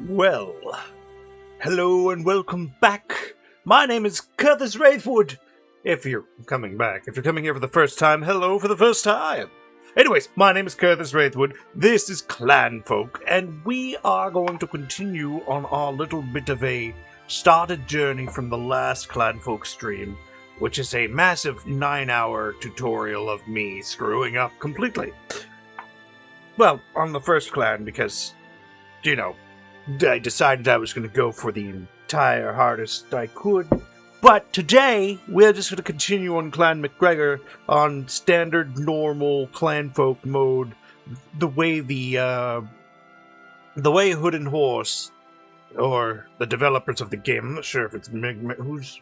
Well, hello and welcome back. My name is Curtis Wraithwood. If you're coming back, if you're coming here for the first time, hello for the first time. Anyways, my name is Curtis Wraithwood. This is Clanfolk, and we are going to continue on our little bit of a started journey from the last Clanfolk stream, which is a massive 9-hour tutorial of me screwing up completely. Well, on the first clan, because, I decided I was going to go for the entire hardest I could. But today, we're just going to continue on Clan MacGregor on standard, normal Clanfolk mode, the way Hood and Horse, or the developers of the game. I'm not sure if it's who's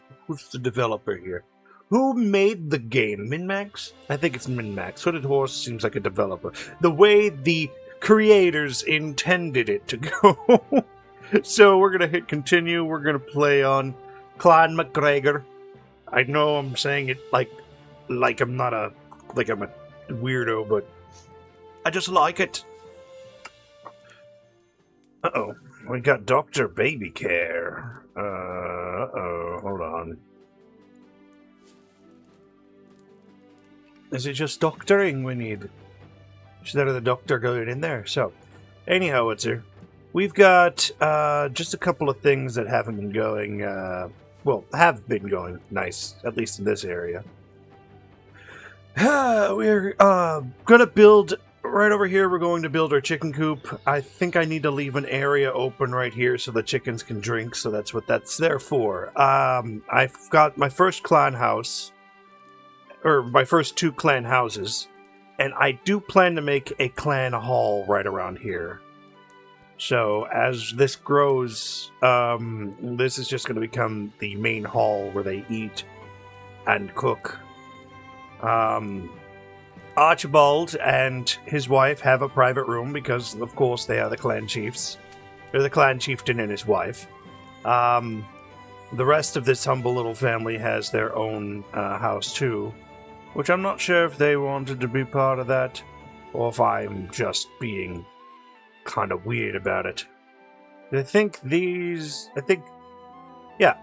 the developer here. Who made the game? MinMax? I think it's MinMax. Hood and Horse seems like a developer. The way the creators intended it to go. So we're going to hit continue. We're going to play on Clan MacGregor. I know I'm saying it like I'm not a weirdo, but I just like it. Uh-oh. We got Dr. Baby Care. Hold on. Is it just doctoring we need? Instead of the doctor going in there. So, anyhow, we've got just a couple of things that haven't been going, have been going nice, at least in this area. We're going to build, right over here, we're going to build our chicken coop. I think I need to leave an area open right here so the chickens can drink, so that's what that's there for. I've got my first clan house, or my first 2 clan houses, and I do plan to make a clan hall right around here. So as this grows, this is just going to become the main hall where they eat and cook. Archibald and his wife have a private room because, of course, they are the clan chiefs. They're the clan chieftain and his wife. The rest of this humble little family has their own house too, which I'm not sure if they wanted to be part of that, or if I'm just being kind of weird about it. Yeah.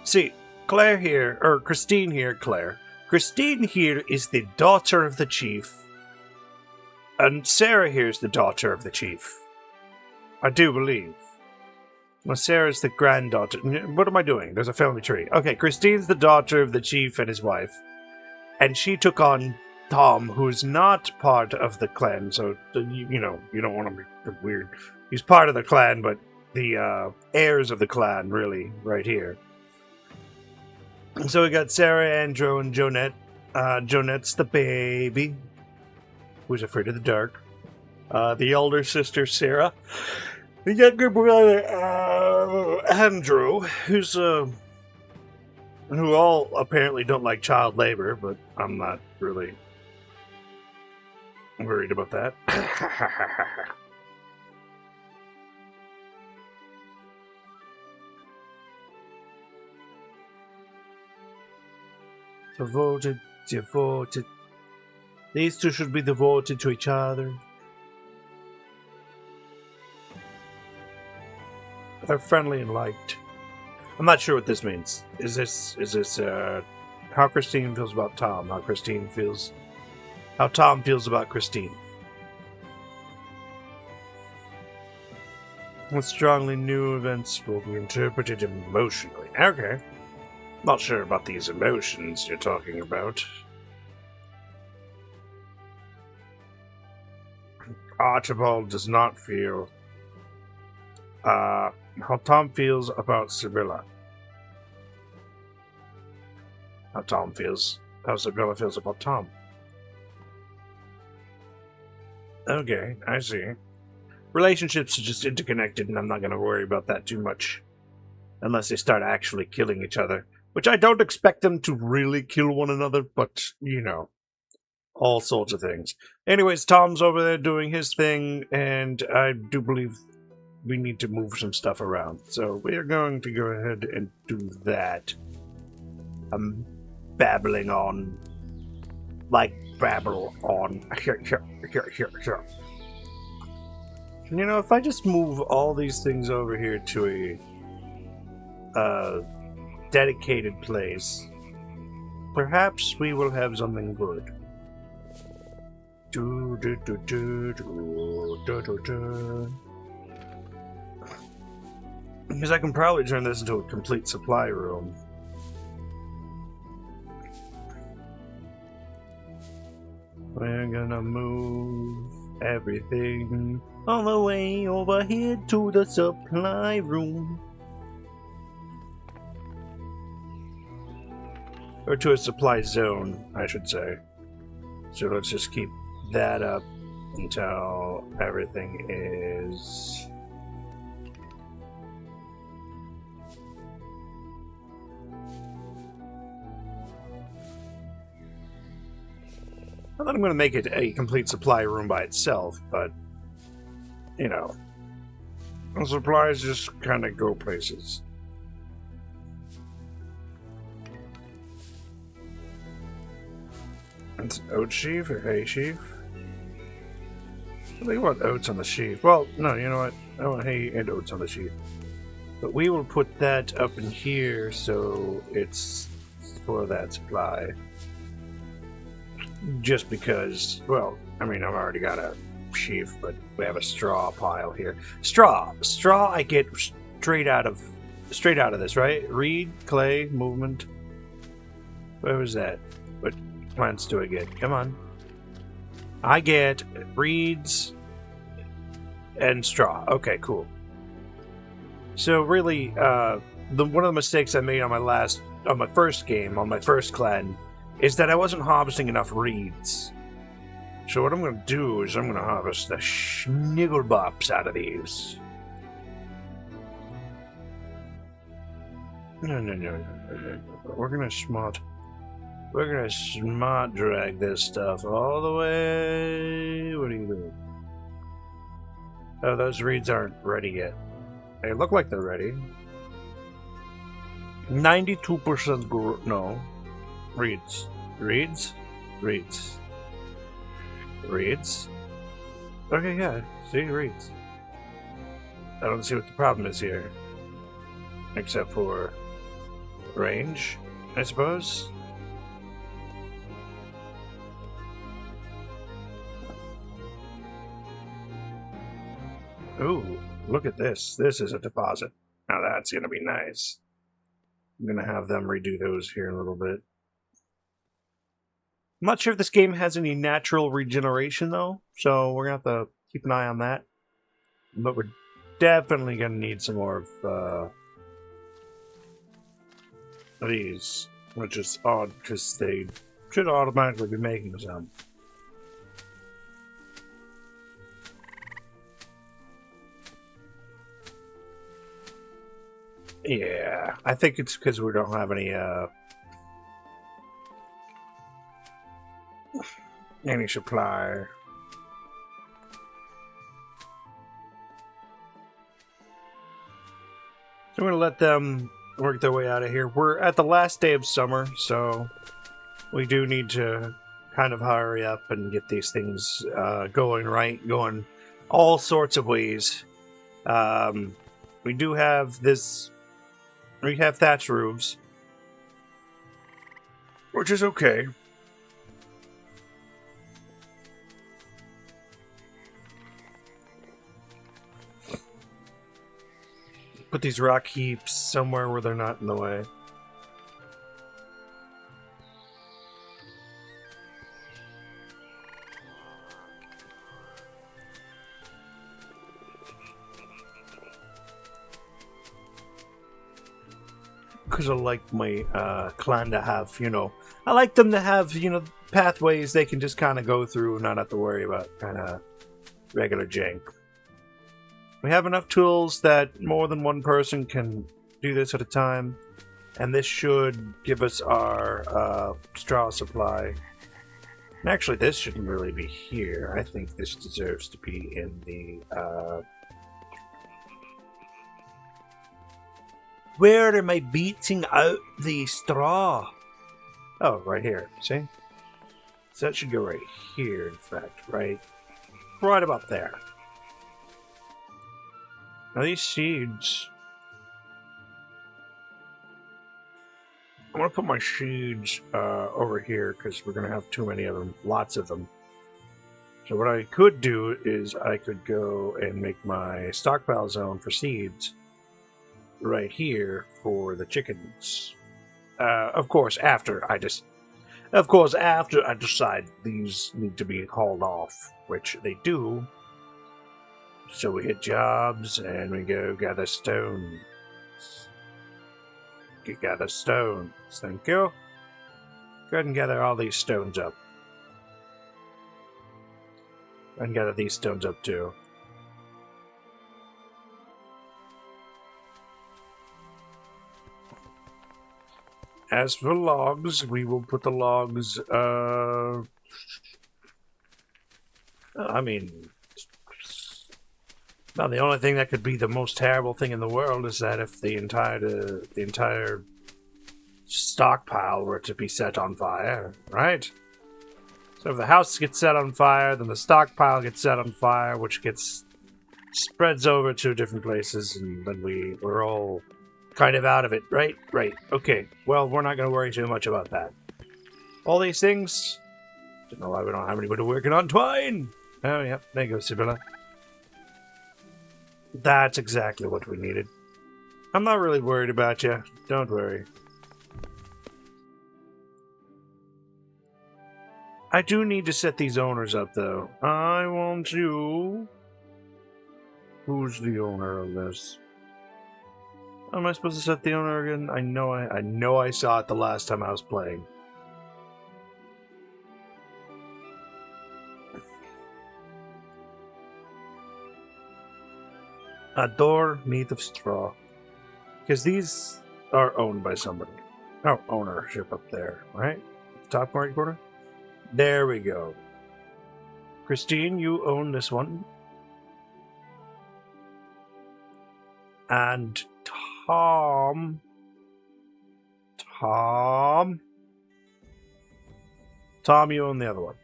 See, Christine here is the daughter of the chief, and Sarah here is the daughter of the chief. I do believe. Well, Sarah's the granddaughter. What am I doing? There's a family tree. Okay, Christine's the daughter of the chief and his wife, and she took on Tom, who's not part of the clan, so you don't want to be weird. He's part of the clan, but the heirs of the clan, really, right here. And so we got Sarah, Andrew, and Jonette. Jonette's the baby, who's afraid of the dark. The elder sister, Sarah. The younger brother, Andrew, who all apparently don't like child labor, but I'm not really worried about that. Devoted. These two should be devoted to each other. They're friendly and liked. I'm not sure what this means. Is this how Christine feels about Tom? How Tom feels about Christine? What strongly new events will be interpreted emotionally. Okay. Not sure about these emotions you're talking about. Archibald does not feel how Tom feels about Sibylla. How Sibylla feels about Tom. Okay, I see. Relationships are just interconnected, and I'm not going to worry about that too much. Unless they start actually killing each other. Which I don't expect them to really kill one another, but, all sorts of things. Anyways, Tom's over there doing his thing, and I do believe we need to move some stuff around. So we are going to go ahead and do that. I'm babbling on. Like babble on. Here. You know, if I just move all these things over here to a dedicated place, perhaps we will have something good. Because I can probably turn this into a complete supply room. We're gonna move everything all the way over here to the supply room. Or to a supply zone, I should say. So let's just keep that up until everything is... Not that I'm going to make it a complete supply room by itself, but, you know, the supplies just kind of go places. It's oat sheaf or hay sheaf? I think I want oats on the sheaf. Well, no, you know what? I want hay and oats on the sheaf. But we will put that up in here so it's for that supply. Just because, well, I mean, I've already got a sheaf, but we have a straw pile here. Straw I get straight out of this, right? Reed, clay, movement. Where was that? What plants do I get? Come on. I get reeds and straw. Okay, cool. So really, one of the mistakes I made on my first game, on my first clan, is that I wasn't harvesting enough reeds. So what I'm going to do is I'm going to harvest the schnigglebops out of these. No. We're going to smart drag this stuff all the way. What are you doing? Oh, those reeds aren't ready yet. They look like they're ready. 92% no. Reeds. Okay, yeah, see, reeds. I don't see what the problem is here. Except for range, I suppose. Ooh, look at this. This is a deposit. Now that's gonna be nice. I'm gonna have them redo those here in a little bit. I'm not sure if this game has any natural regeneration, though, so we're going to have to keep an eye on that. But we're definitely going to need some more of these, which is odd, because they should automatically be making some. Yeah, I think it's because we don't have any supply. So we're going to let them work their way out of here. We're at the last day of summer, so we do need to kind of hurry up and get these things going all sorts of ways. We do have we have thatch roofs, which is okay. Put these rock heaps somewhere where they're not in the way. Because I like my clan to have, I like them to have, pathways they can just kind of go through and not have to worry about kind of regular jank. We have enough tools that more than one person can do this at a time, and this should give us our straw supply. And actually, this shouldn't really be here. I think this deserves to be in the... Where am I beating out the straw? Oh, right here. See? So that should go right here, in fact. Right about there. Are these seeds? I'm gonna put my seeds over here because we're gonna have too many of them, lots of them. So what I could do is I could go and make my stockpile zone for seeds right here for the chickens. Of course, after I decide these need to be hauled off, which they do. So we hit jobs and we go gather stones. Gather stones. Thank you. Go ahead and gather all these stones up. And gather these stones up too. As for logs, we will put the logs, I mean, now the only thing that could be the most terrible thing in the world is that if the entire stockpile were to be set on fire, right? So if the house gets set on fire, then the stockpile gets set on fire, which spreads over to different places, and then we're all kind of out of it, right? Right. Okay. Well, we're not going to worry too much about that. All these things. Don't know why we don't have anybody working on twine. Oh, yeah. There you go, Sibylla. That's exactly what we needed. I'm not really worried about you. Don't worry. I do need to set these owners up, though. I want you... Who's the owner of this? How am I supposed to set the owner again? I know I saw it the last time I was playing. A door made of straw. Because these are owned by somebody. Oh, ownership up there, right? Top right corner? There we go. Christine, you own this one. And Tom, you own the other one.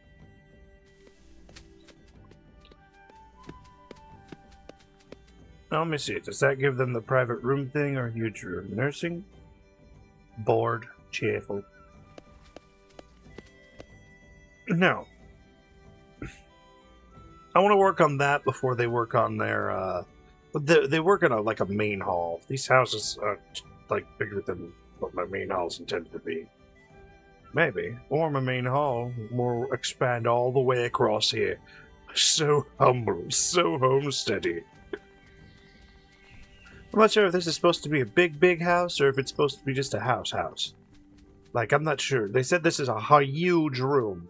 Now, let me see. Does that give them the private room thing or huge room? Nursing? Bored. Cheerful. No. I want to work on that before they work on their, they work in like a main hall. These houses are like bigger than what my main hall's intended to be. Maybe. Or my main hall will expand all the way across here. So humble, so homesteady. I'm not sure if this is supposed to be a big house or if it's supposed to be just a house. Like, I'm not sure. They said this is a huge room.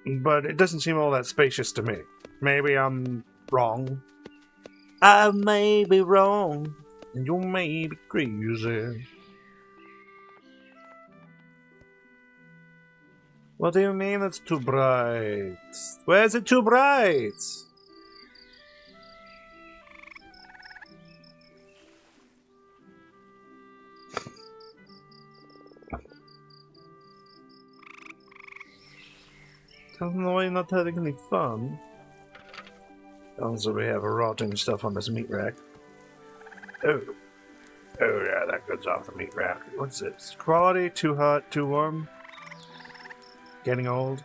But it doesn't seem all that spacious to me. Maybe I'm wrong. I may be wrong, and you may be crazy. What do you mean it's too bright? Where's it too bright? Tell them why you're not having any fun. Also, we have a rotting stuff on this meat rack. Oh yeah, that goes off the meat rack. What's this? Quality, too hot, too warm? Getting old?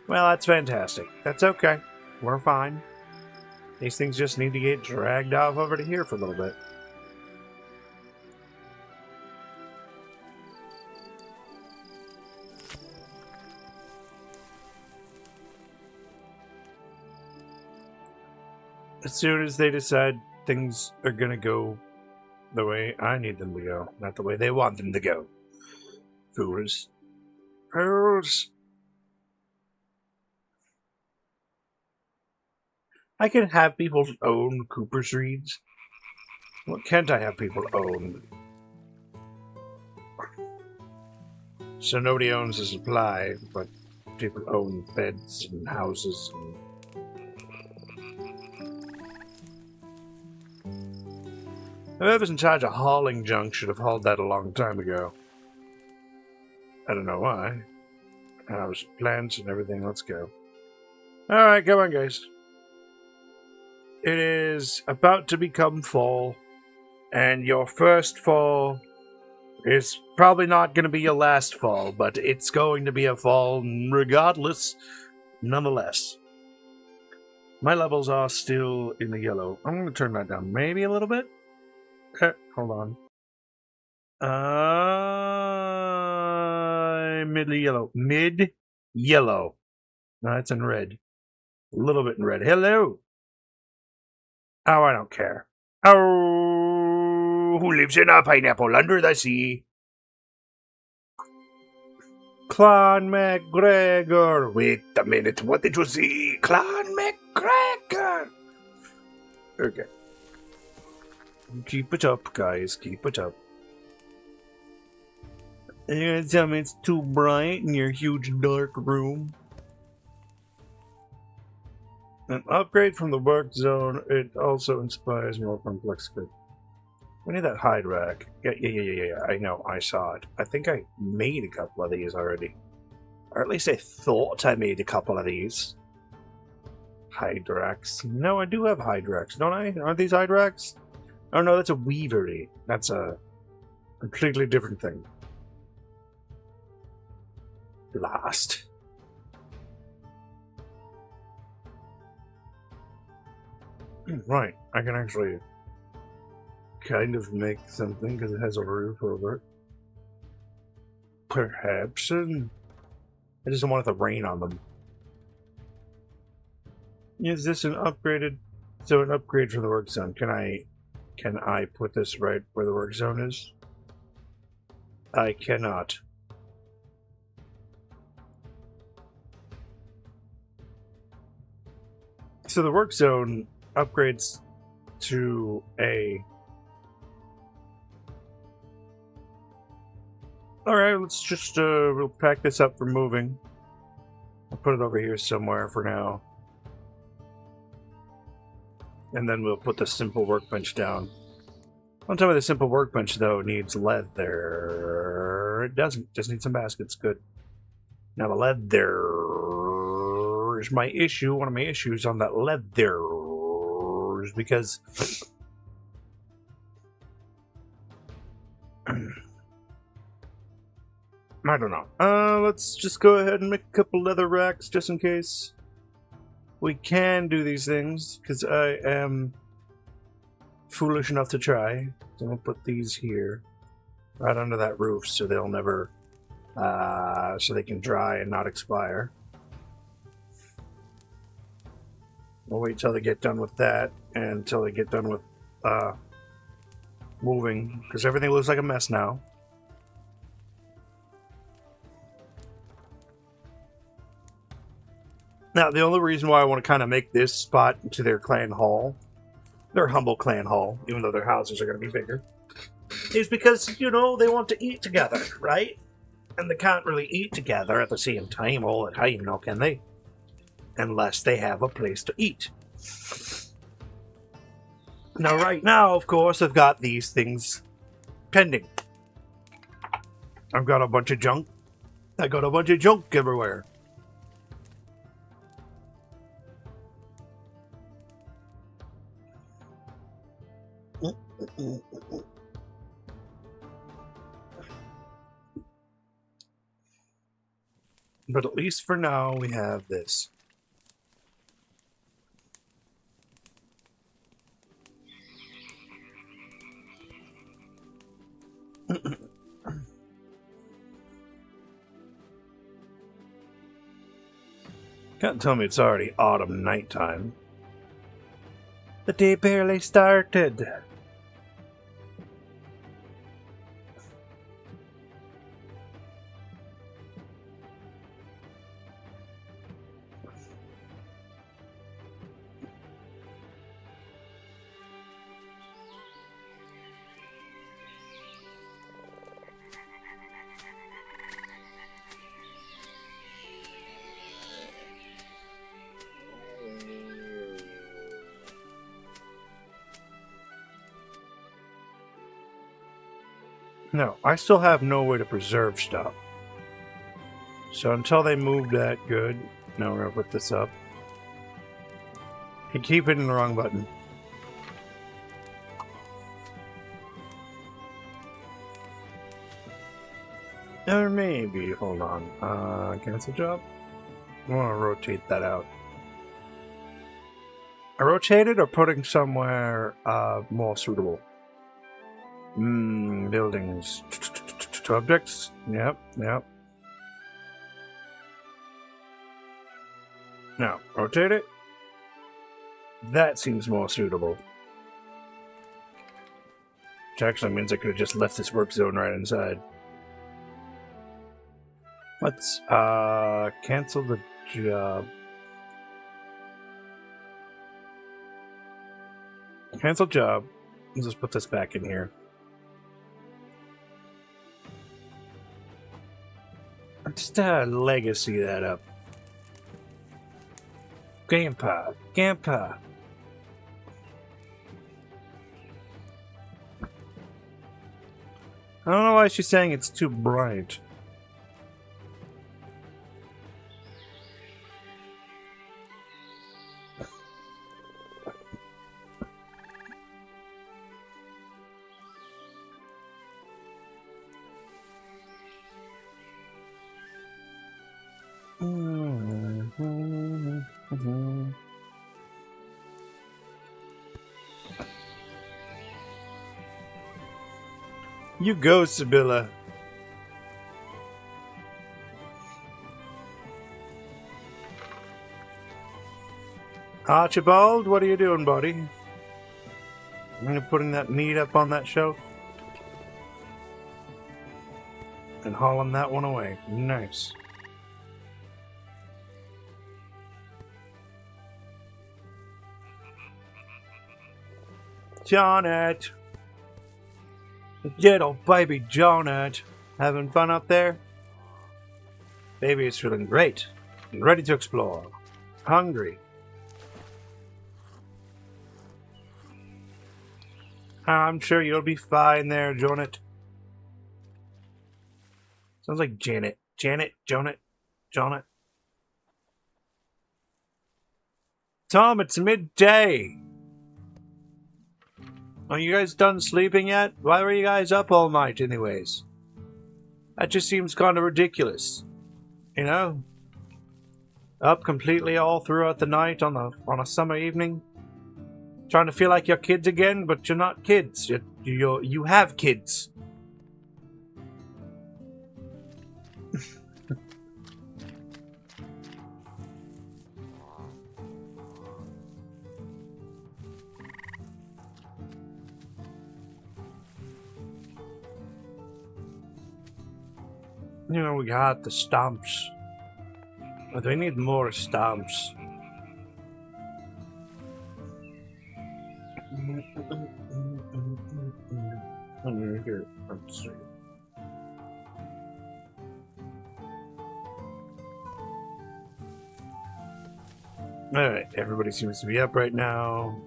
Well, that's fantastic. That's okay. We're fine. These things just need to get dragged off over to here for a little bit. As soon as they decide things are gonna go the way I need them to go, not the way they want them to go. Fools. Fools. I can have people own Cooper's Reeds. What can't I have people own? So nobody owns the supply, but people own beds and houses and... Whoever's in charge of hauling junk should have hauled that a long time ago. I don't know why. House, plants and everything, let's go. Alright, come on, guys. it is about to become fall, and your first fall is probably not going to be your last fall, but it's going to be a fall regardless, nonetheless. My levels are still in the yellow. I'm going to turn that down maybe a little bit. Okay, hold on. Mid-yellow. Mid-yellow. No, it's in red. A little bit in red. Hello! Oh, I don't care. Oh, who lives in a pineapple under the sea? Clan MacGregor. Wait a minute, what did you see? Clan MacGregor. Okay. Keep it up, guys. Keep it up. You're gonna tell me it's too bright in your huge dark room? An upgrade from the work zone. It also inspires more complex good. We need that hide rack. Yeah. I know. I saw it. I think I made a couple of these already. Or at least I thought I made a couple of these. Hide racks. No, I do have hide racks, don't I? Aren't these hide racks? Oh no, that's a weavery. That's a completely different thing. Blast. Right, I can actually kind of make something because it has a roof over it. Perhaps, and I just don't want it to rain on them. Is this an upgraded? So an upgrade for the work zone. Can I put this right where the work zone is? I cannot. So the work zone upgrades to a... Alright, let's just we'll pack this up for moving. I'll put it over here somewhere for now. And then we'll put the simple workbench down. Don't tell me the simple workbench, though, needs leather. It doesn't. Just need some baskets. Good. Now the leather is my issue. One of my issues on that leather is because... I don't know. Let's just go ahead and make a couple leather racks just in case. We can do these things, because I am foolish enough to try. So I'll put these here, right under that roof, so they'll never, so they can dry and not expire. We'll wait till they get done with that, and until they get done with, moving, because everything looks like a mess now. Now, the only reason why I want to kind of make this spot into their clan hall, their humble clan hall, even though their houses are going to be bigger, is because, you know, they want to eat together, right? And they can't really eat together at the same time all the time, now can they? Unless they have a place to eat. Now, right now, of course, I've got these things pending. I've got a bunch of junk. I got a bunch of junk everywhere. But at least for now, we have this. Can't tell me it's already autumn nighttime. The day barely started. No, I still have no way to preserve stuff. So until they move that, good. Now we're gonna put this up. You keep hitting the wrong button. Or maybe, hold on. Cancel job? I want to rotate that out. I rotate it or putting somewhere more suitable? Buildings. Objects? Yep. Now, rotate it. That seems more suitable. Which actually means I could have just left this work zone right inside. Let's cancel the job. Cancel job. Let's just put this back in here. Just legacy that up. Grandpa. I don't know why she's saying it's too bright. You go, Sibylla. Archibald, what are you doing, buddy? Are you putting that meat up on that shelf? And hauling that one away. Nice. Jonet! Little baby Jonet. Having fun up there? Baby is feeling great and ready to explore. Hungry. I'm sure you'll be fine there, Jonet. Sounds like Janet. Jonet. Tom, it's midday. Are you guys done sleeping yet? Why were you guys up all night anyways? That just seems kind of ridiculous. You know? Up completely all throughout the night on a summer evening? Trying to feel like you're kids again, but you're not kids. You have kids. You know, we got the stamps. But we need more stamps. Here, let's see. Alright, everybody seems to be up right now.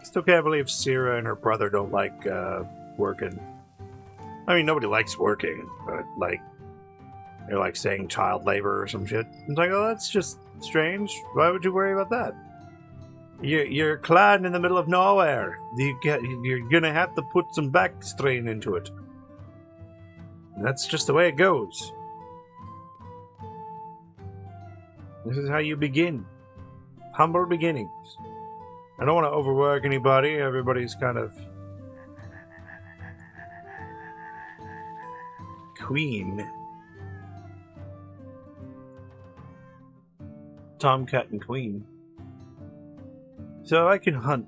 Still can't believe Sierra and her brother don't like working. I mean, nobody likes working, but like, they're like saying child labor or some shit. It's like, oh, that's just strange. Why would you worry about that? You're a clan in the middle of nowhere. You're gonna have to put some back strain into it. And that's just the way it goes. This is how you begin. Humble beginnings. I don't want to overwork anybody. Everybody's kind of... Queen. Tomcat and Queen. So I can hunt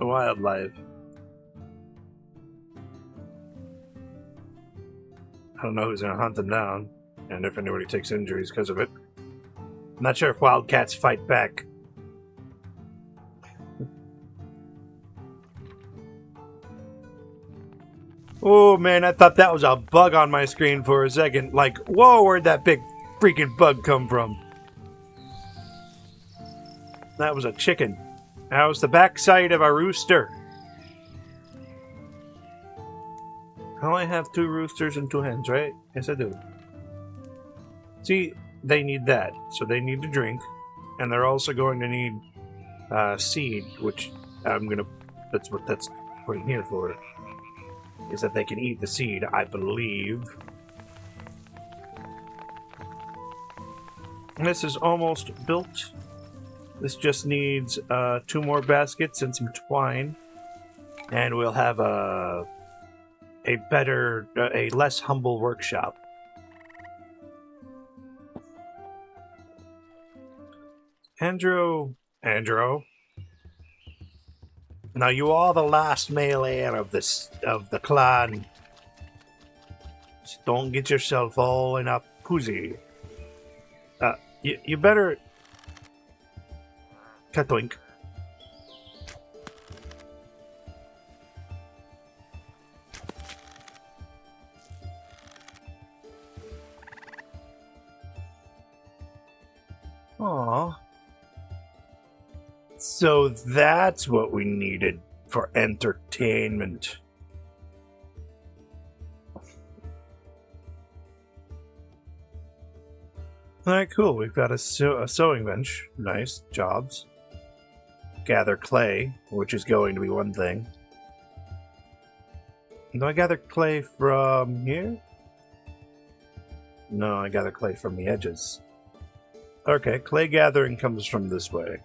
wildlife. I don't know who's going to hunt them down, and if anybody takes injuries because of it. I'm not sure if wildcats fight back. Oh man, I thought that was a bug on my screen for a second. Like, whoa, where'd that big freaking bug come from? That was a chicken. How's the backside of a rooster? I only have 2 roosters and 2 hens, right? Yes, I do. See, they need that. So they need to drink. And they're also going to need seed, which I'm going to... That's what that's putting here for. Is that they can eat the seed, I believe. This is almost built. This just needs 2 more baskets and some twine. And we'll have a less humble workshop. Andrew. Now you are the last male heir of the clan. So don't get yourself all in a poozy. You better... Katoink. Aww. So that's what we needed for entertainment. Alright, cool. We've got a sewing bench. Nice. Jobs. Gather clay, which is going to be one thing. Do I gather clay from here? No, I gather clay from the edges. Okay, clay gathering comes from this way.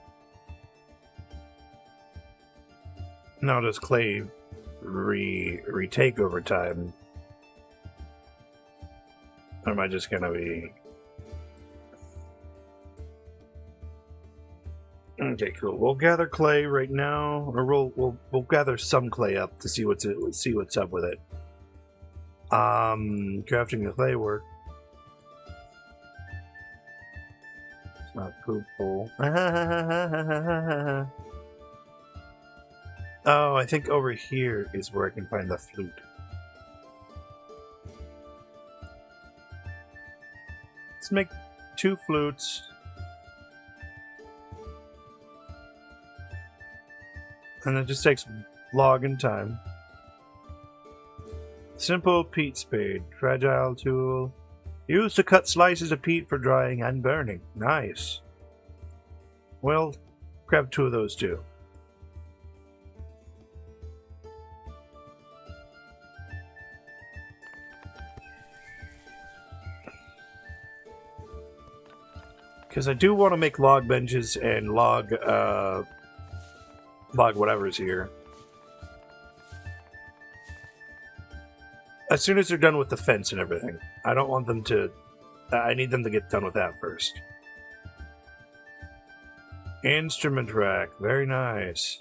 Now does clay retake over time? Or am I just gonna be... Okay, cool. We'll gather clay right now, or we'll gather some clay up to see what's up with it. Crafting the clay work. It's not poop bowl. Oh, I think over here is where I can find the flute. Let's make 2 flutes. And it just takes logging time. Simple peat spade. Fragile tool. Used to cut slices of peat for drying and burning. Nice. Well, grab 2 of those too. Because I do want to make log benches and log whatever's here. As soon as they're done with the fence and everything. I don't want them to... I need them to get done with that first. Instrument rack. Very nice.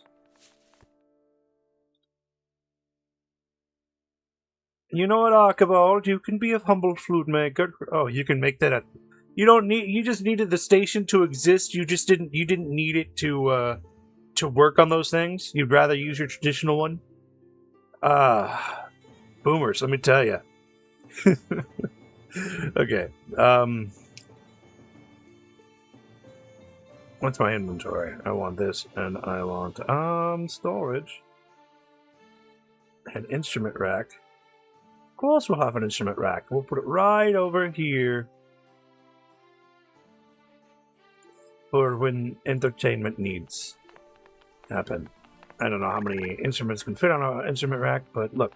You know what, Archibald? You can be a humble flute maker. Oh, you can make that at... You just needed the station to exist. You didn't need it to work on those things. You'd rather use your traditional one. Boomers, let me tell you. Okay. What's my inventory? I want this, and I want storage. An instrument rack. Of course we'll have an instrument rack. We'll put it right over here. For when entertainment needs happen. I don't know how many instruments can fit on an instrument rack, but look.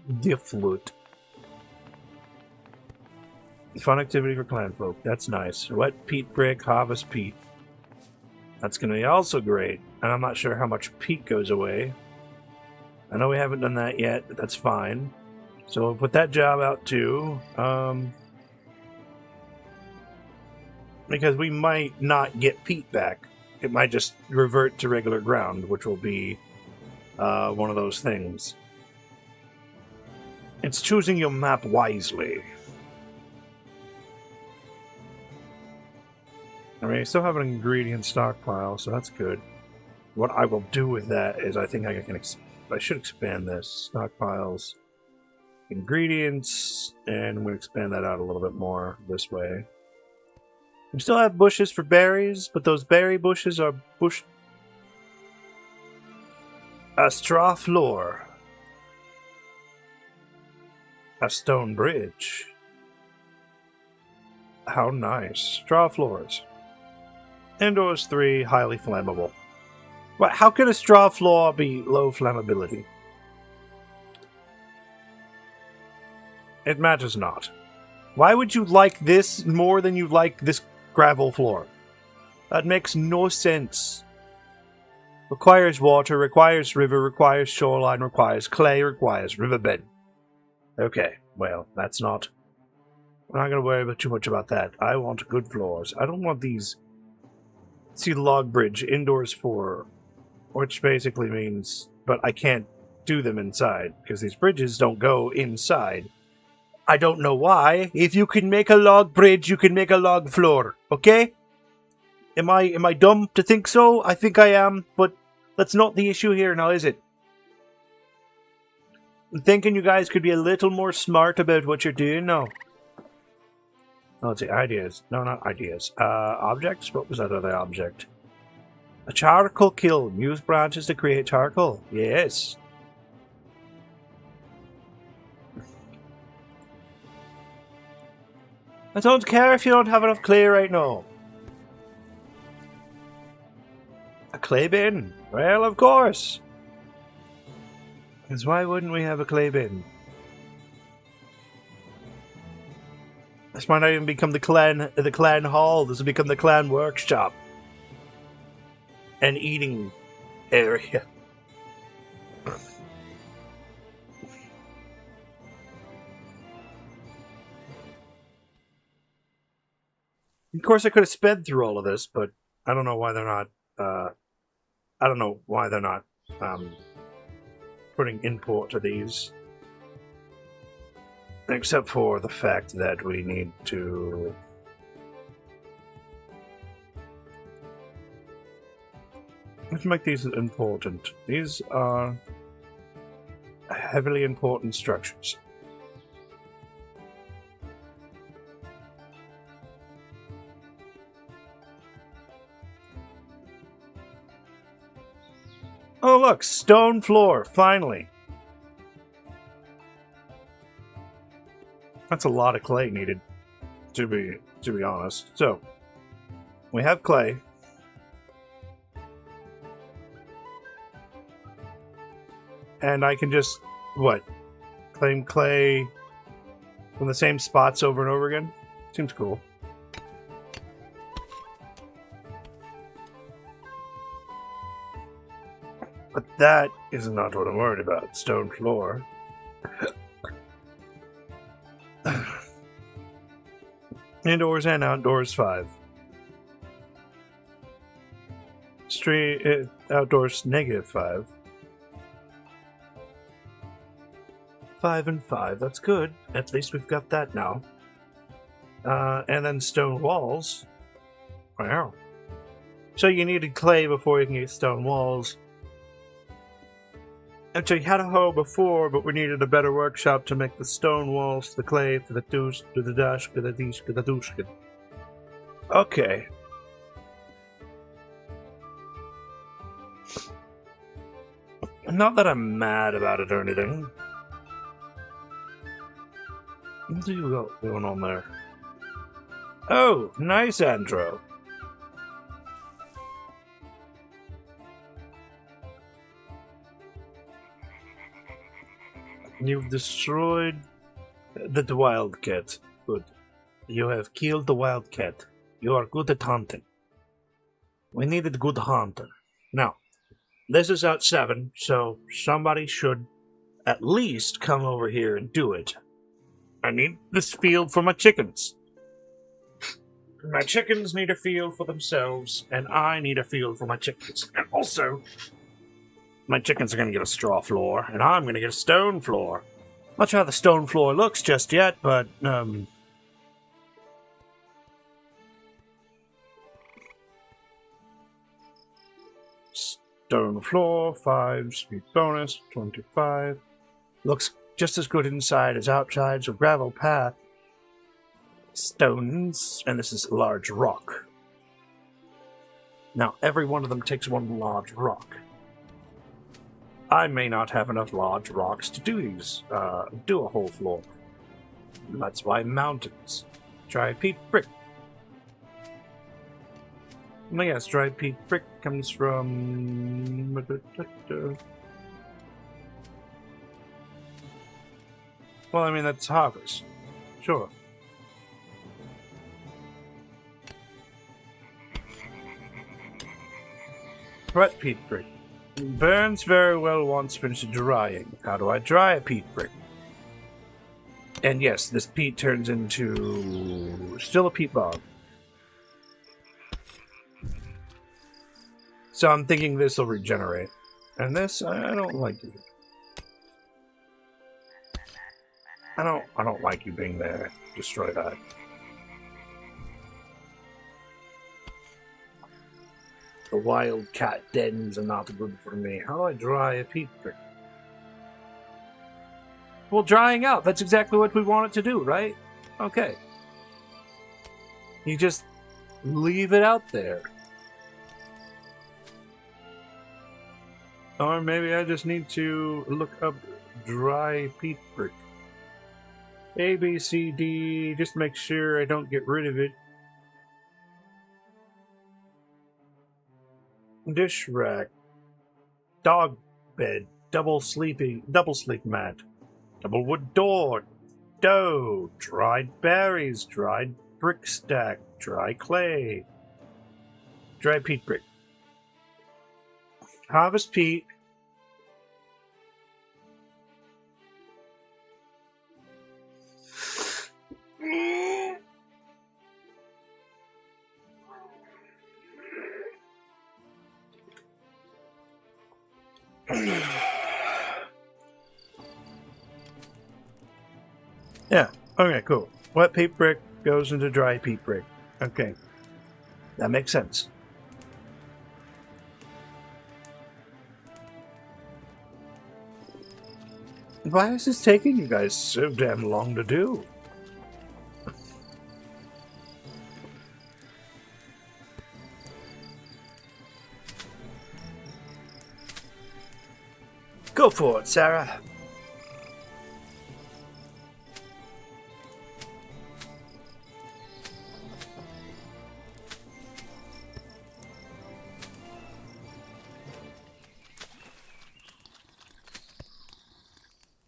The flute. Fun activity for Clanfolk. That's nice. Wet peat brick, harvest peat. That's going to be also great. And I'm not sure how much peat goes away. I know we haven't done that yet, but that's fine. So we'll put that job out too. Because we might not get peat back. It might just revert to regular ground, which will be one of those things. It's choosing your map wisely. I mean, I still have an ingredient stockpile, so that's good. What I will do with that is I think I should expand this. Stockpiles, ingredients, and I'm going to expand that out a little bit more this way. We still have bushes for berries, but those berry bushes are A straw floor. A stone bridge. How nice. Straw floors. Indoors 3, highly flammable. What? How can a straw floor be low flammability? It matters not. Why would you like this more than you like this gravel floor? That makes no sense. Requires water, requires river, requires shoreline, requires clay, requires riverbed. Okay, well, that's not... We're not going to worry too much about that. I want good floors. I don't want these... See the log bridge, indoors 4, which basically means... But I can't do them inside, because these bridges don't go inside. I don't know why. If you can make a log bridge, you can make a log floor, okay? Am I dumb to think so? I think I am, but that's not the issue here now, is it? I'm thinking you guys could be a little more smart about what you're doing now. Oh, let's see, ideas. No, not ideas. Objects? What was that other object? A charcoal kiln. Use branches to create charcoal. Yes. I don't care if you don't have enough clay right now. A clay bin? Well, of course. Because why wouldn't we have a clay bin? This might not even become the clan hall. This will become the clan workshop. An eating area. Of course, I could have sped through all of this, but I don't know why they're not. I don't know why they're not putting import to these, except for the fact that we need to. Let's make these important. These are heavily important structures. Oh look, stone floor, finally. That's a lot of clay needed, to be honest. So, we have clay. And I can just, what? Claim clay from the same spots over and over again? Seems cool. But that is not what I'm worried about. Stone floor. Indoors and outdoors 5. Outdoors -5. 5 and 5. That's good. At least we've got that now. And then stone walls. Wow. So you needed clay before you can get stone walls. Actually, had a hoe before, but we needed a better workshop to make the stone walls, the clay, for the douche, to the dash, to the dish, to the douche. Okay. Not that I'm mad about it or anything. What do you got going on there? Oh, nice, Andro. You've destroyed the wildcat. Good. You have killed the wildcat. You are good at hunting. We needed good hunter. Now, this is out 7, so somebody should at least come over here and do it. I need this field for my chickens. My chickens need a field for themselves, and I need a field for my chickens. And also, my chickens are going to get a straw floor, and I'm going to get a stone floor. Not sure how the stone floor looks just yet, but, stone floor, 5, speed bonus, 25. Looks just as good inside as outside, so gravel path. Stones, and this is large rock. Now, every one of them takes one large rock. I may not have enough large rocks to do a whole floor. That's why mountains. Dry peat brick. Yes, dry peat brick comes from... Well, I mean, that's harvest. Sure. Wet peat brick. Burns very well once finished drying. How do I dry a peat brick? And yes, this peat turns into... still a peat bog. So I'm thinking this will regenerate. And this, I don't like it. I don't like you being there. Destroy that. The wildcat dens are not good for me. How do I dry a peat brick? Well, drying out. That's exactly what we want it to do, right? Okay. You just leave it out there. Or maybe I just need to look up dry peat brick. A, B, C, D, just make sure I don't get rid of it. Dish rack. Dog bed. Double sleep mat. Double wood door. Dough. Dried berries. Dried brick stack. Dry clay. Dry peat brick. Harvest peat. Yeah, okay, cool. Wet peat brick goes into dry peat brick. Okay. That makes sense. Why is this taking you guys so damn long to do? Go for it, Sarah.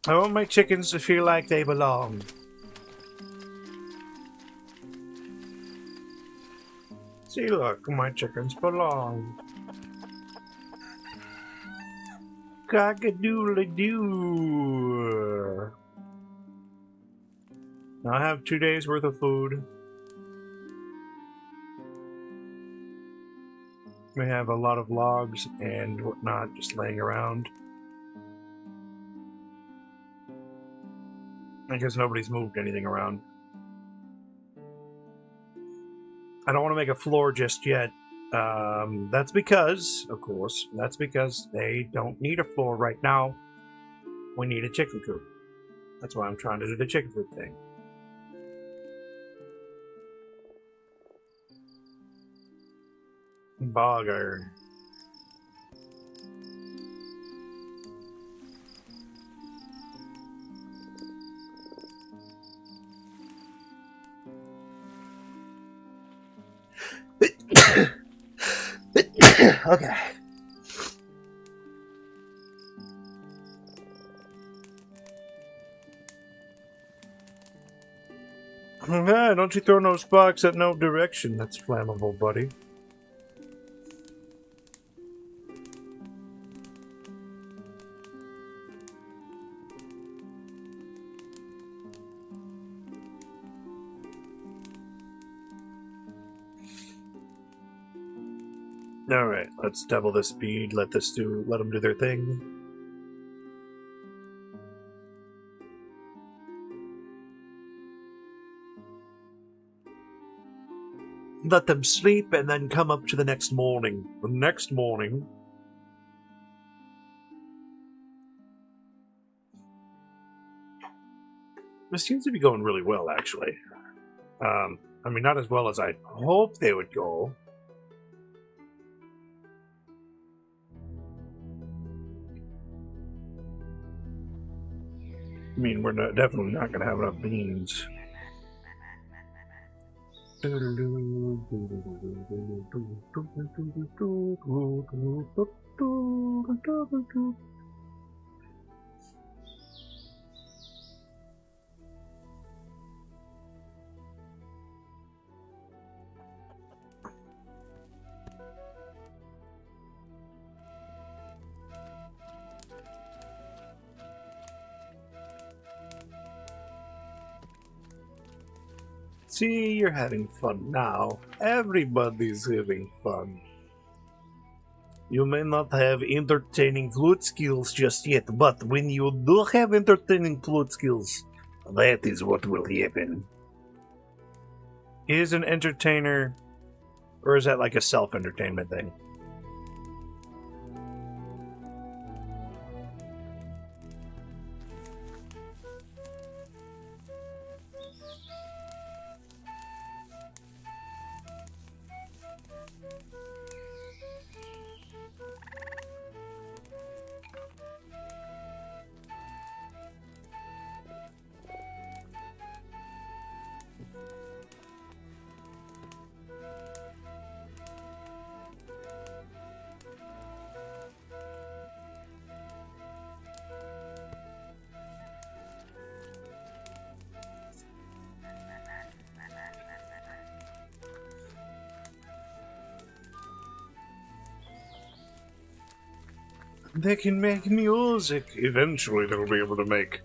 I want my chickens to feel like they belong. See, look, my chickens belong. Cock-a-doodle-doo. I have 2 days worth of food. We have a lot of logs and whatnot just laying around. I guess nobody's moved anything around. I don't want to make a floor just yet. That's because, of course, they don't need a floor right now. We need a chicken coop. That's why I'm trying to do the chicken coop thing. Bogger. Okay. Ah, don't you throw no sparks at no direction. That's flammable, buddy. Alright, let's double the speed, let them do their thing. Let them sleep and then come up to the next morning. The next morning... This seems to be going really well, actually. I mean, not as well as I'd hope they would go. I mean, we're definitely not going to have enough beans. See, you're having fun now. Everybody's having fun. You may not have entertaining flute skills just yet, but when you do have entertaining flute skills, that is what will happen. Is an entertainer, or is that like a self-entertainment thing? They can make music. Eventually they'll be able to make,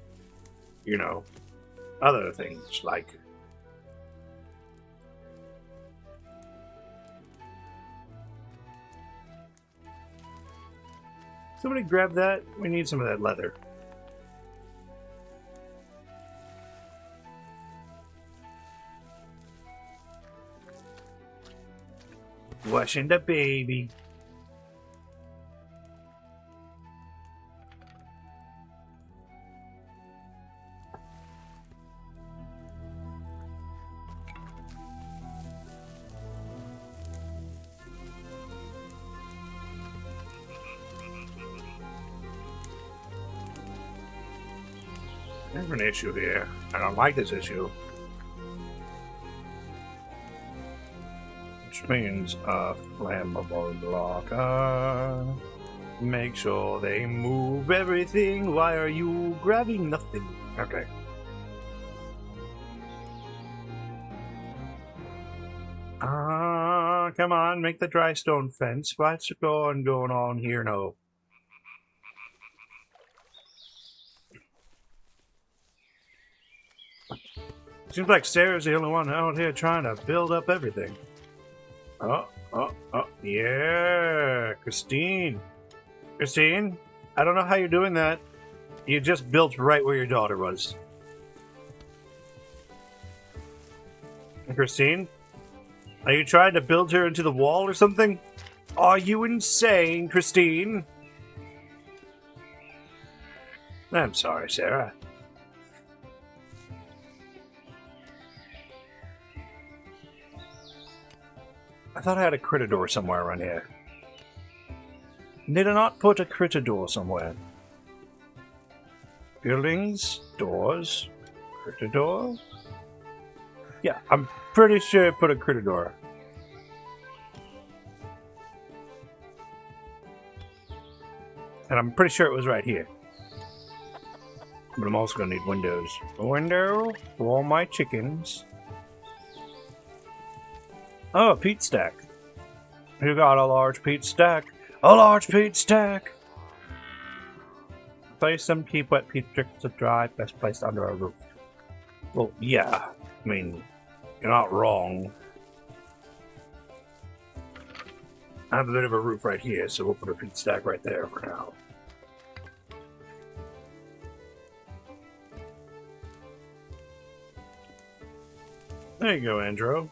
you know, other things like... Somebody grab that. We need some of that leather. Washing the baby. There's an issue here. I don't like this issue. Which means a flammable blocker. Make sure they move everything. Why are you grabbing nothing? Okay. Come on, make the dry stone fence. What's going on here now? Seems like Sarah's the only one out here trying to build up everything. Oh, yeah, Christine. Christine, I don't know how you're doing that. You just built right where your daughter was. Christine, are you trying to build her into the wall or something? Are you insane, Christine? I'm sorry, Sarah. I thought I had a critter door somewhere around here. Did I not put a critter door somewhere? Buildings, doors, critter door? Yeah, I'm pretty sure I put a critter door. And I'm pretty sure it was right here. But I'm also going to need windows. A window for all my chickens. Oh, a peat stack. You got a large peat stack. A large peat stack! Place them, keep wet peat sticks to dry. Best placed under a roof. Well, yeah. I mean, you're not wrong. I have a bit of a roof right here, so we'll put a peat stack right there for now. There you go, Andrew.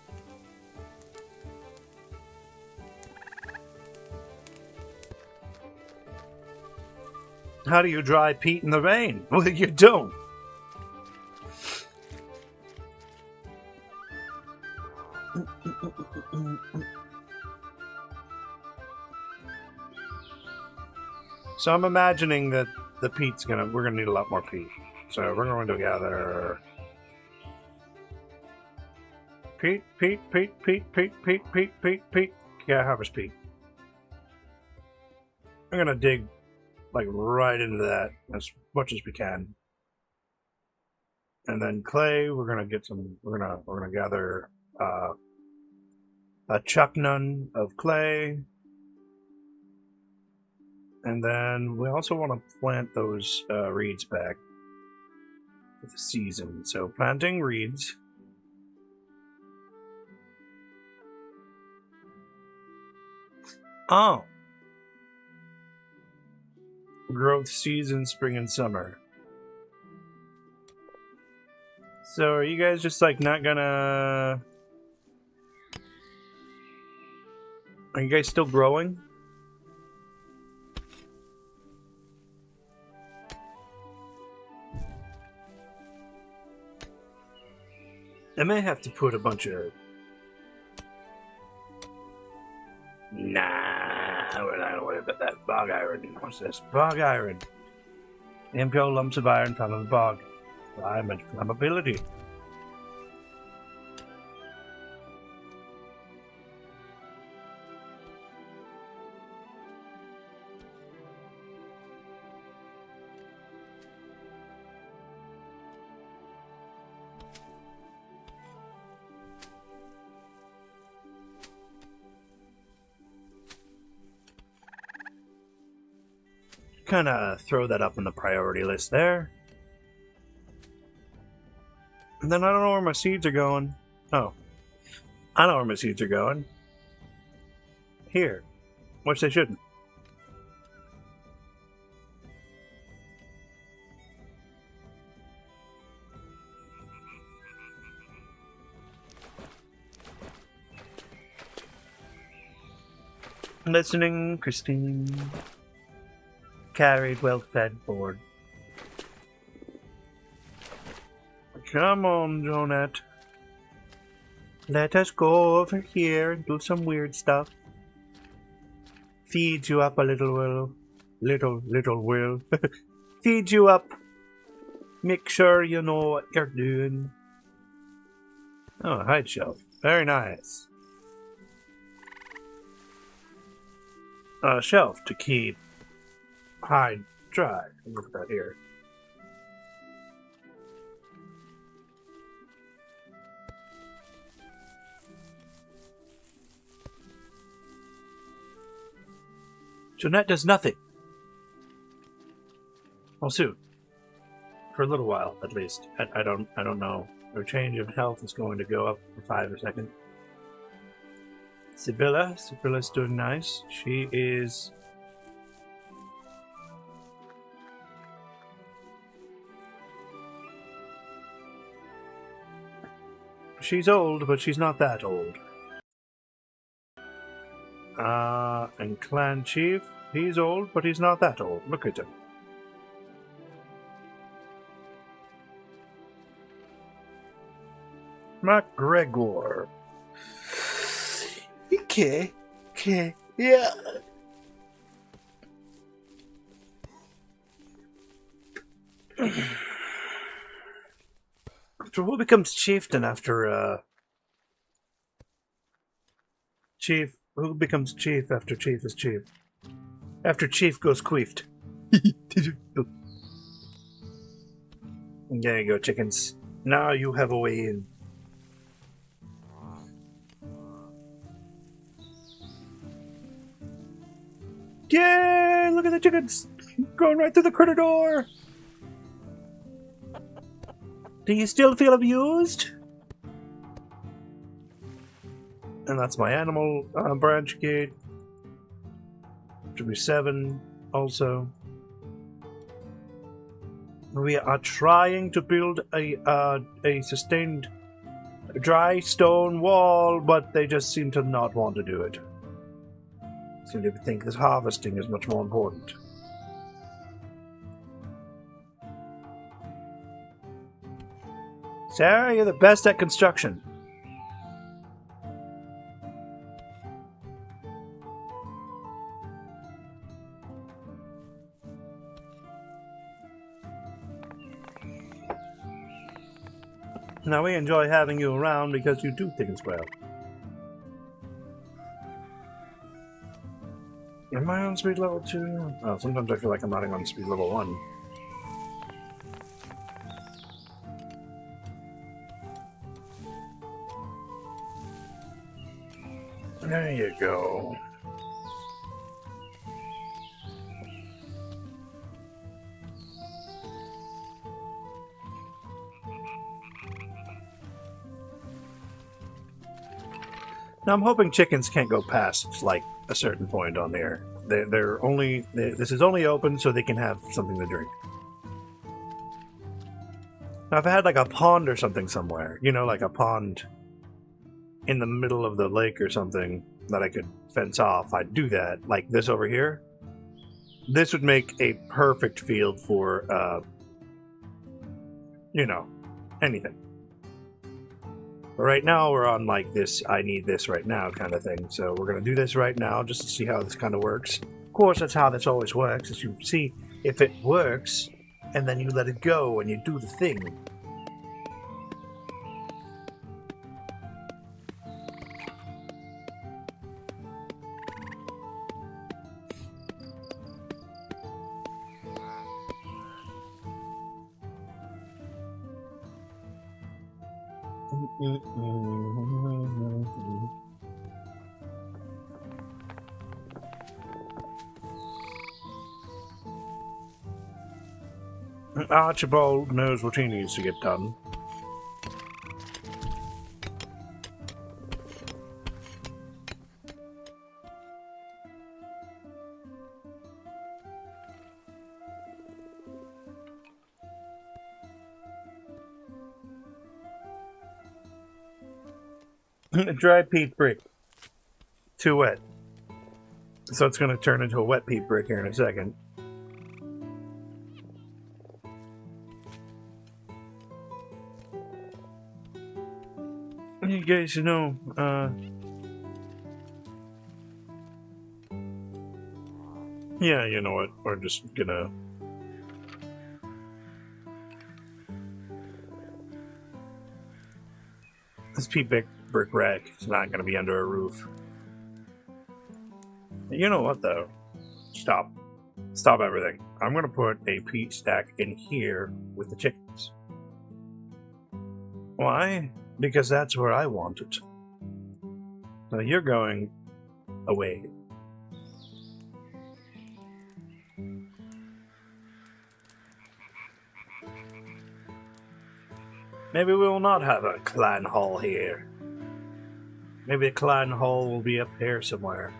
How do you dry peat in the rain? Well, you don't. So I'm imagining that the peat's we're gonna need a lot more peat. So we're going to gather peat. Yeah, harvest peat. I'm gonna dig like right into that as much as we can. And then clay, we're gonna get some. We're gonna gather a chuck nun of clay, and then we also want to plant those reeds back for the season. So planting reeds. Oh, growth season, spring and summer. So are you guys just like not gonna? Are you guys still growing? I may have to put a bunch of... Nah, we're not gonna worry about that. Bog iron. What's this? Bog iron. Impure lumps of iron found in the bog. Flammability. Kind of throw that up on the priority list there. And then I don't know where my seeds are going. Oh. I know where my seeds are going. Here. Which they shouldn't. Listening, Christine. Carried, well-fed, bored. Come on, Jonette. Let us go over here and do some weird stuff. Feed you up a little, Will. Little Will. Feed you up. Make sure you know what you're doing. Oh, hide shelf. Very nice. A shelf to keep hide dry. Look at that here. Jeanette does nothing. Well, soon. For a little while, at least. I don't know. Her change of health is going to go up for 5 seconds. Sibylla's doing nice. She is... She's old, but she's not that old. And Clan Chief, he's old, but he's not that old. Look at him. MacGregor. Okay, yeah. So who becomes chieftain after, Chief? Who becomes chief after chief is chief? After chief goes queefed. There you go, chickens. Now you have a way in. Yay! Look at the chickens! Going right through the critter door! Do you still feel abused? And that's my animal branch gate. Should be 7 also. We are trying to build a sustained dry stone wall, but they just seem to not want to do it. Seem to think this harvesting is much more important. Sarah, you're the best at construction. Now we enjoy having you around because you do things well. Am I on speed level 2? Oh, sometimes I feel like I'm not on speed level 1. There you go. Now I'm hoping chickens can't go past like a certain point on there. This is only open so they can have something to drink. Now if I had like a pond or something somewhere, you know, like a pond in the middle of the lake or something that I could fence off, I'd do that. Like this over here. This would make a perfect field for, you know, anything. But right now we're on like this, I need this right now kind of thing. So we're going to do this right now just to see how this kind of works. Of course, that's how this always works, is you see if it works, and then you let it go and you do the thing. Archibald knows what he needs to get done. Dry peat brick. Too wet. So it's going to turn into a wet peat brick here in a second. You guys know, yeah, you know what, we're just gonna... This peat brick rack is not gonna be under a roof. You know what, though? Stop. Stop everything. I'm gonna put a peat stack in here with the chickens. Why? Because that's where I want it. So you're going away. Maybe we will not have a clan hall here. Maybe a clan hall will be up here somewhere.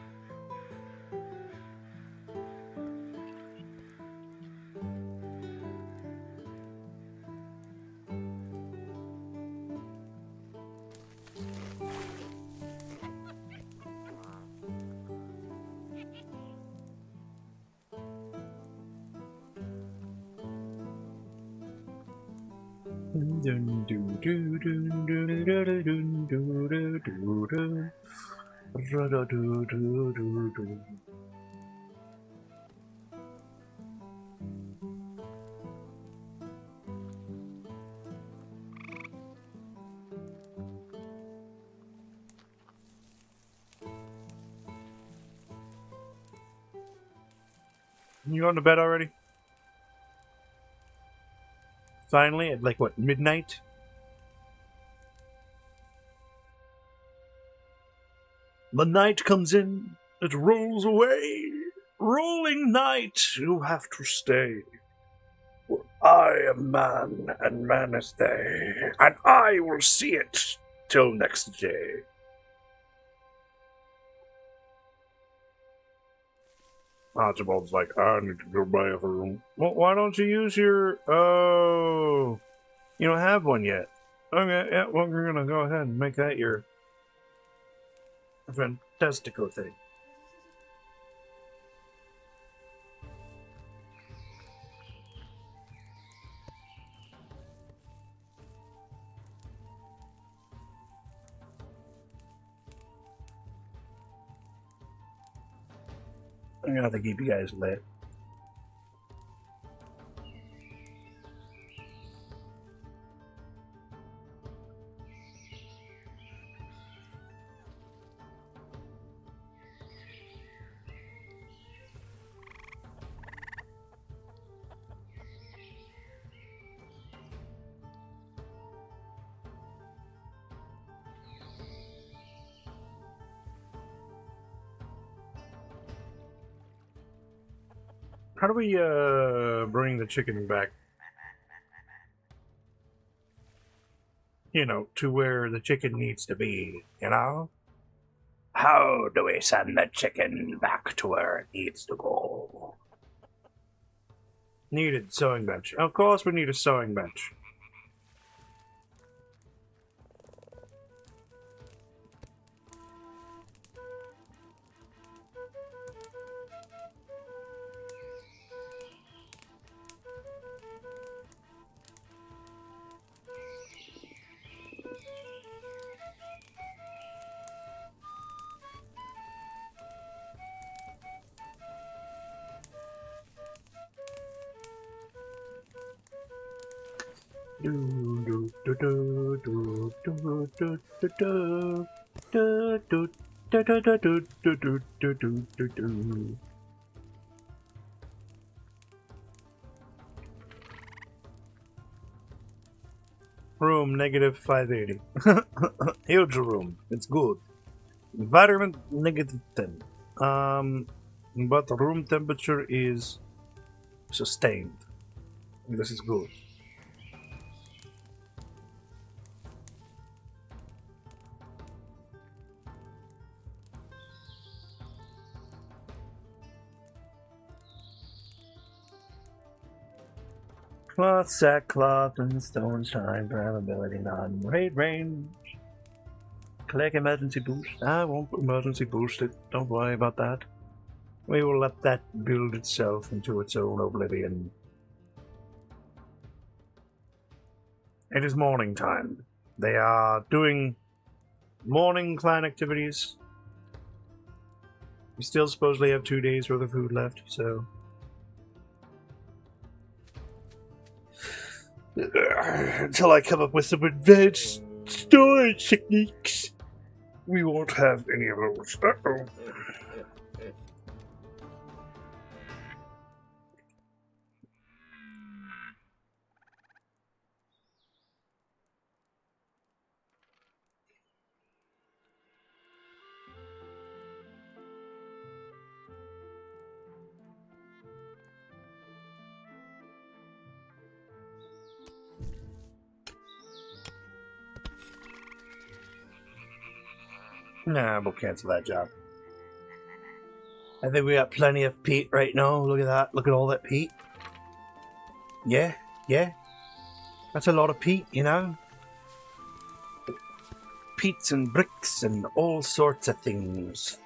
You going to bed already? Finally, at like what, midnight? The night comes in, it rolls away. Rolling night, you have to stay. For I am man, and man is they, and I will see it till next day. Archibald's like, I need to go buy a room. Well, why don't you use your... Oh... You don't have one yet. Okay, yeah, well, we're gonna go ahead and make that your... fantastico thing. I'm gonna have to keep you guys lit. How do we bring the chicken back? You know, to where the chicken needs to be, you know? How do we send the chicken back to where it needs to go? Needed sewing bench. Of course we need a sewing bench. Room negative 580. Huge room. It's good. Environment negative 10. But room temperature is sustained. This is good. Cloth, sackcloth, and stone shine, ability non raid range. Collect emergency boost. I won't emergency boost it. Don't worry about that. We will let that build itself into its own oblivion. It is morning time. They are doing morning clan activities. We still supposedly have 2 days worth of food left, so... Until I come up with some advanced storage techniques, we won't have any of those. Uh-oh. Nah, we'll cancel that job. I think we got plenty of peat right now. Look at that. Look at all that peat. Yeah, yeah. That's a lot of peat, you know? Peats and bricks and all sorts of things.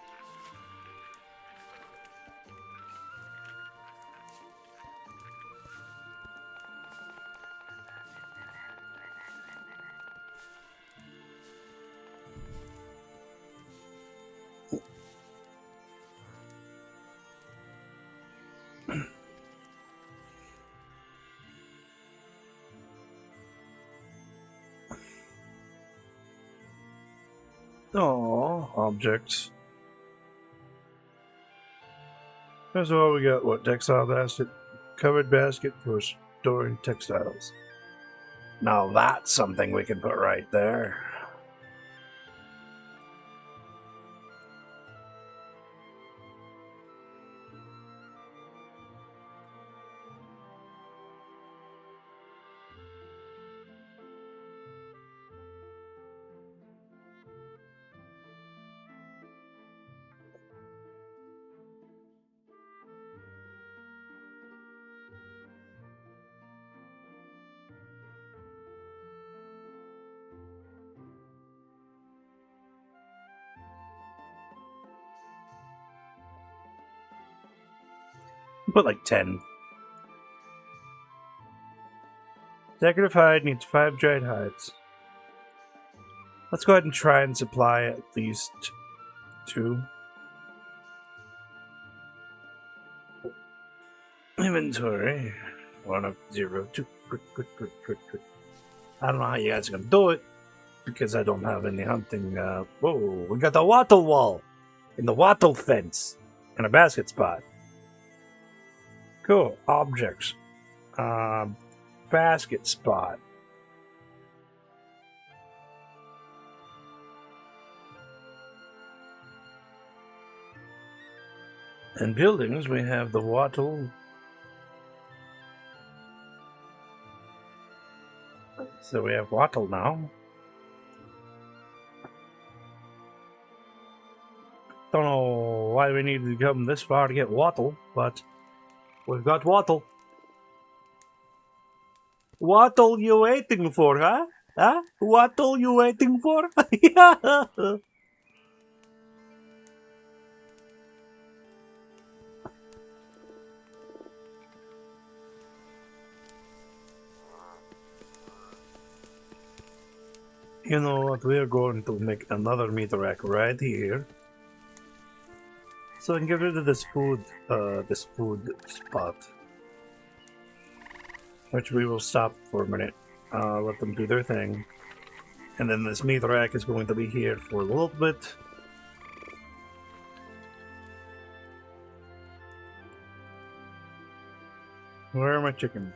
Oh, objects. That's all we got. What, textile basket? Covered basket for storing textiles. Now that's something we can put right there. Put like 10. Decorative hide needs 5 dried hides. Let's go ahead and try and supply at least 2. Inventory. 1 of 0. 2. Good. I don't know how you guys are gonna do it because I don't have any hunting. Whoa, we got the wattle wall and the wattle fence and a basket spot. Cool. Objects. Basket spot. And buildings, we have the wattle So we have wattle now. Don't know why we need to come this far to get wattle, but we've got wattle. Wattle you waiting for, huh? Huh? Wattle you waiting for? Yeah. You know what? We're going to make another meat rack right here. So I can get rid of this food spot. Which we will stop for a minute. Let them do their thing. And then this meat rack is going to be here for a little bit. Where are my chickens?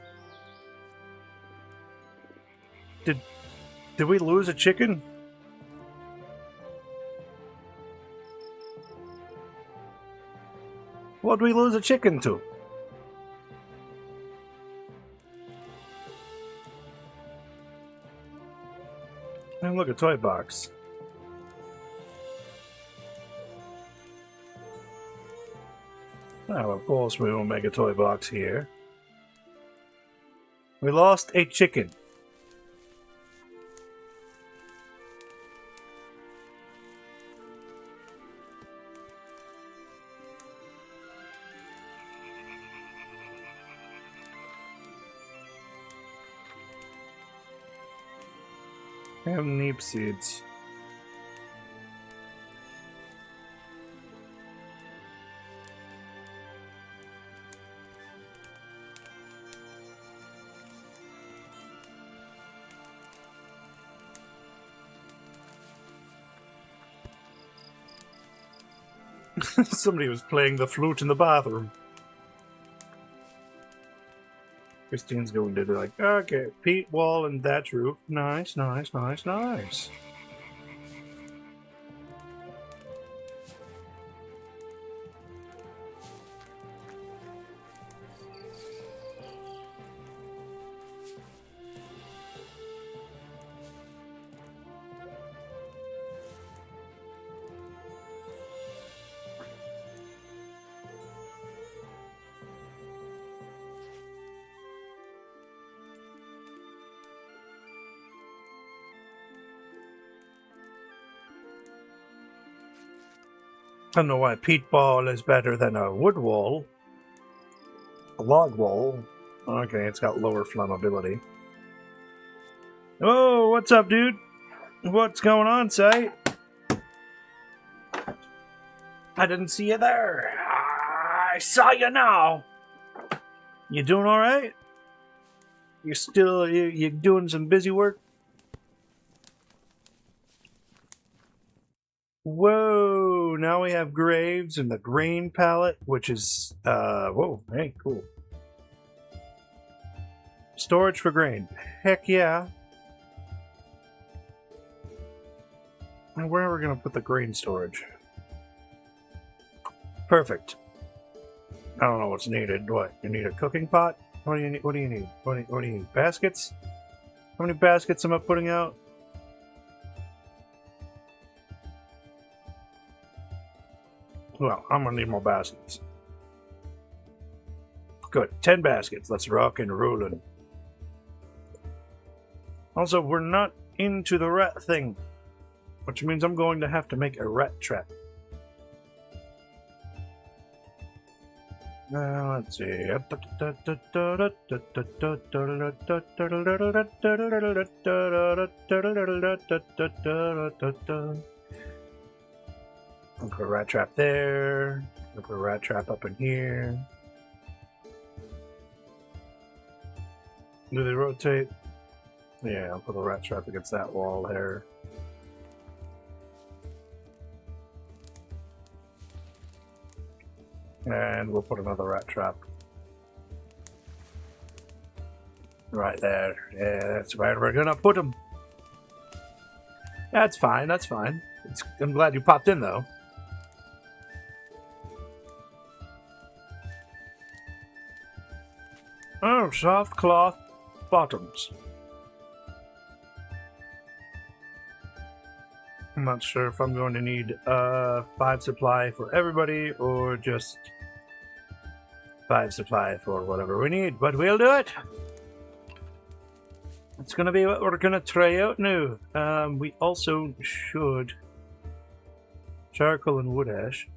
Did we lose a chicken? What'd we lose a chicken to? And look, a toy box. Well, of course we will make a toy box here. We lost a chicken. And neep seeds. Somebody was playing the flute in the bathroom. Christine's going to be like, okay, peat wall and thatch roof. Nice, nice, nice, nice. I don't know why peat wall is better than a wood wall. A log wall. Okay, it's got lower flammability. Oh, what's up, dude? What's going on, say? I didn't see you there. I saw you now. You doing all right? You doing some busy work? Whoa! Now we have graves and the grain pallet, which is whoa! Hey, cool. Storage for grain. Heck yeah! And where are we gonna put the grain storage? Perfect. I don't know what's needed. What? You need a cooking pot? What do you need? What do you need? What do you need? Baskets? How many baskets am I putting out? Well, I'm gonna need more baskets. Good. 10 baskets. Let's rock and rollin'. Also, we're not into the rat thing, which means I'm going to have to make a rat trap. Now, let's see. I'll put a rat trap there. I'll put a rat trap up in here. Do they rotate? Yeah, I'll put a rat trap against that wall there. And we'll put another rat trap right there. Yeah, that's right. We're gonna put them. That's fine. That's fine. I'm glad you popped in, though. Oh, soft cloth bottoms. I'm not sure if I'm going to need 5 supply for everybody or just 5 supply for whatever we need, but we'll do it. It's going to be what we're going to try out now. We also should charcoal and wood ash.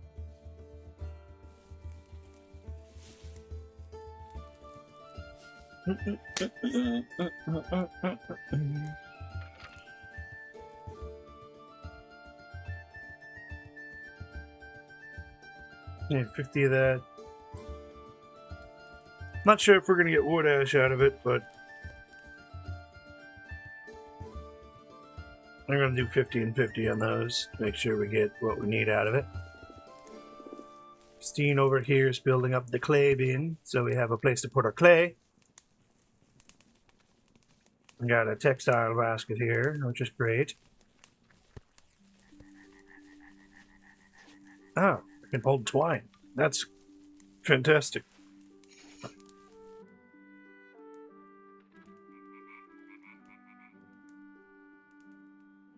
Need 50 of that. Not sure if we're going to get wood ash out of it, but I'm going to do 50 and 50 on those to make sure we get what we need out of it. Christine over here is building up the clay bin, so we have a place to put our clay. We got a textile basket here, which is great. Oh, I can hold twine. That's fantastic.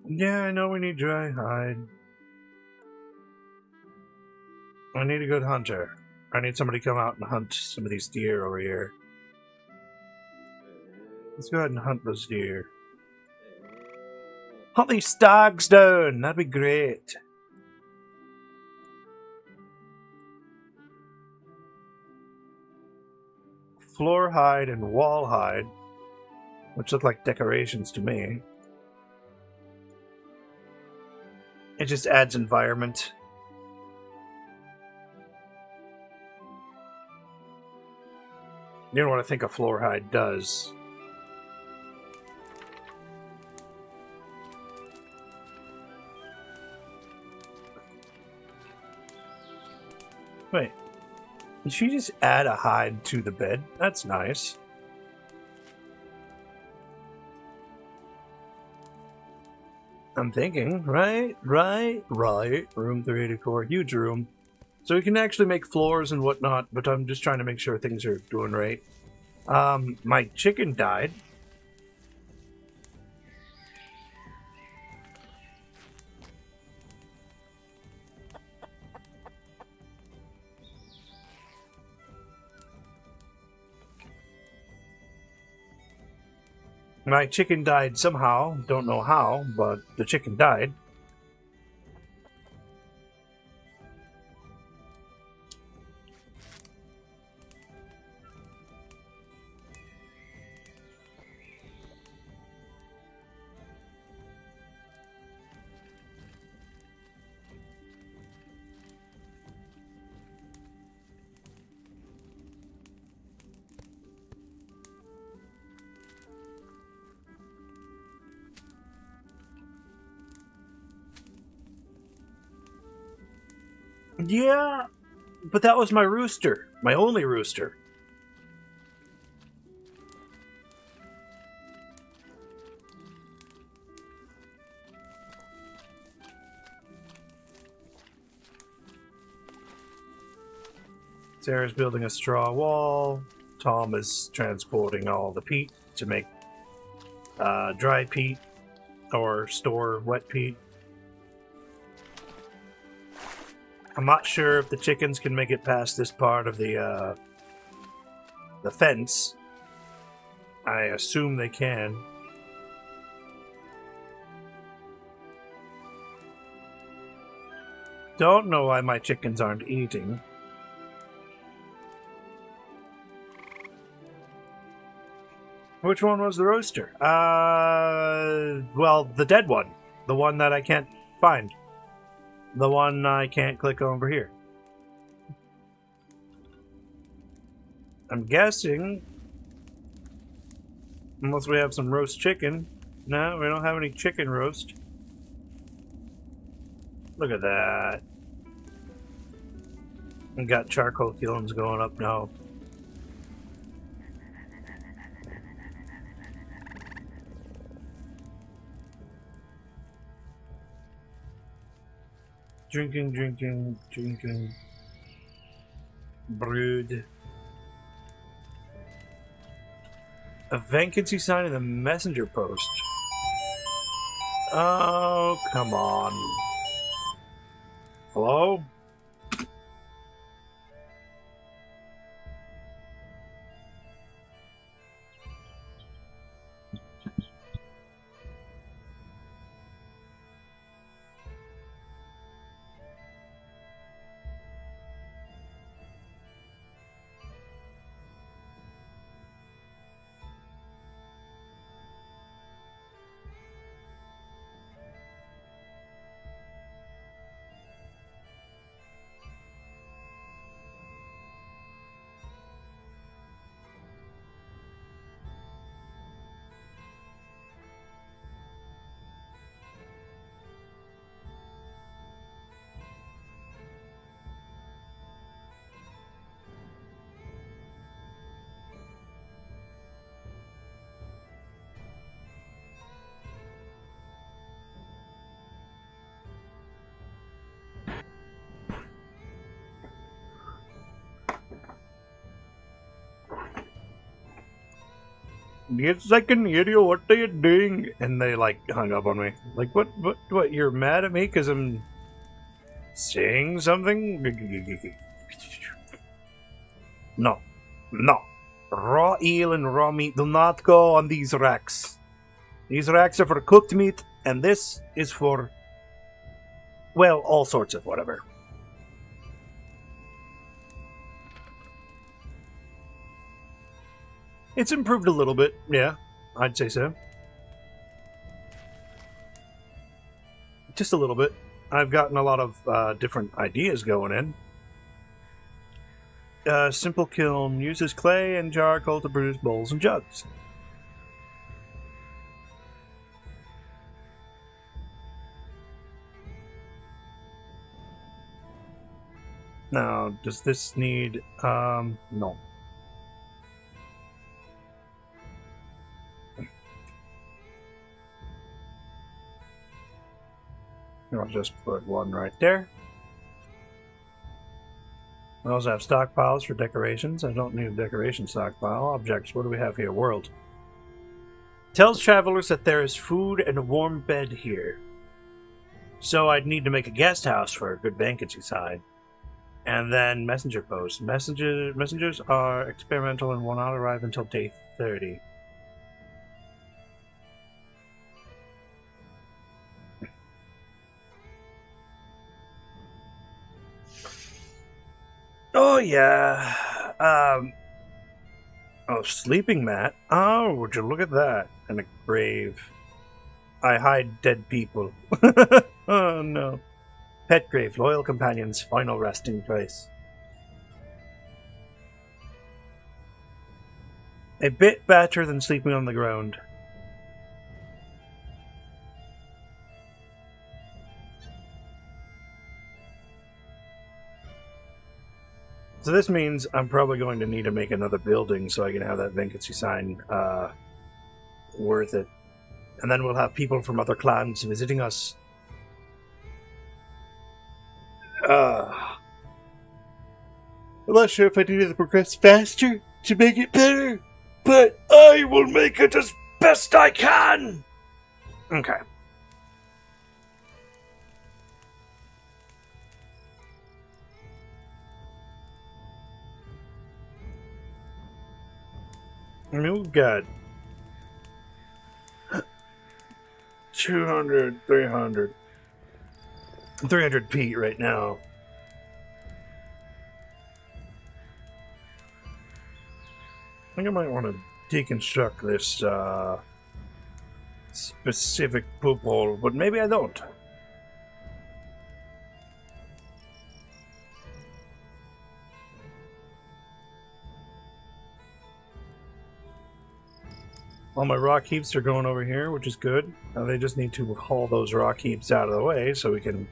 Yeah, I know we need dry hide. I need a good hunter. I need somebody to come out and hunt some of these deer over here. Let's go ahead and hunt those deer. Hunt these stags down! That'd be great. Floor hide and wall hide, which look like decorations to me. It just adds environment. You know what I think a floor hide does? Wait, did she just add a hide to the bed? That's nice. I'm thinking, right. Room 384, huge room. So we can actually make floors and whatnot, but I'm just trying to make sure things are doing right. My chicken died. My chicken died somehow. Don't know how, but the chicken died. Yeah, but that was my rooster. My only rooster. Sarah's building a straw wall. Tom is transporting all the peat to make dry peat or store wet peat. I'm not sure if the chickens can make it past this part of the fence. I assume they can. Don't know why my chickens aren't eating. Which one was the roaster? Well, the dead one. The one that I can't find. The one I can't click over here. I'm guessing, unless we have some roast chicken. No, we don't have any chicken roast. Look at that. We got charcoal kilns going up now. Drinking. Brood. A vacancy sign in the messenger post. Oh, come on. Hello? Yes, I can hear you. What are you doing? And they like hung up on me. Like, what? You're mad at me because I'm saying something? No, no. Raw eel and raw meat do not go on these racks. These racks are for cooked meat, and this is for, well, all sorts of whatever. It's improved a little bit, yeah. I'd say so. Just a little bit. I've gotten a lot of different ideas going in. Simple kiln uses clay and charcoal to produce bowls and jugs. Now, does this need... no. I'll just put one right there. I also have stockpiles for decorations. I don't need a decoration stockpile. Objects, what do we have here? World. Tells travelers that there is food and a warm bed here. So I'd need to make a guest house for a good vacancy side. And then messenger posts. Messengers are experimental and will not arrive until day 30. Oh, yeah. Oh, sleeping mat. Oh, would you look at that? And a grave. I hide dead people. Oh, no. Pet grave, loyal companions, final resting place. A bit better than sleeping on the ground. So this means I'm probably going to need to make another building so I can have that vacancy sign worth it. And then we'll have people from other clans visiting us. I'm not sure if I needed to progress faster to make it better, but I will make it as best I can! Okay. I mean, we've got 200, 300. 300 peat right now. I think I might want to deconstruct this specific poop hole, but maybe I don't. All my rock heaps are going over here, which is good. Now they just need to haul those rock heaps out of the way so we can...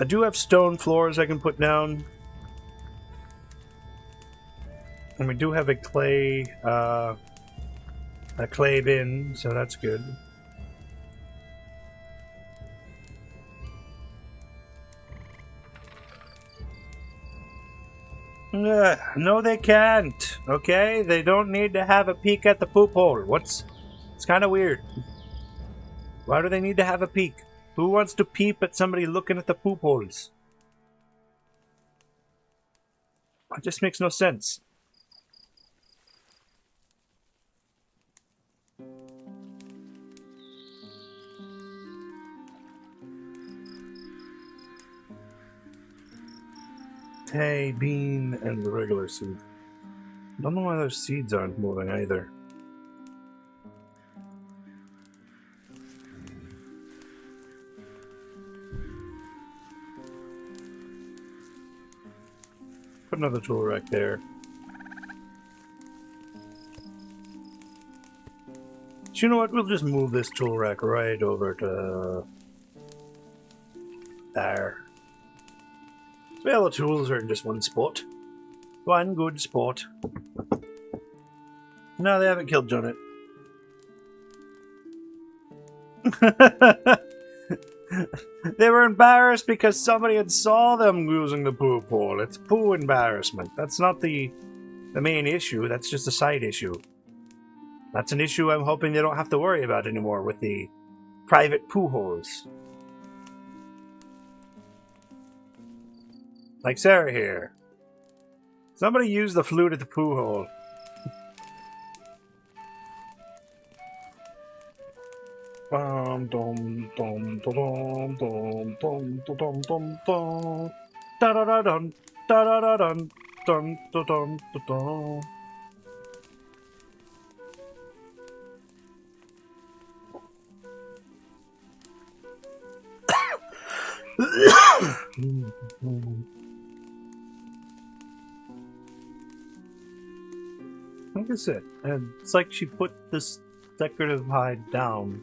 I do have stone floors I can put down. And we do have a clay bin, so that's good. No, they can't. okay? They don't need to have a peek at the poop hole. It's kind of weird. Why do they need to have a peek? Who wants to peep at somebody looking at the poop holes? It just makes no sense. Hay, bean, and the regular seed. Don't know why those seeds aren't moving either. Put another tool rack there. So you know what? We'll just move this tool rack right over to there. So all the tools are in just one spot. One good spot. No, they haven't killed Jonnet. They were embarrassed because somebody had saw them using the poop hole. It's poo embarrassment. That's not the main issue. That's just a side issue. That's an issue I'm hoping they don't have to worry about anymore with the private poo holes. Like Sarah here. Somebody use the flute at the poo hole. Dum dum dum dum dum dum dum dum dum da da da dum da da da dum dum dum dum. Like I said, and it's like she put this decorative hide down.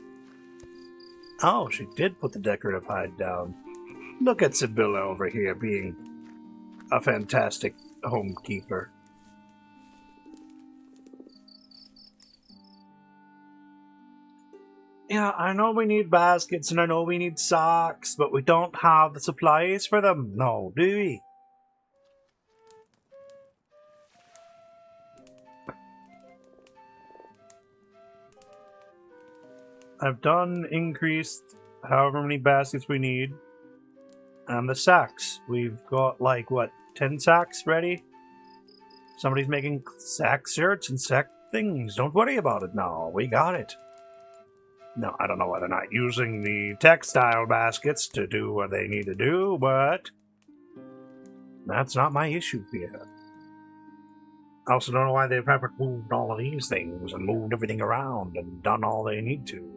Oh, she did put the decorative hide down. Look at Sibylla over here being a fantastic homekeeper. Yeah, I know we need baskets and I know we need socks, but we don't have the supplies for them. No, do we? I've done increased however many baskets we need. And the sacks. We've got like, what, 10 sacks ready? Somebody's making sack shirts and sack things. Don't worry about it now. We got it. No, I don't know why they're not using the textile baskets to do what they need to do, but that's not my issue here. I also don't know why they haven't moved all of these things and moved everything around and done all they need to.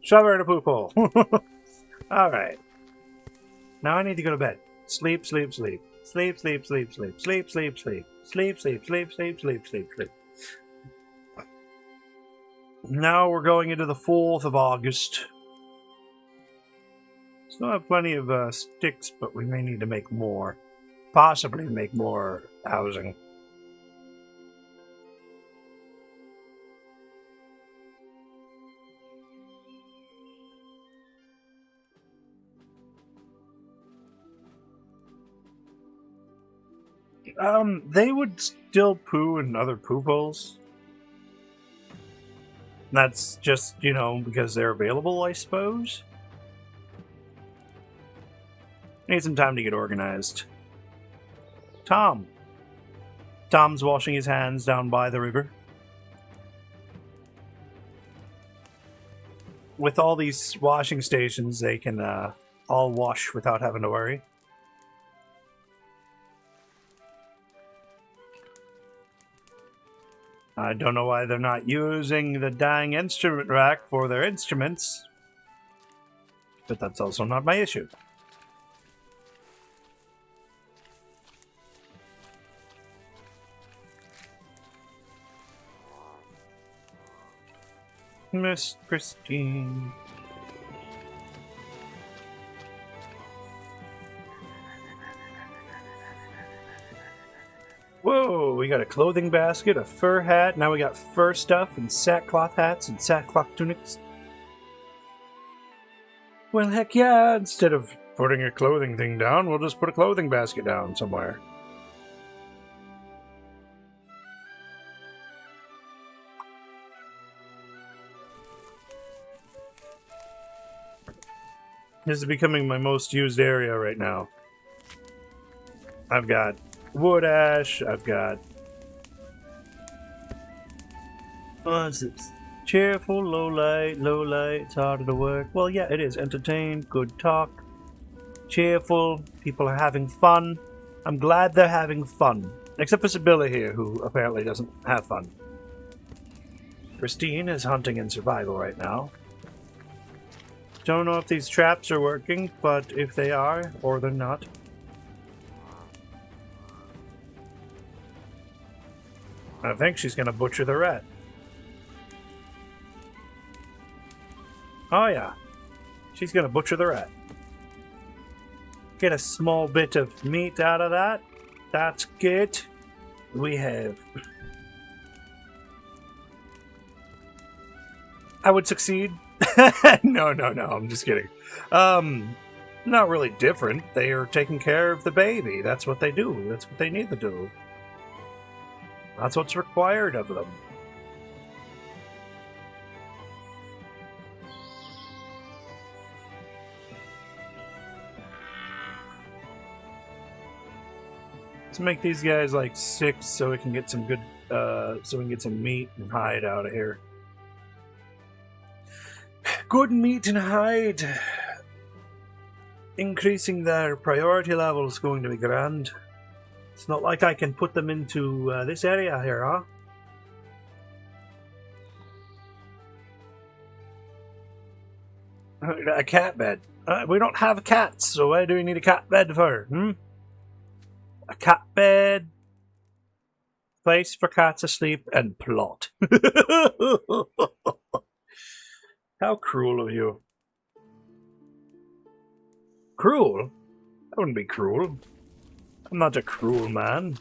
Shove her in a poop hole. Alright. Now I need to go to bed. Sleep, sleep, sleep. Sleep, sleep, sleep, sleep. Sleep, sleep, sleep. Sleep, sleep, sleep, sleep, sleep, sleep, sleep. Now we're going into the 4th of August. Still have plenty of sticks, but we may need to make more. Possibly make more housing. They would still poo in other poop holes. That's just, you know, because they're available, I suppose. Need some time to get organized. Tom. Tom's washing his hands down by the river. With all these washing stations, they can all wash without having to worry. I don't know why they're not using the dang instrument rack for their instruments. But that's also not my issue. Miss Christine. Whoa, we got a clothing basket, a fur hat. Now we got fur stuff and sackcloth hats and sackcloth tunics. Well, heck yeah, instead of putting a clothing thing down, we'll just put a clothing basket down somewhere. This is becoming my most used area right now. I've got wood ash, I've got... What's this? Cheerful, low light, it's harder to work. Well, yeah, it is. Entertained, good talk. Cheerful, people are having fun. I'm glad they're having fun. Except for Sibylla here, who apparently doesn't have fun. Christine is hunting in survival right now. Don't know if these traps are working, but if they are, or they're not. I think she's gonna butcher the rat. Oh yeah, she's gonna butcher the rat. Get a small bit of meat out of that. That's good. We have... I would succeed. No, I'm just kidding. Not really different. They are taking care of the baby. That's what they do. That's what they need to do. That's what's required of them. Let's make these guys like 6 so we can get some good, so we can get some meat and hide out of here. Good meat and hide. Increasing their priority level is going to be grand. It's not like I can put them into this area here, huh? A cat bed. We don't have cats, so why do we need a cat bed for? A cat bed, place for cats to sleep, and plot. How cruel of you. Cruel? I wouldn't be cruel. I'm not a cruel man.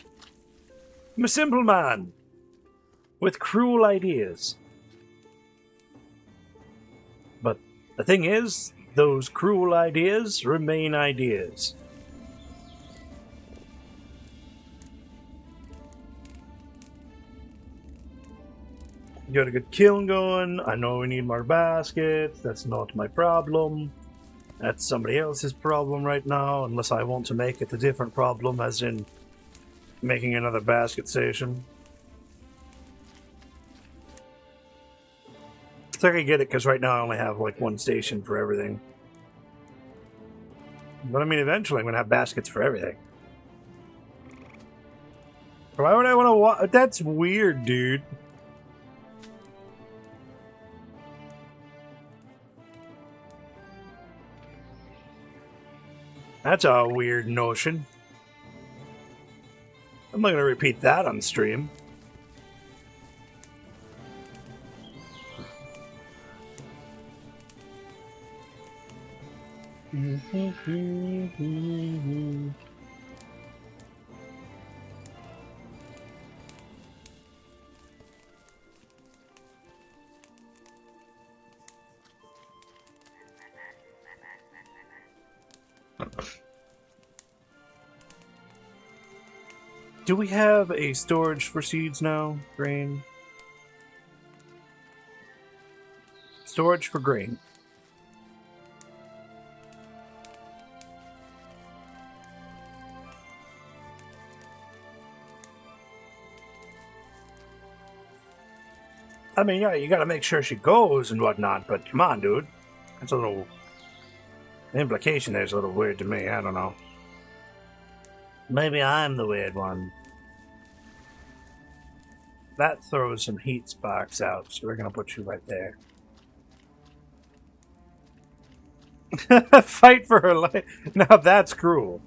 I'm a simple man with cruel ideas. But the thing is, those cruel ideas remain ideas. Got a good kiln going. I know we need more baskets. That's not my problem. That's somebody else's problem right now, unless I want to make it a different problem, as in making another basket station. So I can get it, because right now I only have like one station for everything. But I mean, eventually I'm going to have baskets for everything. Why would I want to That's weird, dude. That's a weird notion. I'm not going to repeat that on stream. Do we have a storage for seeds now? Grain? Storage for grain. I mean, yeah, you gotta make sure she goes and whatnot, but come on, dude. That's a little... The implication there's a little weird to me, I don't know. Maybe I'm the weird one. That throws some heat sparks out, so we're gonna put you right there. Fight for her life. Now that's cruel.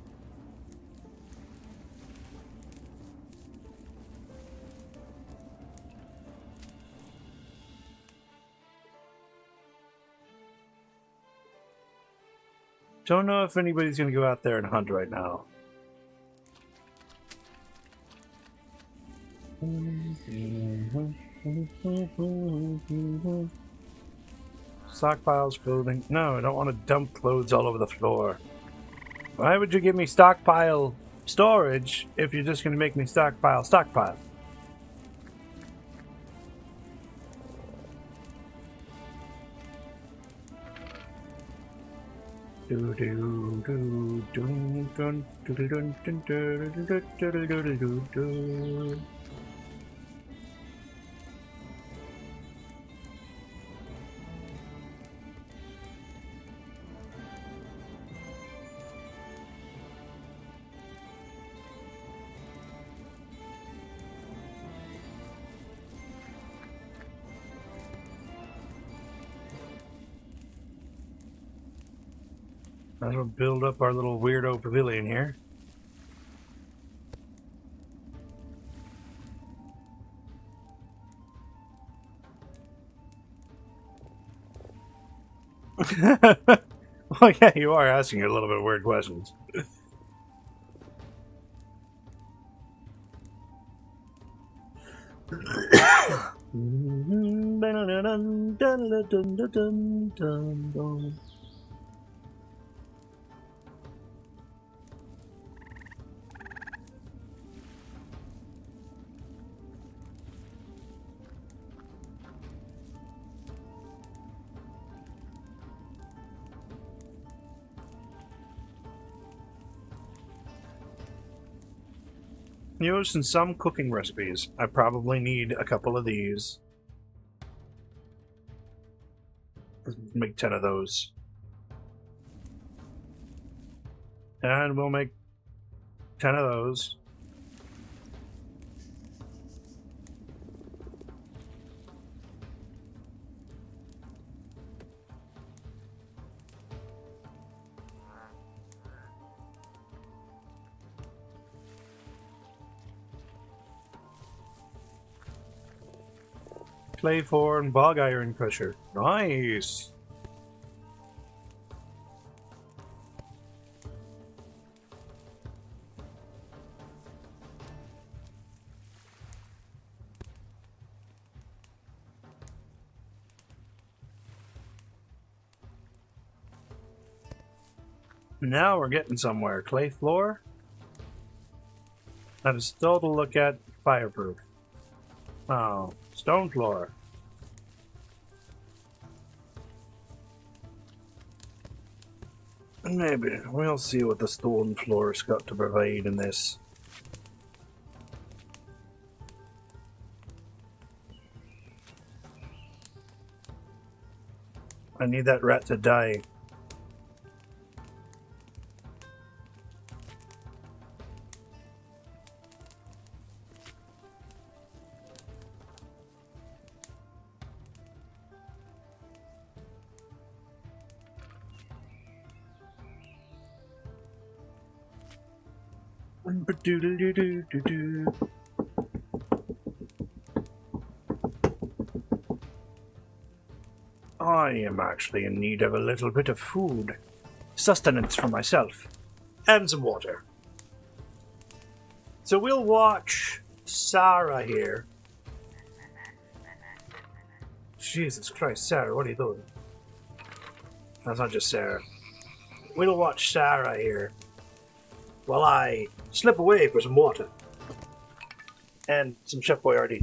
Don't know if anybody's gonna go out there and hunt right now. Stockpiles, clothing. No, I don't want to dump clothes all over the floor. Why would you give me stockpile storage if you're just going to make me stockpile? That'll build up our little weirdo pavilion here. Well, yeah, you are asking a little bit weird questions. Used in some cooking recipes. I probably need a couple of these. Let's make 10 of those. And we'll make 10 of those. Clay for and bog iron crusher. Nice. Now we're getting somewhere. Clay floor. That is still to look at fireproof. Oh, stone floor. Maybe. We'll see what the stone floor's got to provide in this. I need that rat to die. I am actually in need of a little bit of food. Sustenance for myself. And some water. So we'll watch Sarah here. Jesus Christ, Sarah, what are you doing? That's not just Sarah. We'll watch Sarah here while I slip away for some water. And some Chef Boyardee.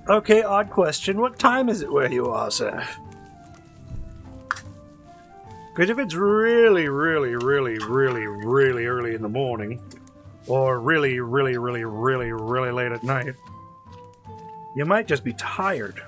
Okay, odd question. What time is it where you are, sir? Because if it's really, really, really, really, really early in the morning, or really, really, really, really, really late at night, you might just be tired.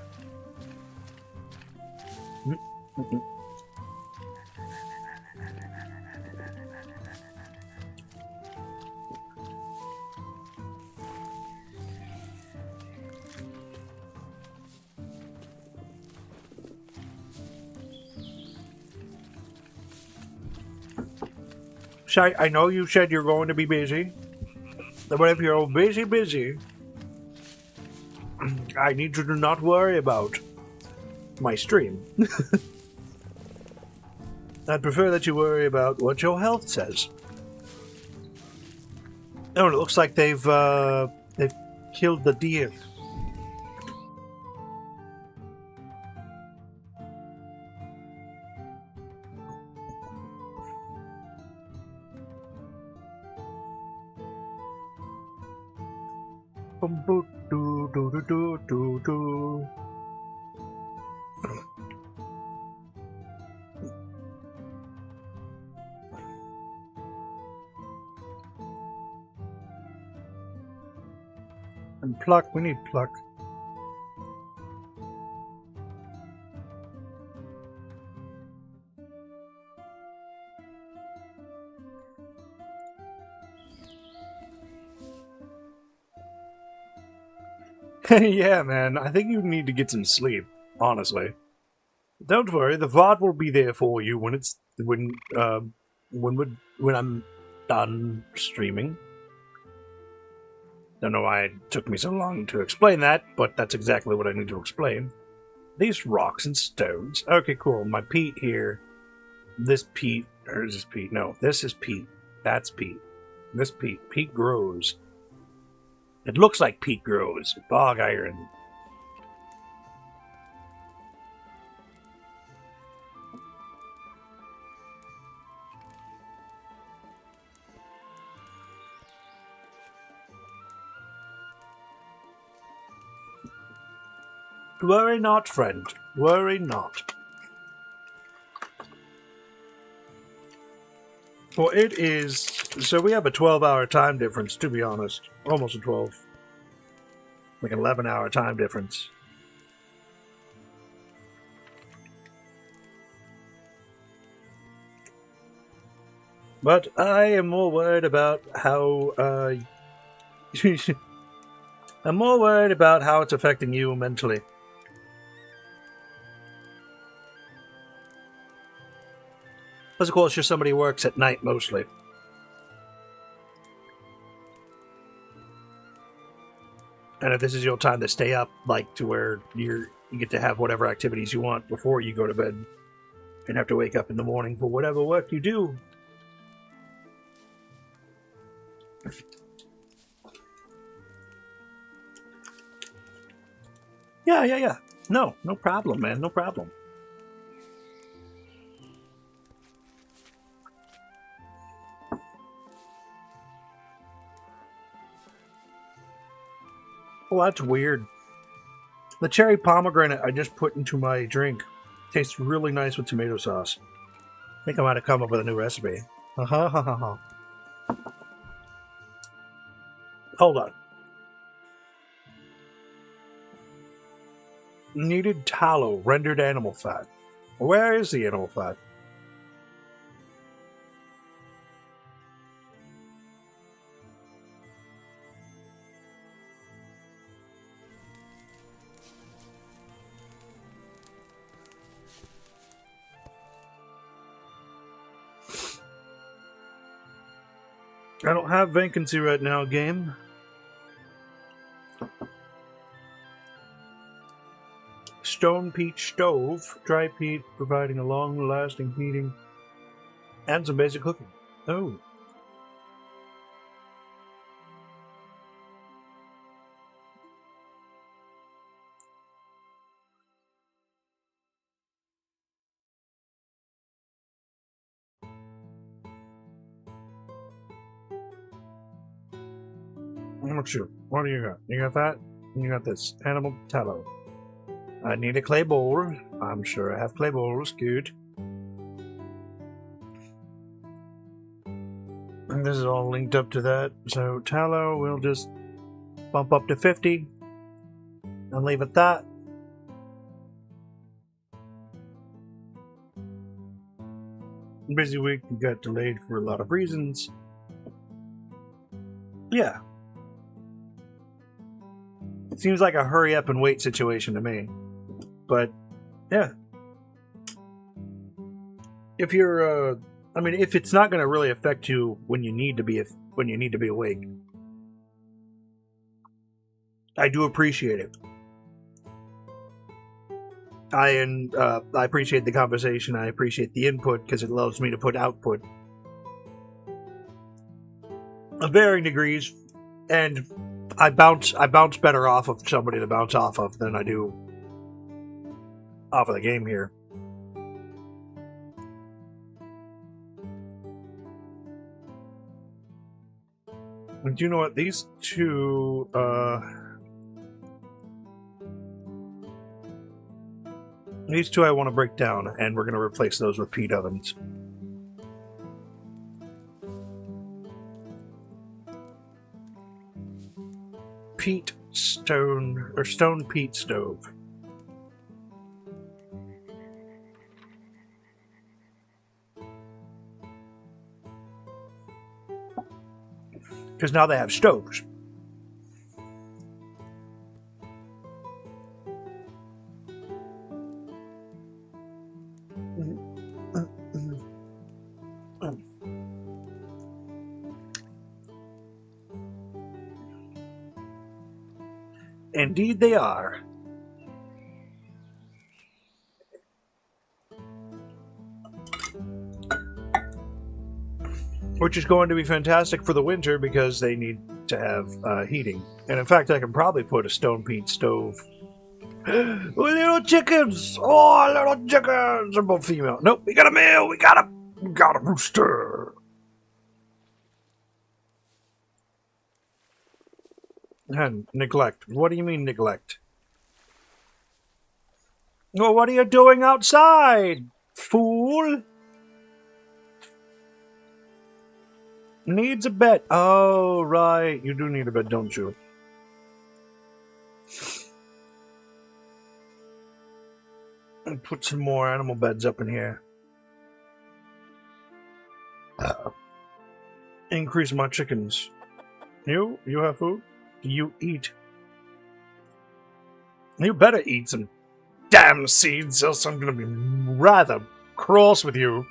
Shy, I know you said you're going to be busy, but if you're busy, I need you to not worry about my stream. I'd prefer that you worry about what your health says. Oh, it looks like they've killed the deer. And pluck, we need pluck. Yeah, man, I think you need to get some sleep, honestly. Don't worry, the VOD will be there for you when I'm done streaming. Don't know why it took me so long to explain that, but that's exactly what I need to explain. These rocks and stones. Okay, cool. My peat here. This peat, or is this peat? No, this is peat. That's peat. This peat. Peat grows. It looks like peat grows. Bog iron. Worry not, friend. Worry not. Well, it is... So we have a 12-hour time difference, to be honest. Almost a 12. Like an 11-hour time difference. But I am more worried about how... I'm more worried about how it's affecting you mentally. Because, of course, you're somebody who works at night mostly. And if this is your time to stay up, like, to where you get to have whatever activities you want before you go to bed, and have to wake up in the morning for whatever work you do. Yeah. No problem, man. No problem. Well, that's weird. The cherry pomegranate I just put into my drink tastes really nice with tomato sauce. I think I might have come up with a new recipe. Hold on. Needed tallow, rendered animal fat. Where is the animal fat? I don't have vacancy right now, game. Stone peat stove, dry peat, providing a long-lasting heating, and some basic cooking. Oh. How much you? What do you got? You got that? You got this. Animal tallow. I need a clay bowl. I'm sure I have clay bowls. Good. And this is all linked up to that. So tallow, we'll just bump up to 50 and leave it that. Busy week got delayed for a lot of reasons. Yeah. It seems like a hurry up and wait situation to me. But yeah. If you're I mean, if it's not going to really affect you when you need to be awake, I do appreciate it. I appreciate the conversation. I appreciate the input because it allows me to put output of varying degrees, and I bounce better off of somebody to bounce off of than I do off of the game here. And you know what? These two, I want to break down, and we're going to replace those with peat ovens. Peat stone, or stone peat stove. Because now they have stoves. Indeed they are. Which is going to be fantastic for the winter because they need to have heating. And in fact, I can probably put a stone peat stove. Little chickens! Oh, little chickens! They're both female. Nope, we got a male! We got a rooster! And neglect. What do you mean neglect? Well, what are you doing outside, fool? Needs a bed. Oh, right. You do need a bed, don't you? And put some more animal beds up in here. Increase my chickens. You have food? You eat. You better eat some damn seeds, else I'm gonna be rather cross with you.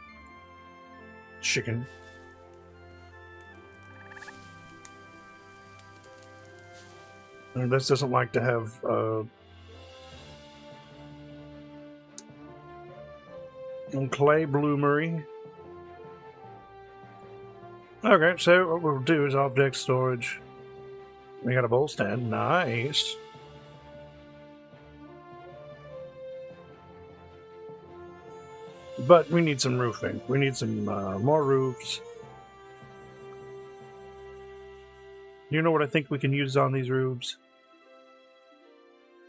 Chicken. And this doesn't like to have clay bloomery. Okay, so what we'll do is object storage. We got a bowl stand. Nice. But we need some roofing. We need some more roofs. You know what I think we can use on these roofs?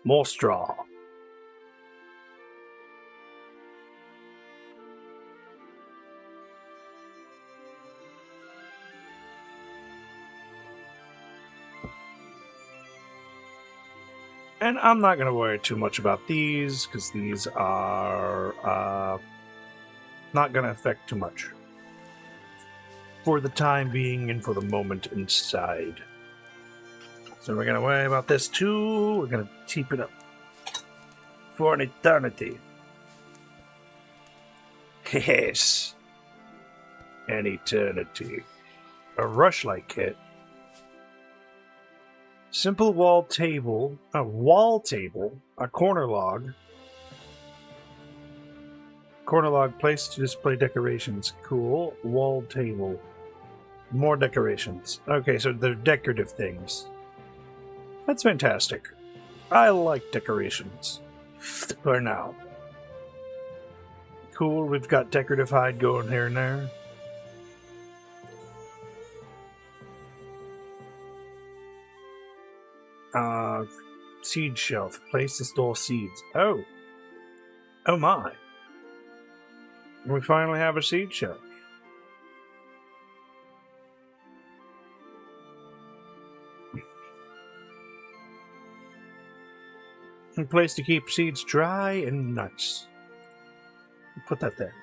More straw. And I'm not going to worry too much about these, because these are not going to affect too much. For the time being and for the moment inside. So we're going to worry about this too. We're going to keep it up for an eternity. Yes. An eternity. A rushlight kit. Simple wall table. A wall table. A corner log. Corner log placed to display decorations. Cool. Wall table. More decorations. Okay, so they're decorative things. That's fantastic. I like decorations. For now. Cool, we've got decorative hide going here and there. Seed shelf. Place to store seeds. Oh. Oh my. We finally have a seed shelf. A place to keep seeds dry and nice. Put that there.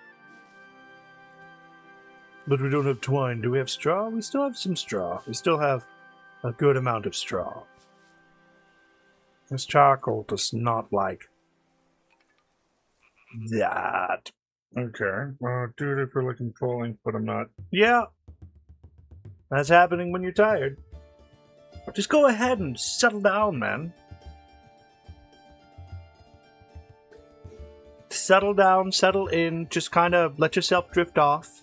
But we don't have twine. Do we have straw? We still have some straw. We still have a good amount of straw. This charcoal does not like that. Okay. Dude, if we're looking falling, but I'm not. Yeah. That's happening when you're tired. Just go ahead and settle down, man. Settle down, settle in, just kind of let yourself drift off.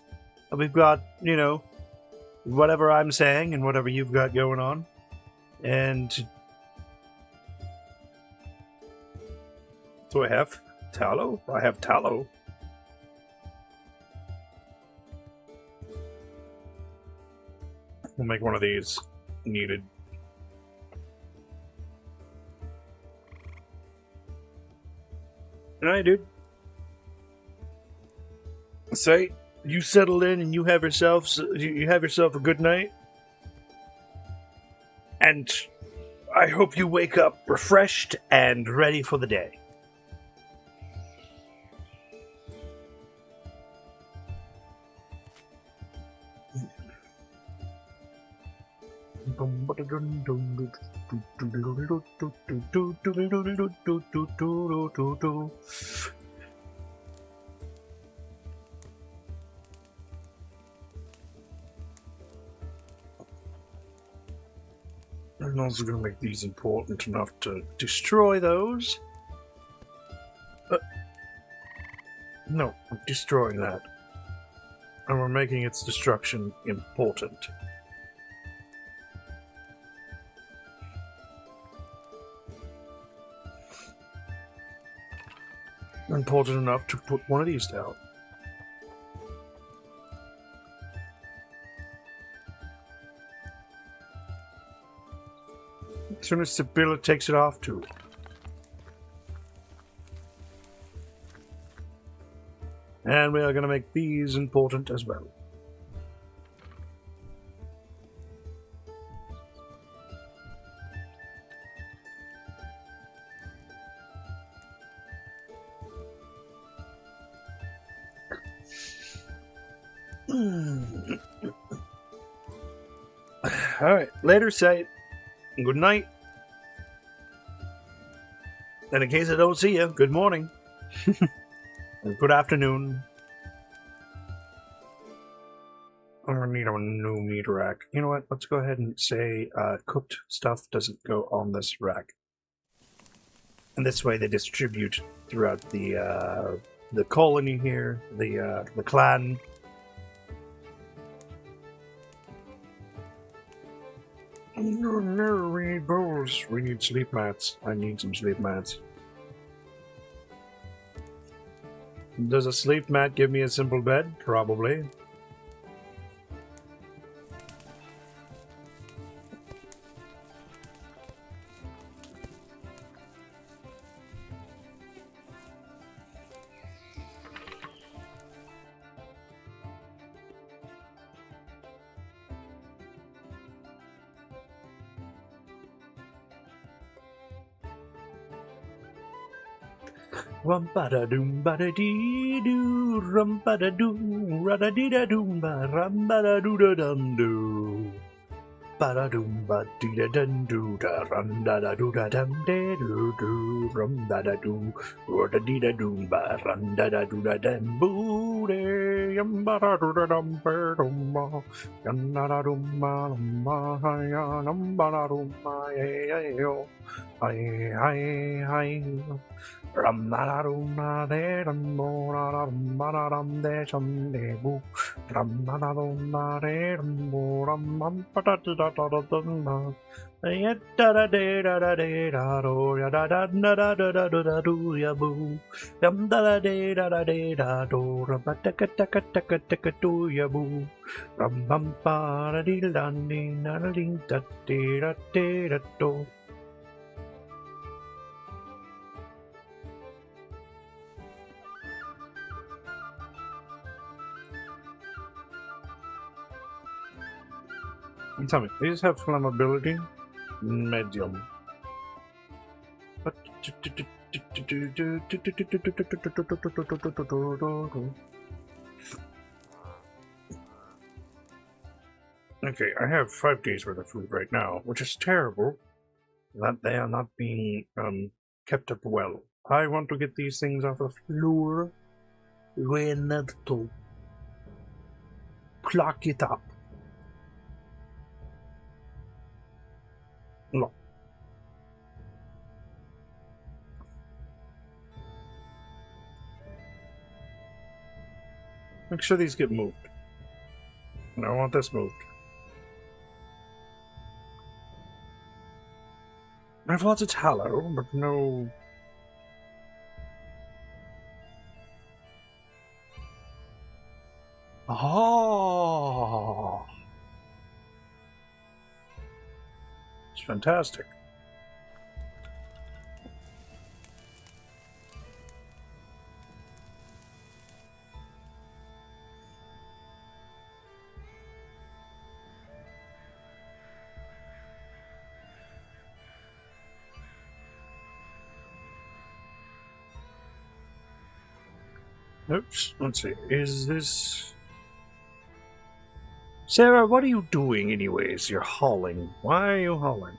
We've got, you know, whatever I'm saying and whatever you've got going on. And do I have tallow? I have tallow. We'll make one of these needed. Alright, dude. Say, you settle in and you have yourself a good night. And I hope you wake up refreshed and ready for the day. I'm also going to make these important enough to destroy those. No, I'm destroying that. And we're making its destruction important. Important enough to put one of these down. As soon as Sibylla takes it off too. And we are going to make these important as well. Alright, later sight. Good night. And in case I don't see you, good morning. And good afternoon. I need a new meat rack. You know what? Let's go ahead and say cooked stuff doesn't go on this rack. And this way they distribute throughout the colony here, the clan. No, we need bowls. We need sleep mats. I need some sleep mats. Does a sleep mat give me a simple bed? Probably. Rum ba da doom ba da dee doo, rum ba da doom, ra da dee da doom ba, rum ba da doo da dum doo. Ba da doom ba dee da dum doo da, rum da da doo da dum de doo doo, rum da da doo, ra da dee da doom ba, rum da da doo da dum boo de, yum ba da doo da dum ba dum ba, yum da da doom ba dum ba, ya num ba da doom ba, ye yo, hi hi hi. Ram da da dum da de dum bo da da dum ba da dum de chum de boo. Ram da da dum da de dum bo ram bum ba da da da da dum ba. Ya da da de da da de da do ya da da da da da da da do ya boo. Yum da da de da do ram ba ta ka do ya boo. Ram bum ba da dee da dee da da dee da dee da dee da do. Tell me, these have flammability? Medium. Okay, I have 5 days worth of food right now, which is terrible. That they are not being kept up well. I want to get these things off the floor. We need to pluck it up. No. Make sure these get moved. And I want this moved. I have lots of tallow, but no... Oh! It's fantastic. Oops, let's see. Is this... Sarah, what are you doing anyways? You're hauling. Why are you hauling?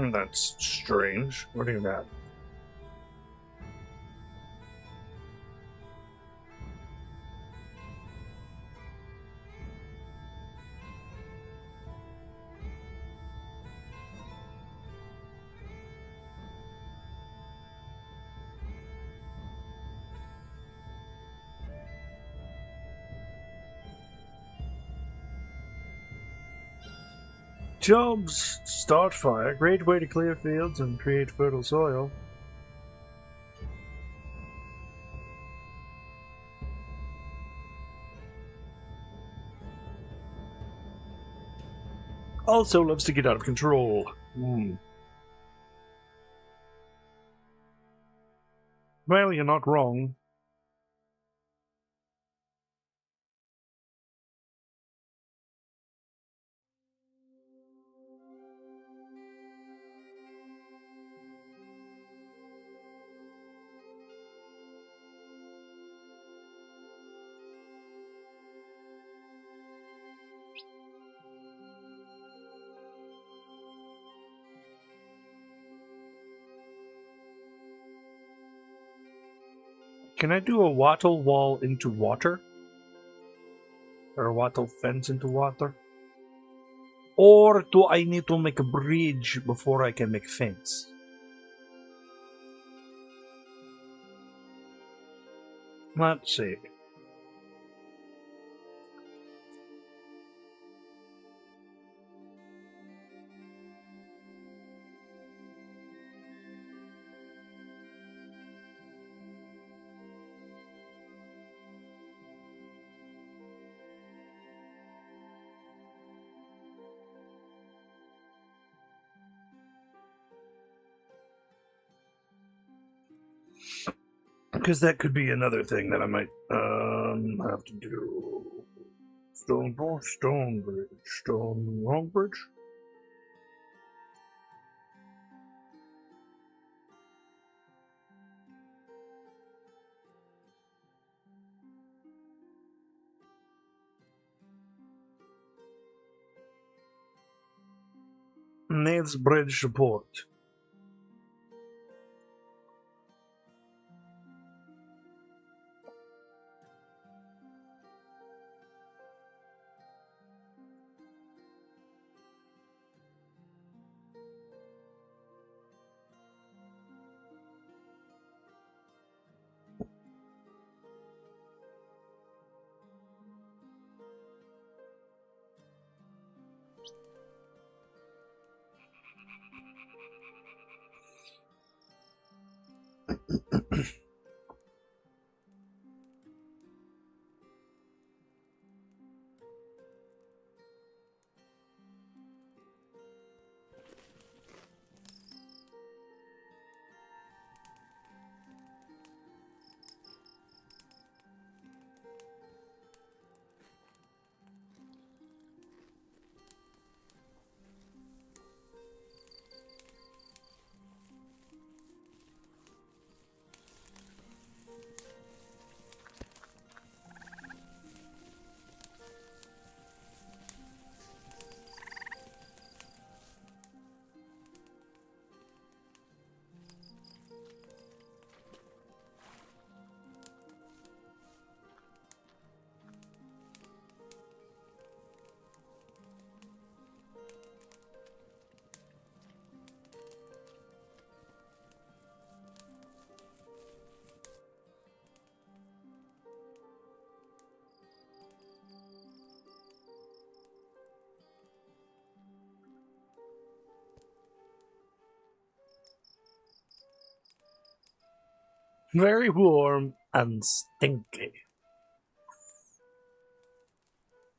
That's strange. What do you got? Jobs start fire. Great way to clear fields and create fertile soil. Also loves to get out of control. Well, you're not wrong. Can I do a wattle wall into water? Or a wattle fence into water? Or do I need to make a bridge before I can make fence? Let's see. Because that could be another thing that I might have to do. Stone bridge, stone long bridge. Needs bridge support. Very warm and stinky.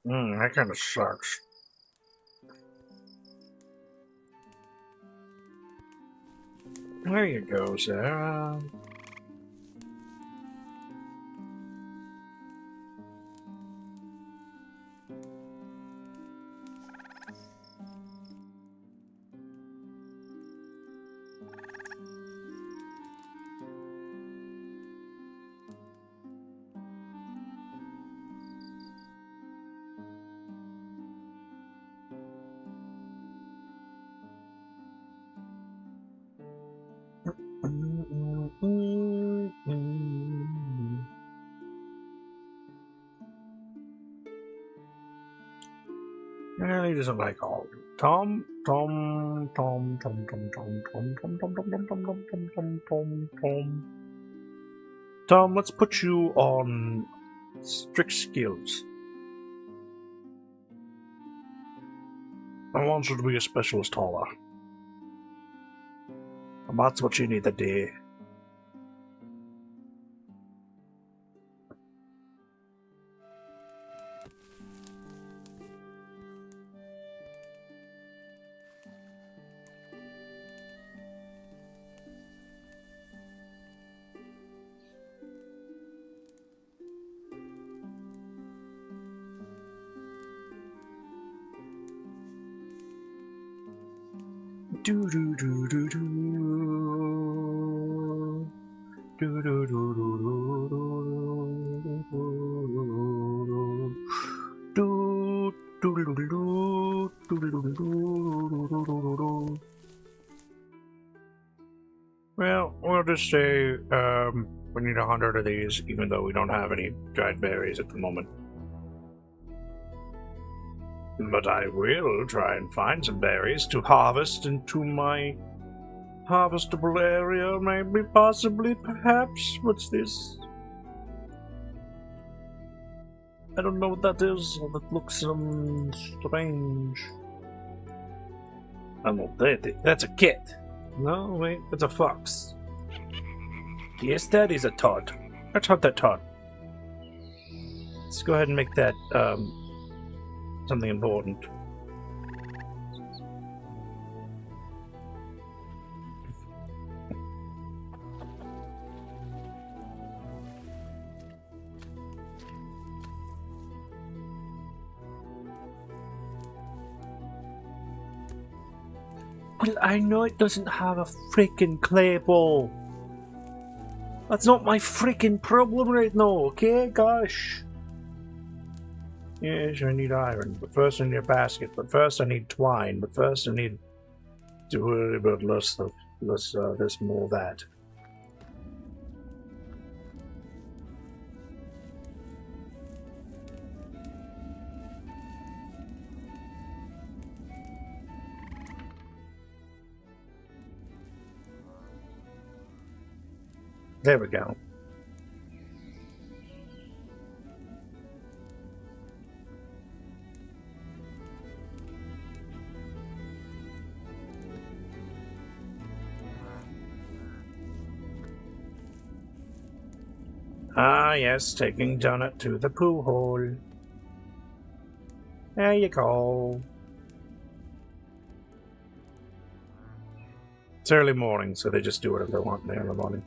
That kind of sucks. There you go, Sarah. he doesn't like all of you. Tom, Tom, Tom, Tom, Tom, Tom, Tom, Tom, Tom, Tom, Tom, Tom, Tom, Tom, Tom, Tom, Tom. Tom, let's put you on strict skills. I want you to be a specialist hauler. And that's what you need to do. Do do do do do do do do do do. Well, we'll just say we need 100 of these, even though we don't have any dried berries at the moment. But I will try and find some berries to harvest into my harvestable area, maybe, possibly, perhaps. What's this? I don't know what that is. That looks strange. I know that's a cat. No, wait, that's a fox. Yes, that is a Todd. Let's hunt that Todd. Let's go ahead and make that something important. Well, I know it doesn't have a freaking clay ball. That's not my freaking problem right now, okay? Gosh. Yes, I need iron, but first I need a basket, but first I need twine, but first I need to worry about less this, more that. There we go. Ah, yes, taking Donut to the pool hole. There you go. It's early morning, so they just do whatever they want in the early morning.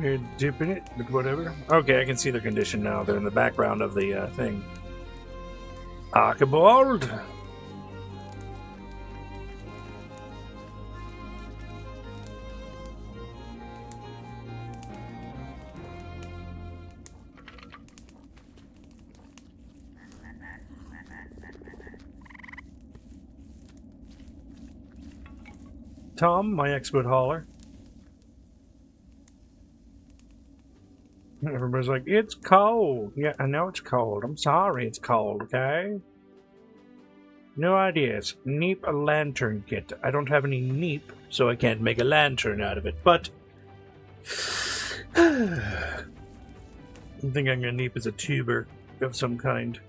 You're dipping it, but whatever. Okay, I can see their condition now. They're in the background of the thing. Archibald! Tom, my expert hauler. Everybody's like, it's cold. Yeah, I know it's cold. I'm sorry it's cold, okay? No ideas. Neep a lantern kit. I don't have any neep, so I can't make a lantern out of it, but I think I'm gonna neep as a tuber of some kind.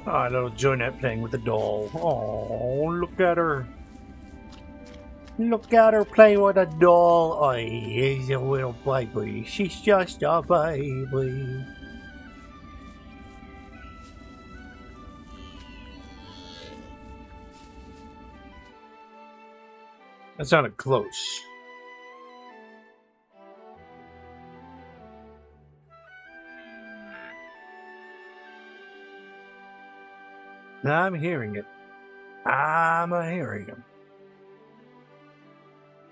Oh, little Joanette playing with the doll. Oh, look at her. Look at her playing with a doll. Oh, she's a little baby. She's just a baby. That sounded close. I'm hearing it. I'm hearing him.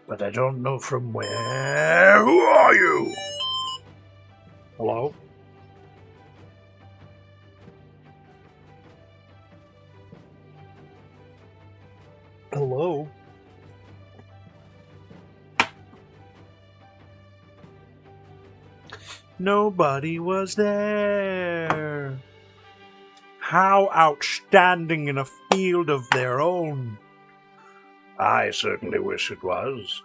But I don't know from where. Who are you? Hello? Hello? Nobody was there. How outstanding in a field of their own. I certainly wish it was.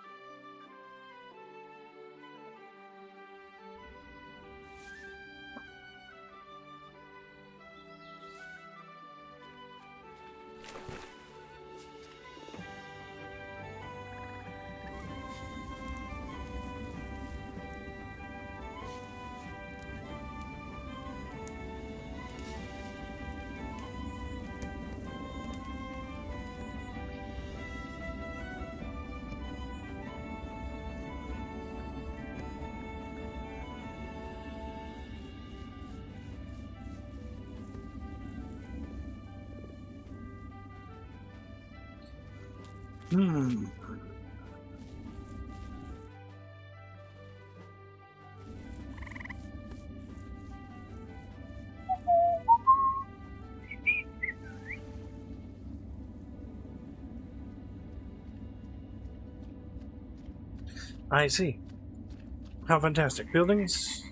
I see. How fantastic. Buildings?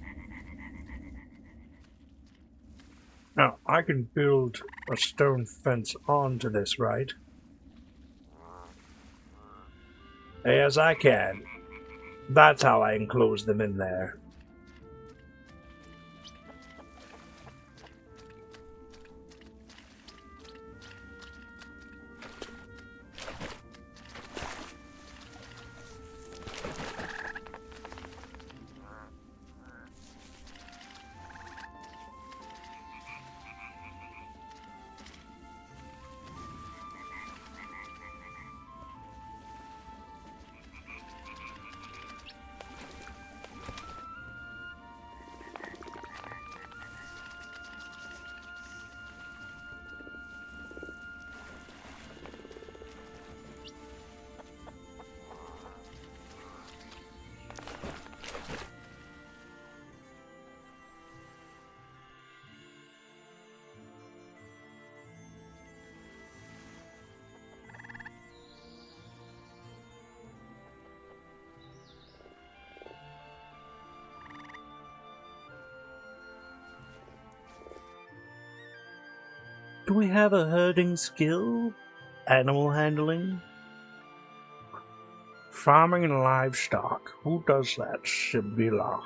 Now, I can build a stone fence onto this, right? Yes, I can. That's how I enclose them in there. Do we have a herding skill? Animal handling? Farming and livestock. Who does that? Sibylla.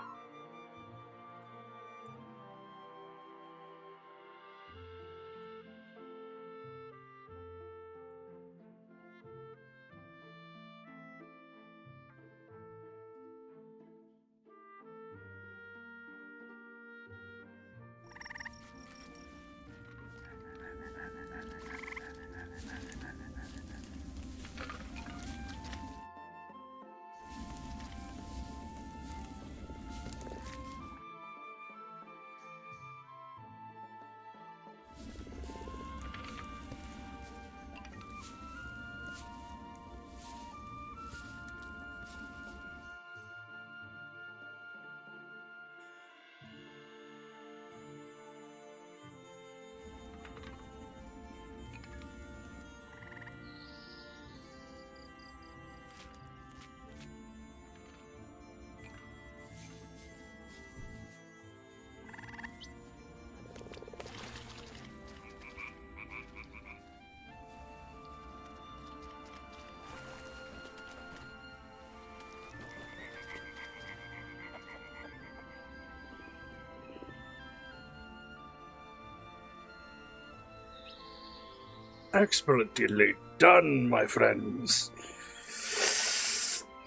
Excellently done, my friends.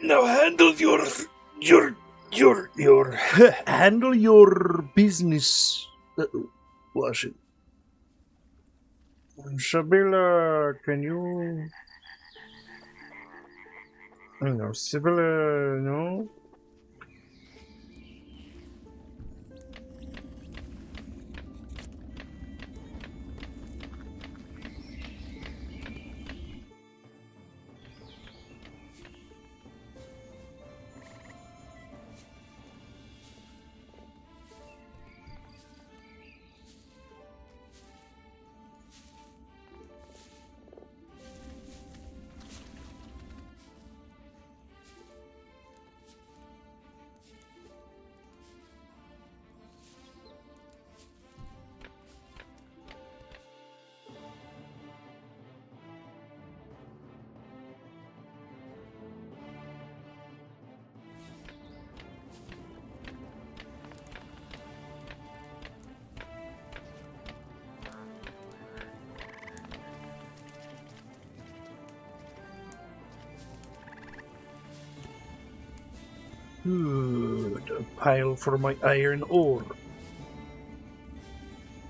Now handle your handle your business. Wash it. Shabila, can you? No, Sibylla, no. Good. A pile for my iron ore.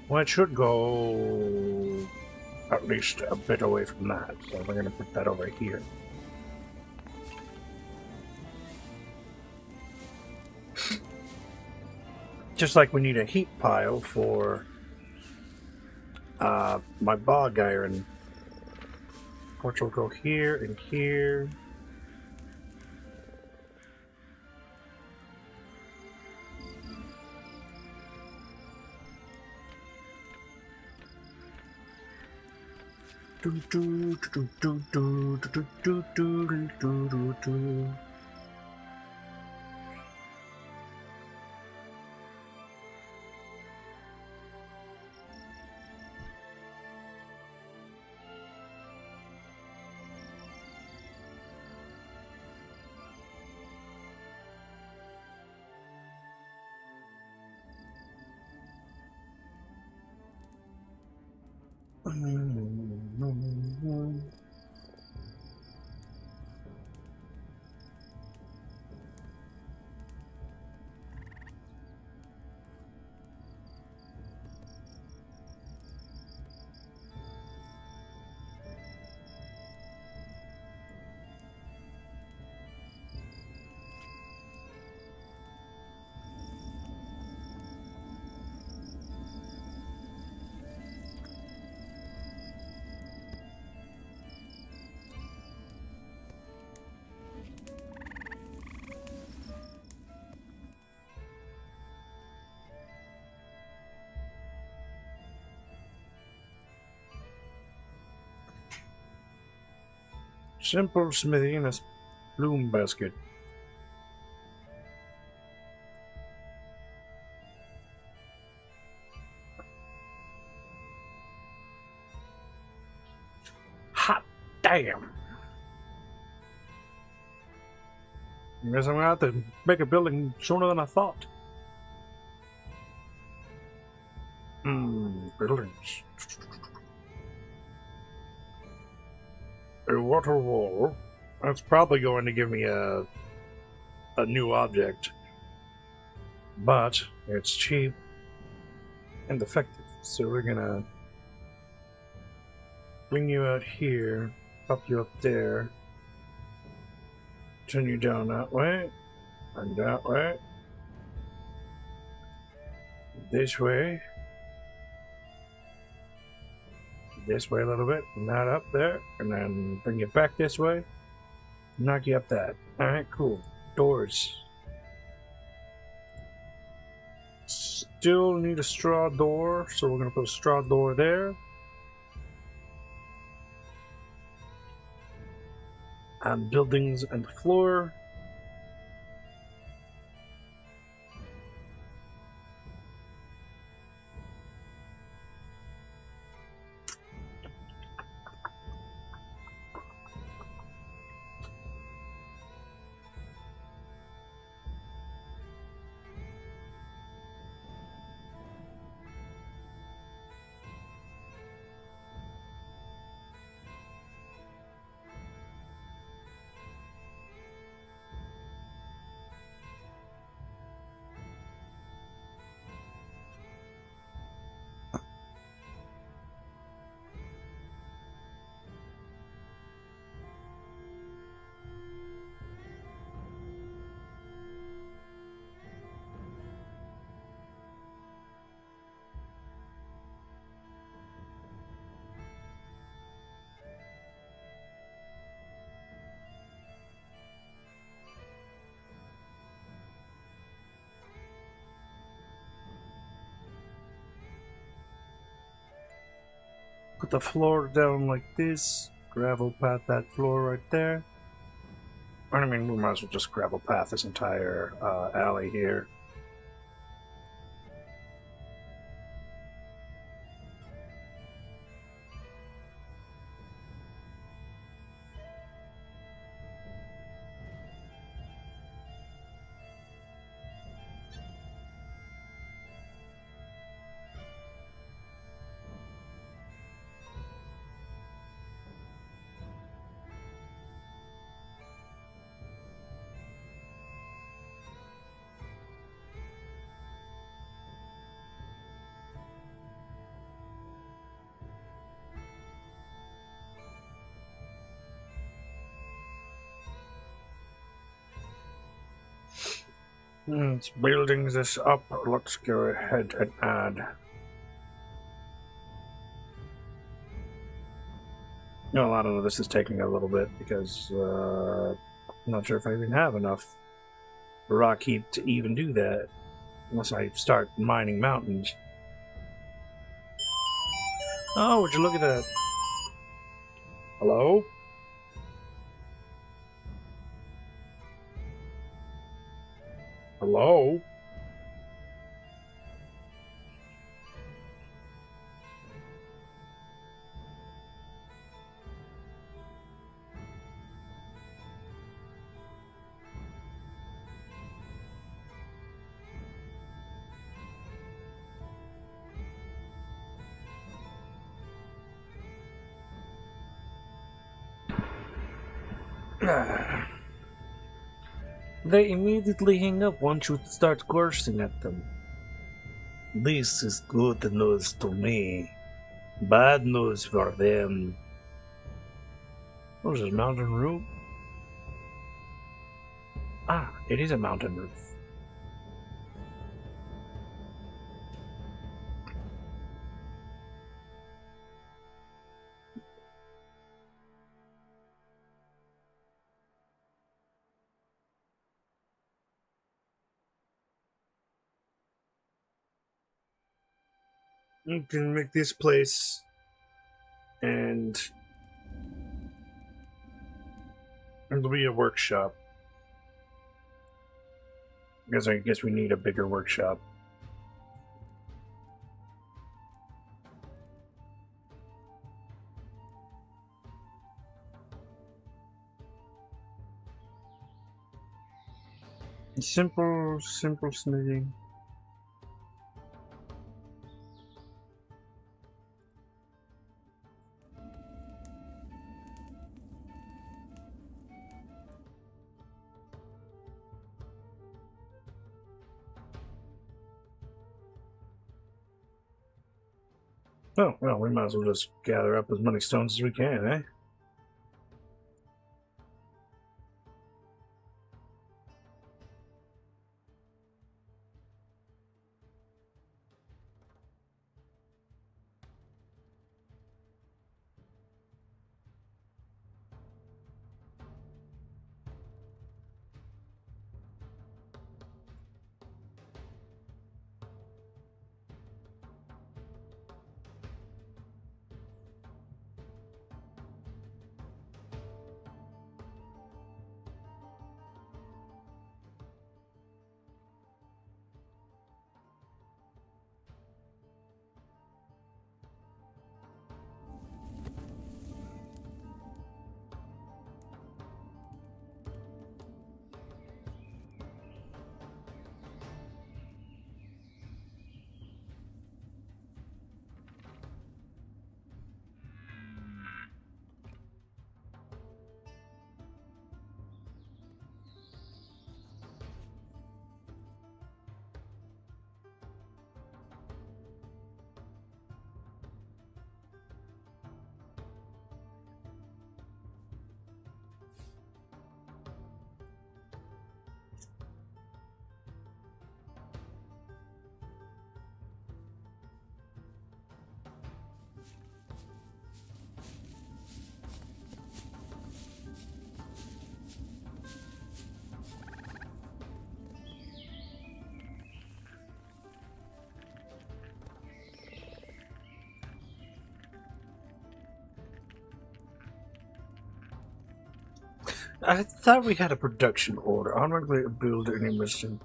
Well, it should go at least a bit away from that, so we're going to put that over here. Just like we need a heat pile for my bog iron, which will go here and here. Do do do do do do do do do do do. Simple smithy and a bloom basket. Hot damn! I guess I'm gonna have to make a building sooner than I thought. Buildings. A water wall. That's probably going to give me a new object. But it's cheap and effective. So we're gonna bring you out here, pop you up there, turn you down that way, and that way, this way a little bit, not up there, and then bring you back this way, knock you up that. Alright, cool. Doors. Still need a straw door, so we're going to put a straw door there. And buildings and floor. Put the floor down like this. Gravel path that floor right there. I mean, we might as well just gravel path this entire alley here. It's building this up. Let's go ahead and add. No, I don't know. This is taking a little bit because I'm not sure if I even have enough rock heap to even do that. Unless I start mining mountains. Oh, would you look at that? Hello? Hello? They immediately hang up once you start cursing at them. This is good news to me. Bad news for them. What is this, mountain roof? Ah, it is a mountain roof. You can make this place and it'll be a workshop. Because I guess we need a bigger workshop. Simple smithing. Oh, well, we might as well just gather up as many stones as we can, eh? I thought we had a production order. Unregulated a builder in mission.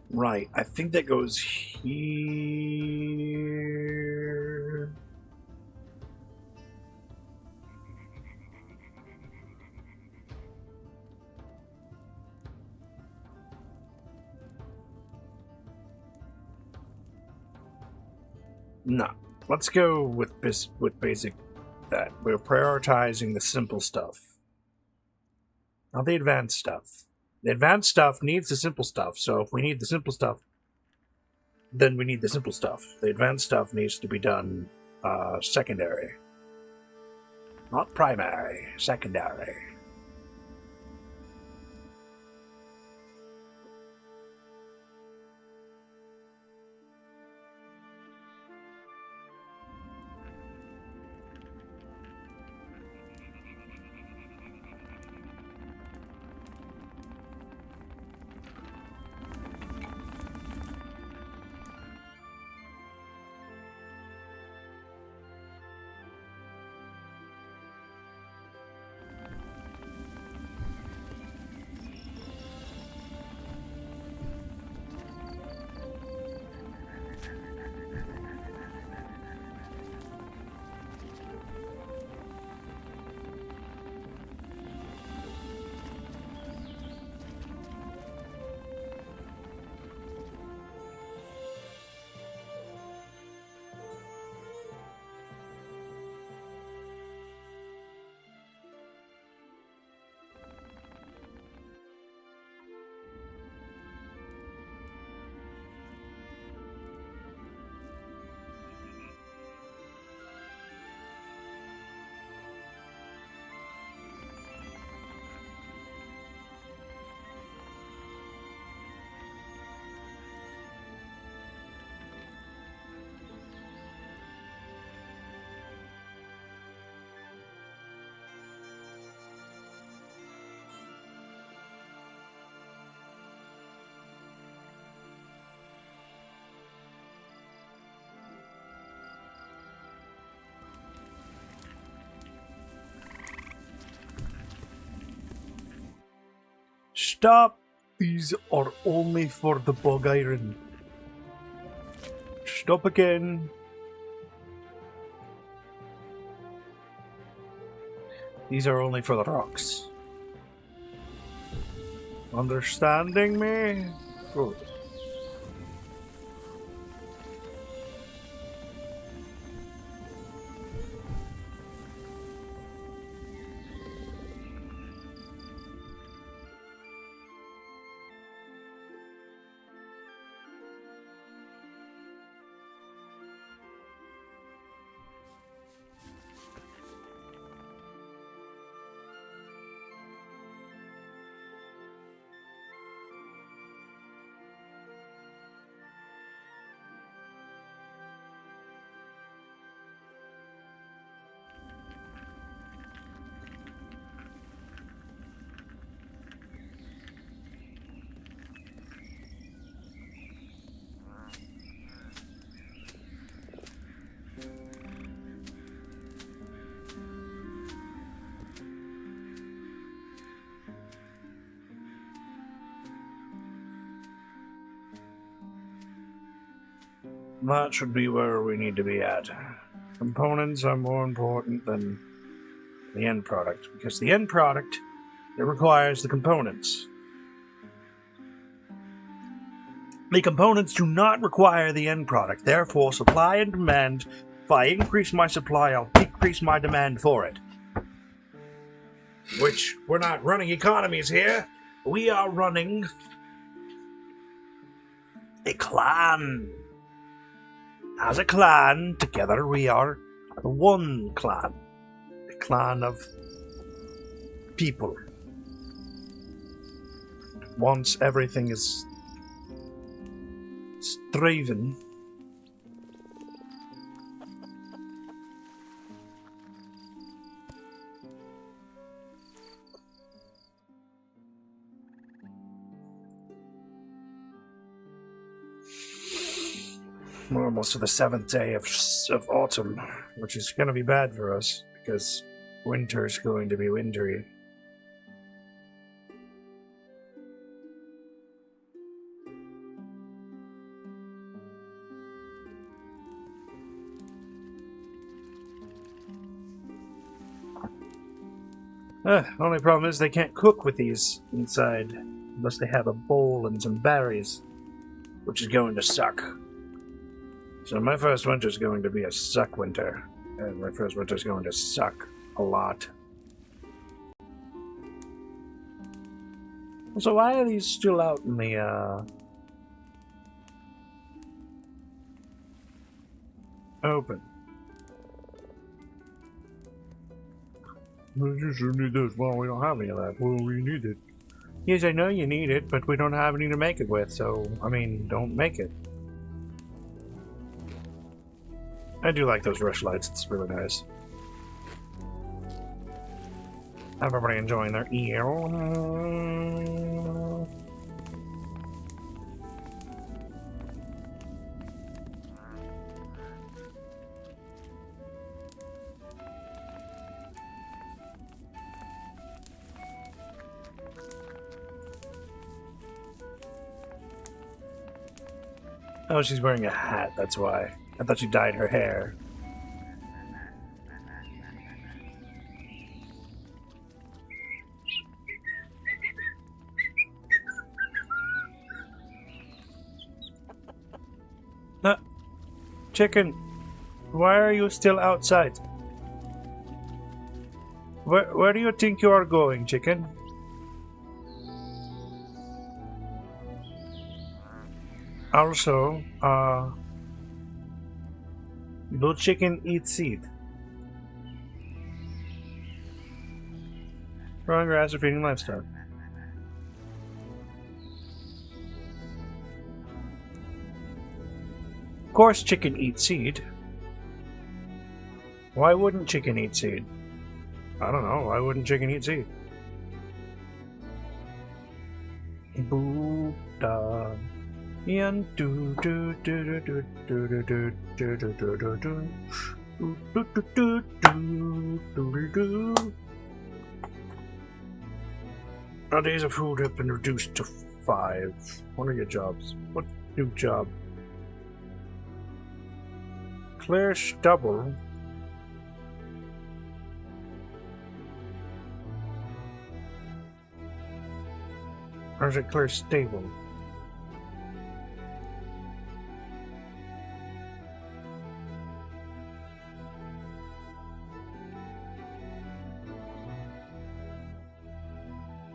Right, I think that goes here. No, let's go with basic. That we're prioritizing the simple stuff, not the advanced stuff. The advanced stuff needs the simple stuff. So if we need the simple stuff, then we need the simple stuff. The advanced stuff needs to be done secondary, not primary. Secondary. Stop! These are only for the bug iron. Stop again. These are only for the rocks. Understanding me? Good. That should be where we need to be at. Components are more important than the end product, because the end product, it requires the components. The components do not require the end product, therefore supply and demand. If I increase my supply, I'll decrease my demand for it. Which, we're not running economies here, we are running a clan. As a clan, together we are the one clan. A clan of people. Once everything is thriving, We're almost to the 7th day of autumn, which is going to be bad for us, because winter's going to be wintry. Only problem is they can't cook with these inside, unless they have a bowl and some berries, which is going to suck. So my first winter is going to be a suck winter, and my first winter is going to suck a lot. So why are these still out in the, open? You should need this. Well, we don't have any of that. Well, we need it. Yes, I know you need it, but we don't have any to make it with, so, I mean, don't make it. I do like those rushlights. It's really nice. Everybody enjoying their eel. Oh, she's wearing a hat, that's why. I thought she dyed her hair. Chicken, why are you still outside? Where do you think you are going, chicken? Also, do chicken eat seed? Growing grass or feeding livestock? Of course chicken eats seed. Why wouldn't chicken eat seed? I don't know, why wouldn't chicken eat seed? Buddha. And do do do do do do do do do do do do do. Our days of food have been reduced to 5. What are your jobs? What new job? Clear stubble. Or is it clear stable?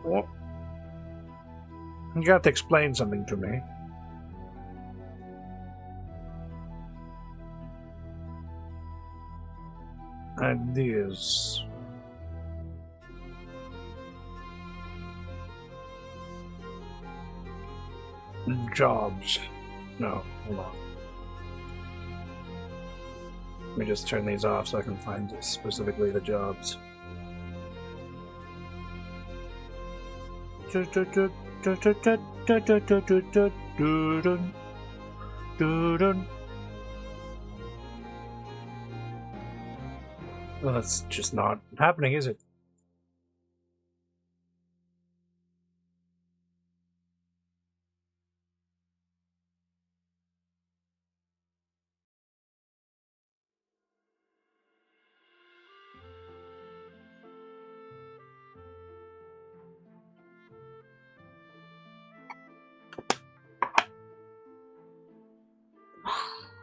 What? You got to explain something to me. Ideas. Jobs. No, hold on. Let me just turn these off so I can find specifically the jobs. Well, that's just not happening, is it?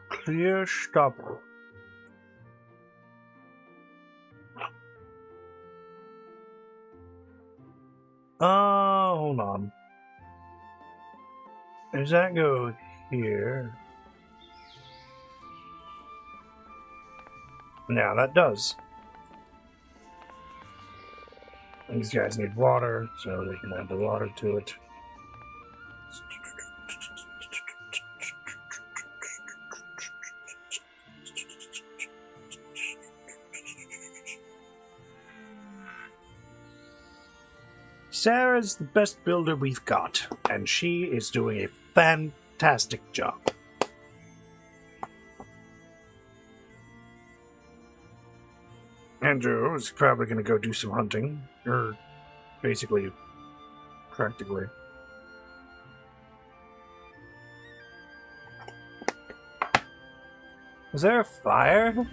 Clear stubble. Hold on. Does that go here? Now that does. These guys need water, so we can add the water to it. Sarah's the best builder we've got, and she is doing a fantastic job. Andrew is probably going to go do some hunting. Or basically, practically. Was there a fire?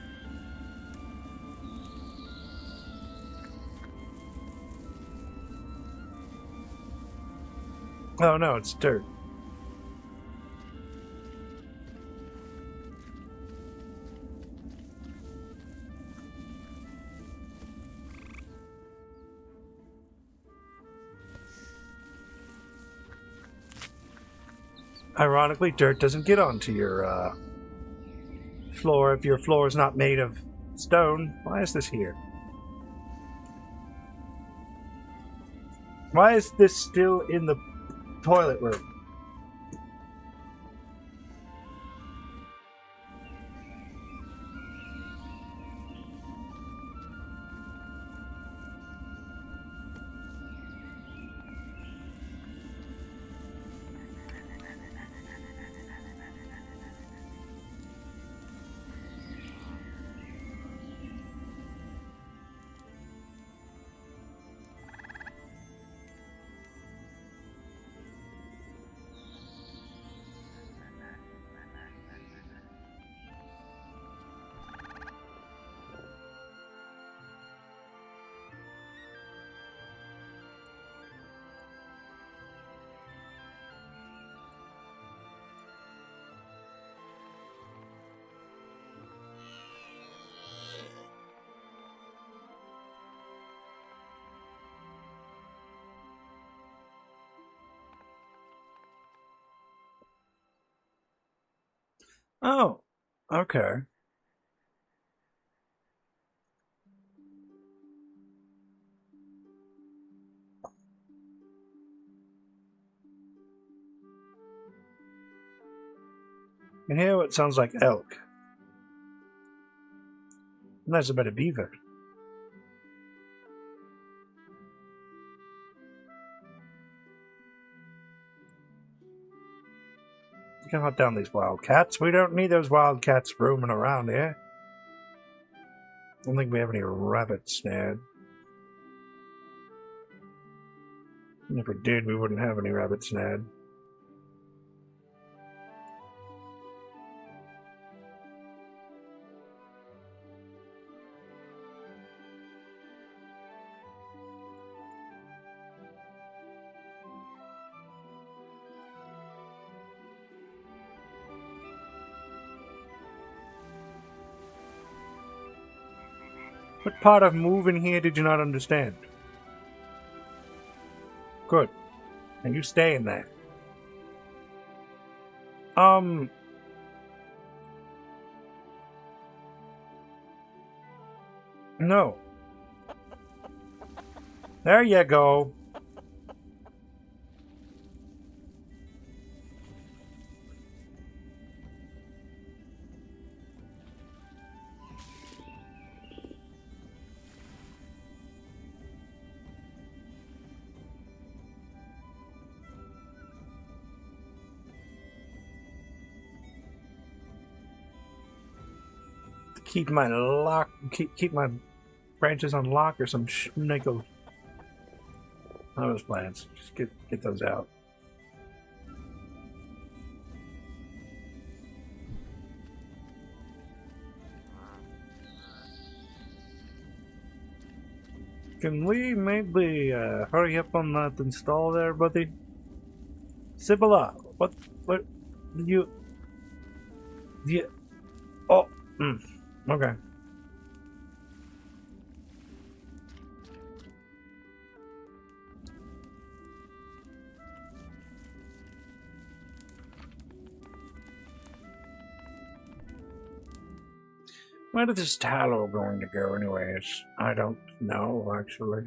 Oh no, it's dirt. Ironically, dirt doesn't get onto your floor if your floor is not made of stone. Why is this here? Why is this still in the toilet room? Oh, okay. And here it sounds like elk. And that's a bit of beaver. You can hunt down these wildcats. We don't need those wildcats roaming around here. I don't think we have any rabbits, Ned. And if we did, we wouldn't have any rabbits, Ned. What part of moving here did you not understand? Good. And you stay in there. No. There you go. Keep my branches on lock or some schnickel. Those plants. Just get those out. Can we maybe hurry up on that install there, buddy? Sibylla, what you oh okay. Where is this tallow going to go anyways? I don't know, actually.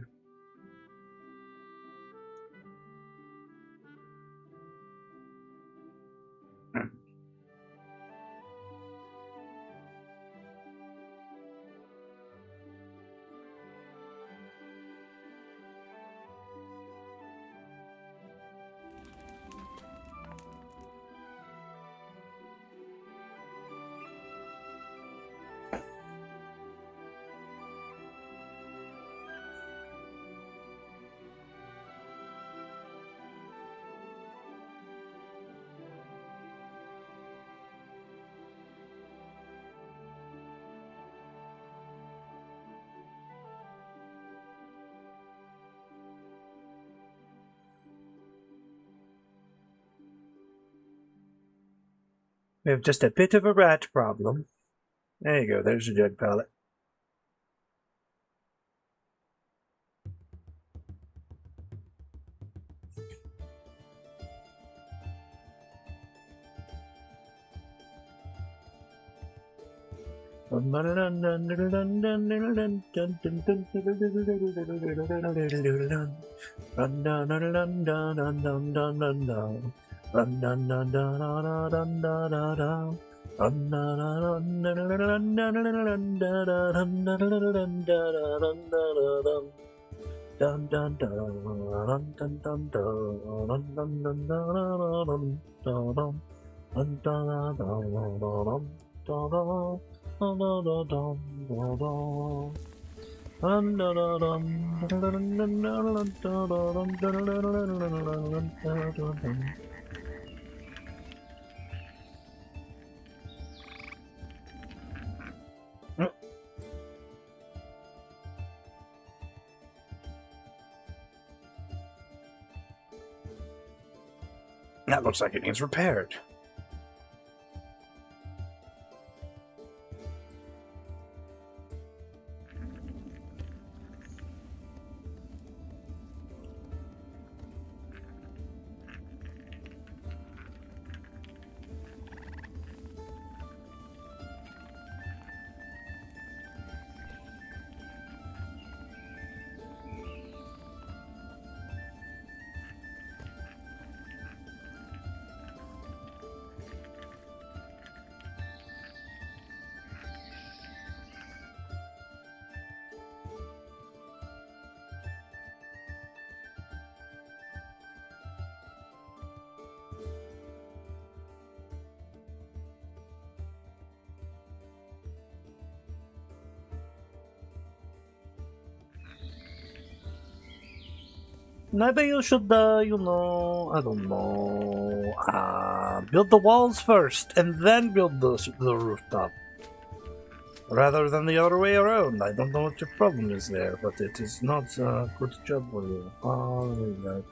We have just a bit of a rat problem. There you go, there's your jug pallet. That looks like it needs repaired. Maybe you should, I don't know, build the walls first and then build the rooftop. Rather than the other way around. I don't know what your problem is there, but it is not a good job for you. Oh, there.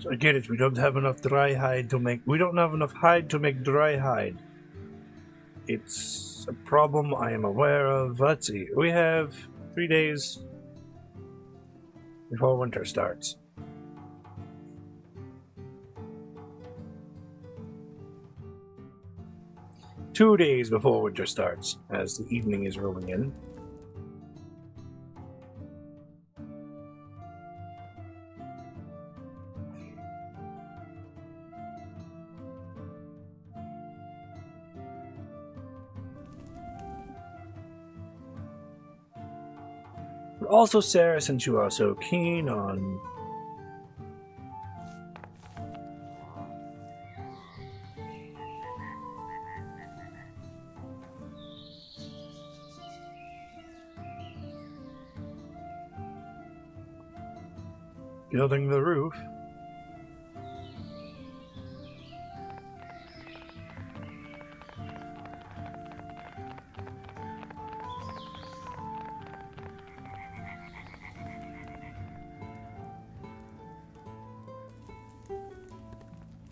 So I get it. We don't have enough dry hide to make. We don't have enough hide to make dry hide. It's a problem I am aware of. Let's see. We have 3 days before winter starts. Two days before winter starts, as the evening is rolling in. But also, Sarah, since you are so keen on building the roof,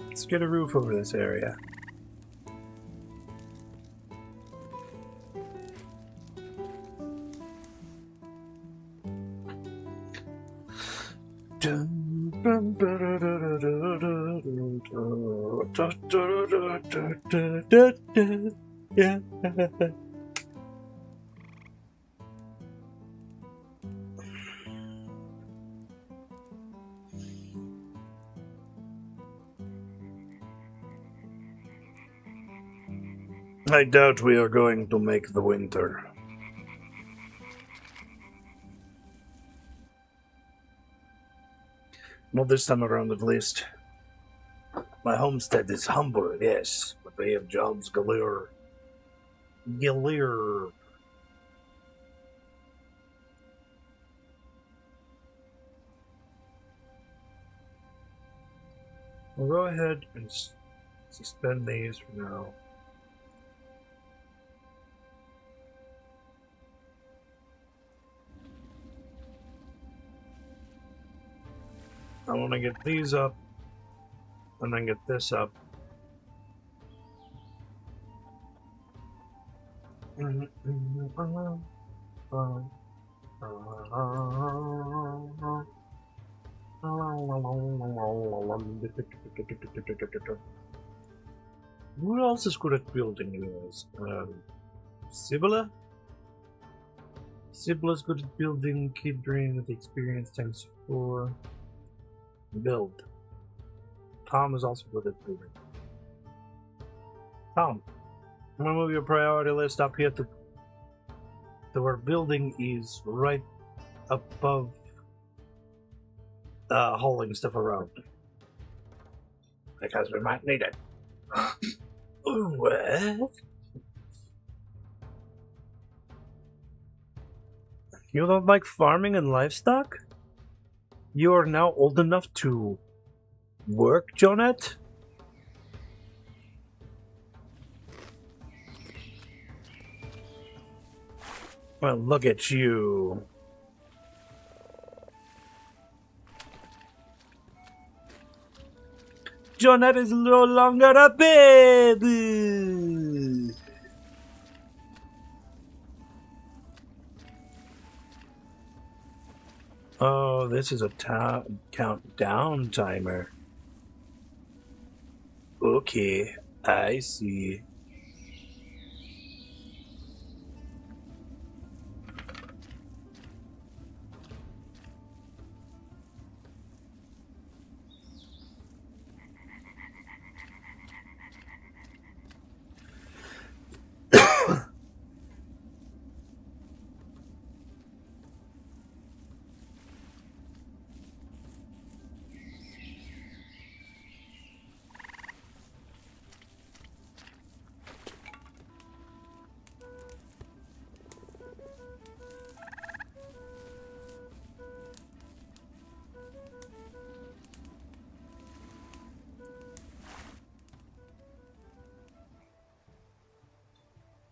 let's get a roof over this area. Yeah. I doubt we are going to make the winter. Not this time around, at least. My homestead is humble, yes, but we have jobs galore. Galore. We'll go ahead and suspend these for now. I want to get these up, and then get this up. Who else is good at building anyways? Sibylla? Sibyl's good at building. Kid Brain with experience times 4. Build. Tom is also good at building. Tom, I'm gonna move your priority list up here to where building is right above hauling stuff around. Because we might need it. What? You don't like farming and livestock? You are now old enough to work, Jonette? Well, look at you. Jonette is no longer a baby. Oh, this is a countdown timer. Okay, I see.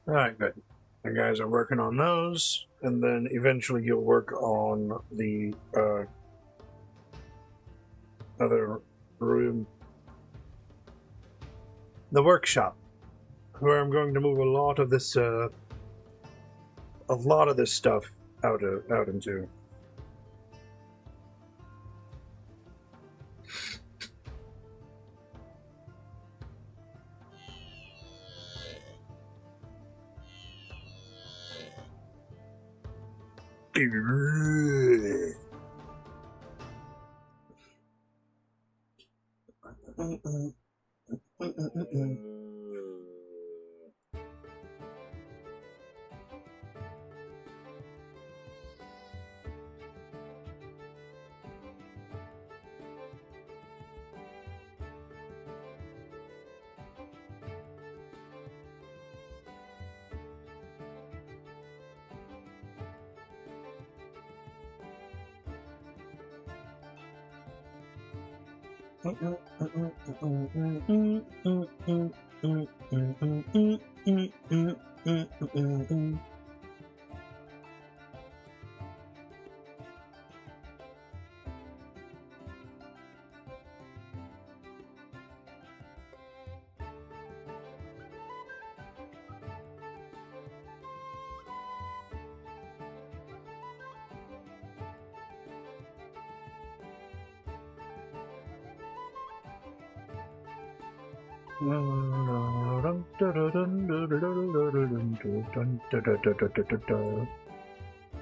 Alright, good. You guys are working on those, and then eventually you'll work on the other room. The workshop, where I'm going to move a lot of this stuff out into.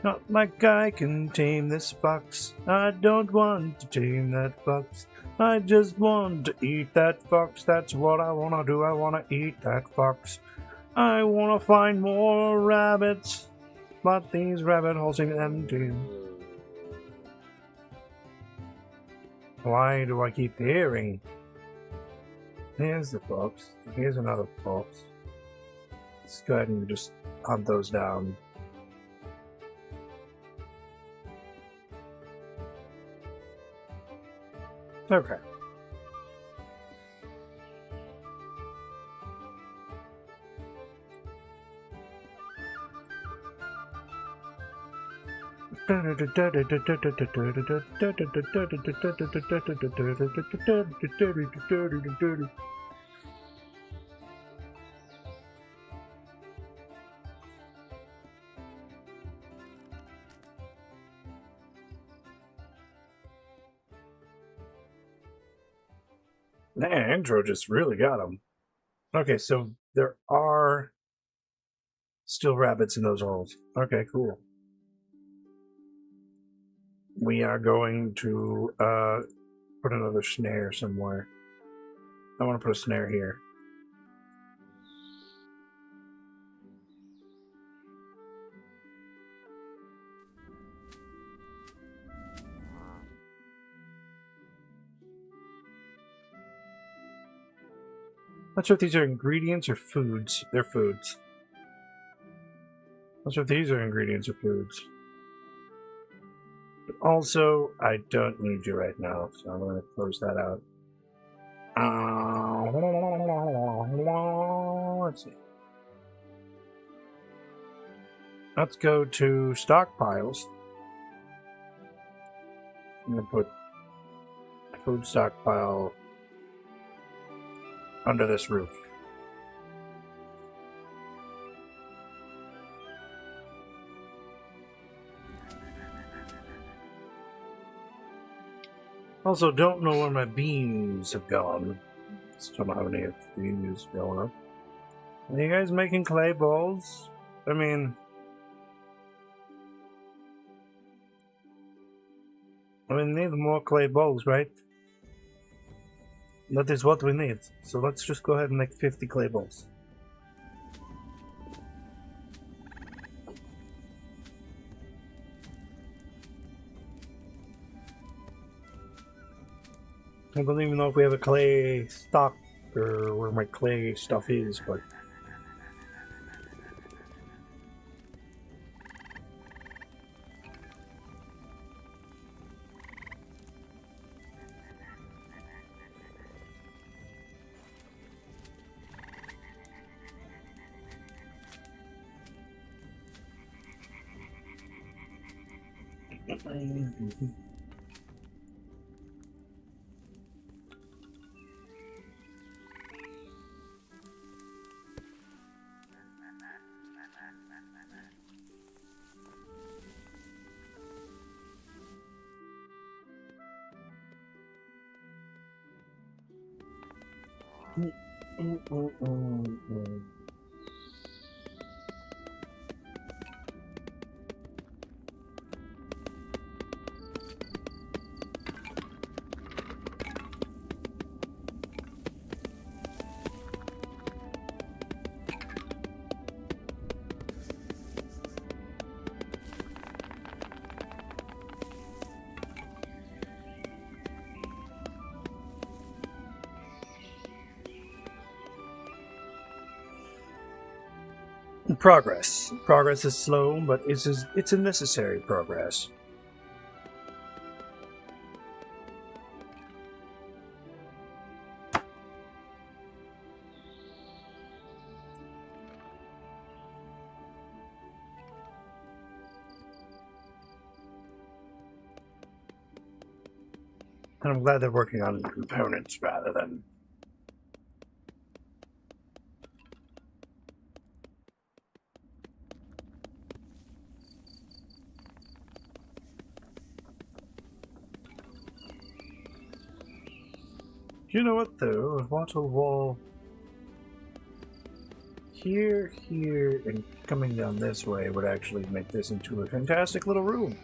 Not like I can tame this fox. I don't want to tame that fox. I just want to eat that fox. That's what I want to do. I want to eat that fox. I want to find more rabbits, but these rabbit holes seem empty. Why do I keep hearing? Here's the books. Here's another box. Let's go ahead and just hunt those down. Okay. Man, Andro just really got him. Okay, so there are still rabbits in those holes. Okay, cool. We are going to put another snare somewhere. I want to put a snare here. Not sure if these are ingredients or foods. They're foods. Not sure if these are ingredients or foods. But also, I don't need you right now, so I'm going to close that out. Let's see. Let's go to stockpiles. I'm going to put food stockpile under this roof. Also, don't know where my beans have gone. Still don't have any of these going up. Are you guys making clay balls? I mean, we need more clay balls, right? That is what we need. So let's just go ahead and make 50 clay balls. I don't even know if we have a clay stock or where my clay stuff is, but progress. Progress is slow, but it's a necessary progress. And I'm glad they're working on components rather than... You know what, though? A wattle wall here, and coming down this way would actually make this into a fantastic little room.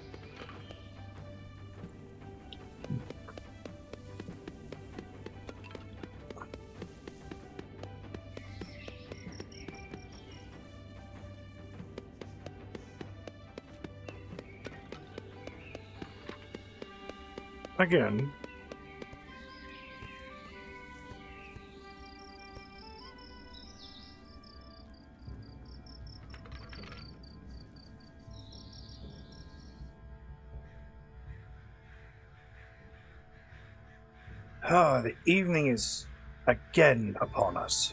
Again, Ah, the evening is again upon us.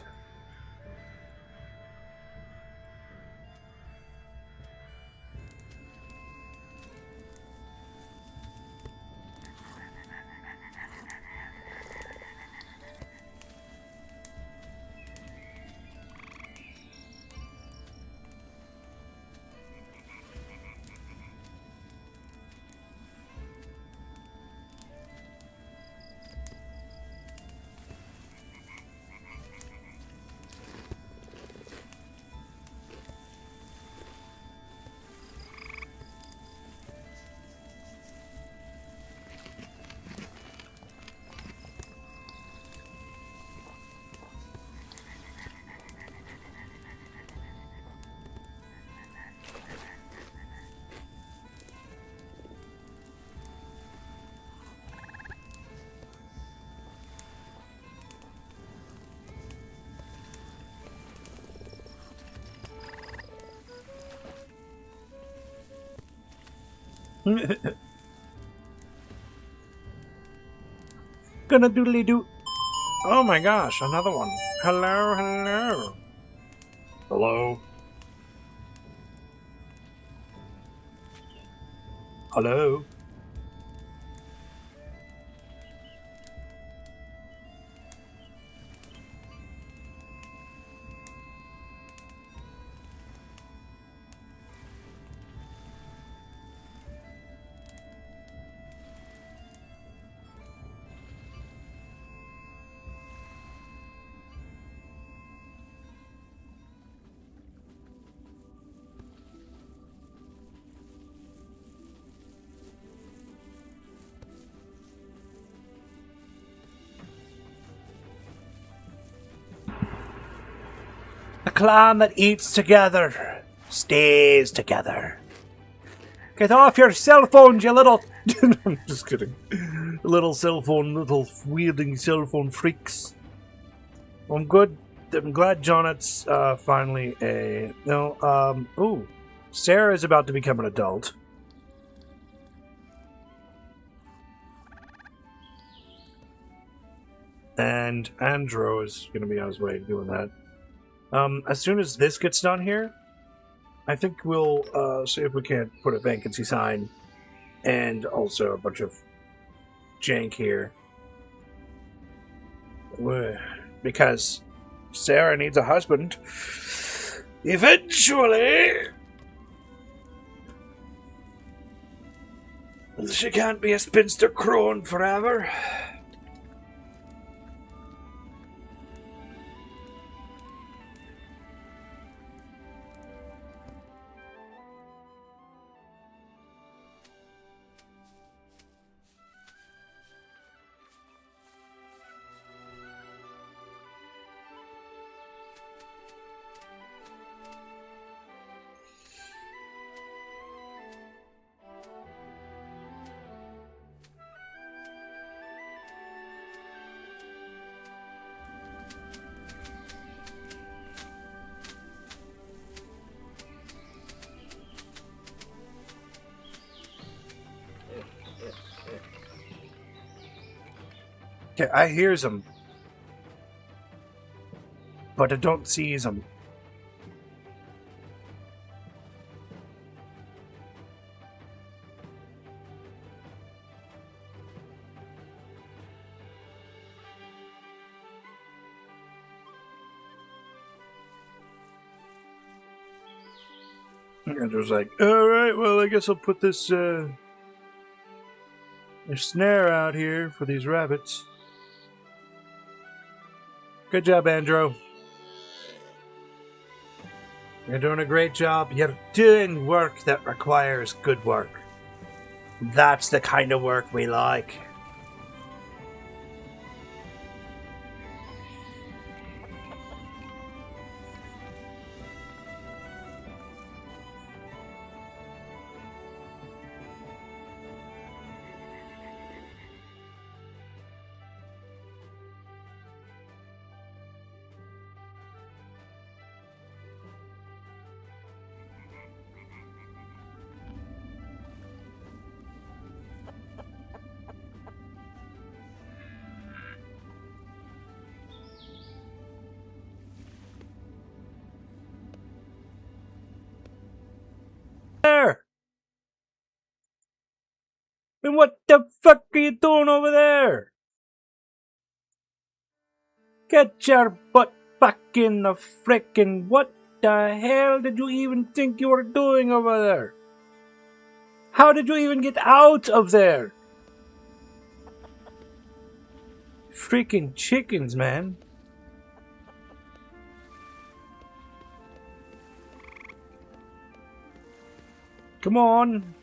Gonna doodly doo. Oh my gosh, another one. Hello, hello. Hello. Hello. A clan that eats together stays together. Get off your cell phones, you little... I'm just kidding. Little wielding cell phone freaks. I'm good. I'm glad Jonet's finally a... No, ooh. Sarah is about to become an adult. And Andrew is going to be on his way doing that. As soon as this gets done here, I think we'll see if we can't put a vacancy sign and also a bunch of jank here. Because Sarah needs a husband. Eventually! She can't be a spinster crone forever. Okay, I hears him, but I don't sees him. Andrew's like, alright, well, I guess I'll put this snare out here for these rabbits. Good job, Andrew. You're doing a great job. You're doing work that requires good work. That's the kind of work we like. And what the fuck are you doing over there? Get your butt back in the frickin'... What the hell did you even think you were doing over there? How did you even get out of there? Freaking chickens, man. Come on.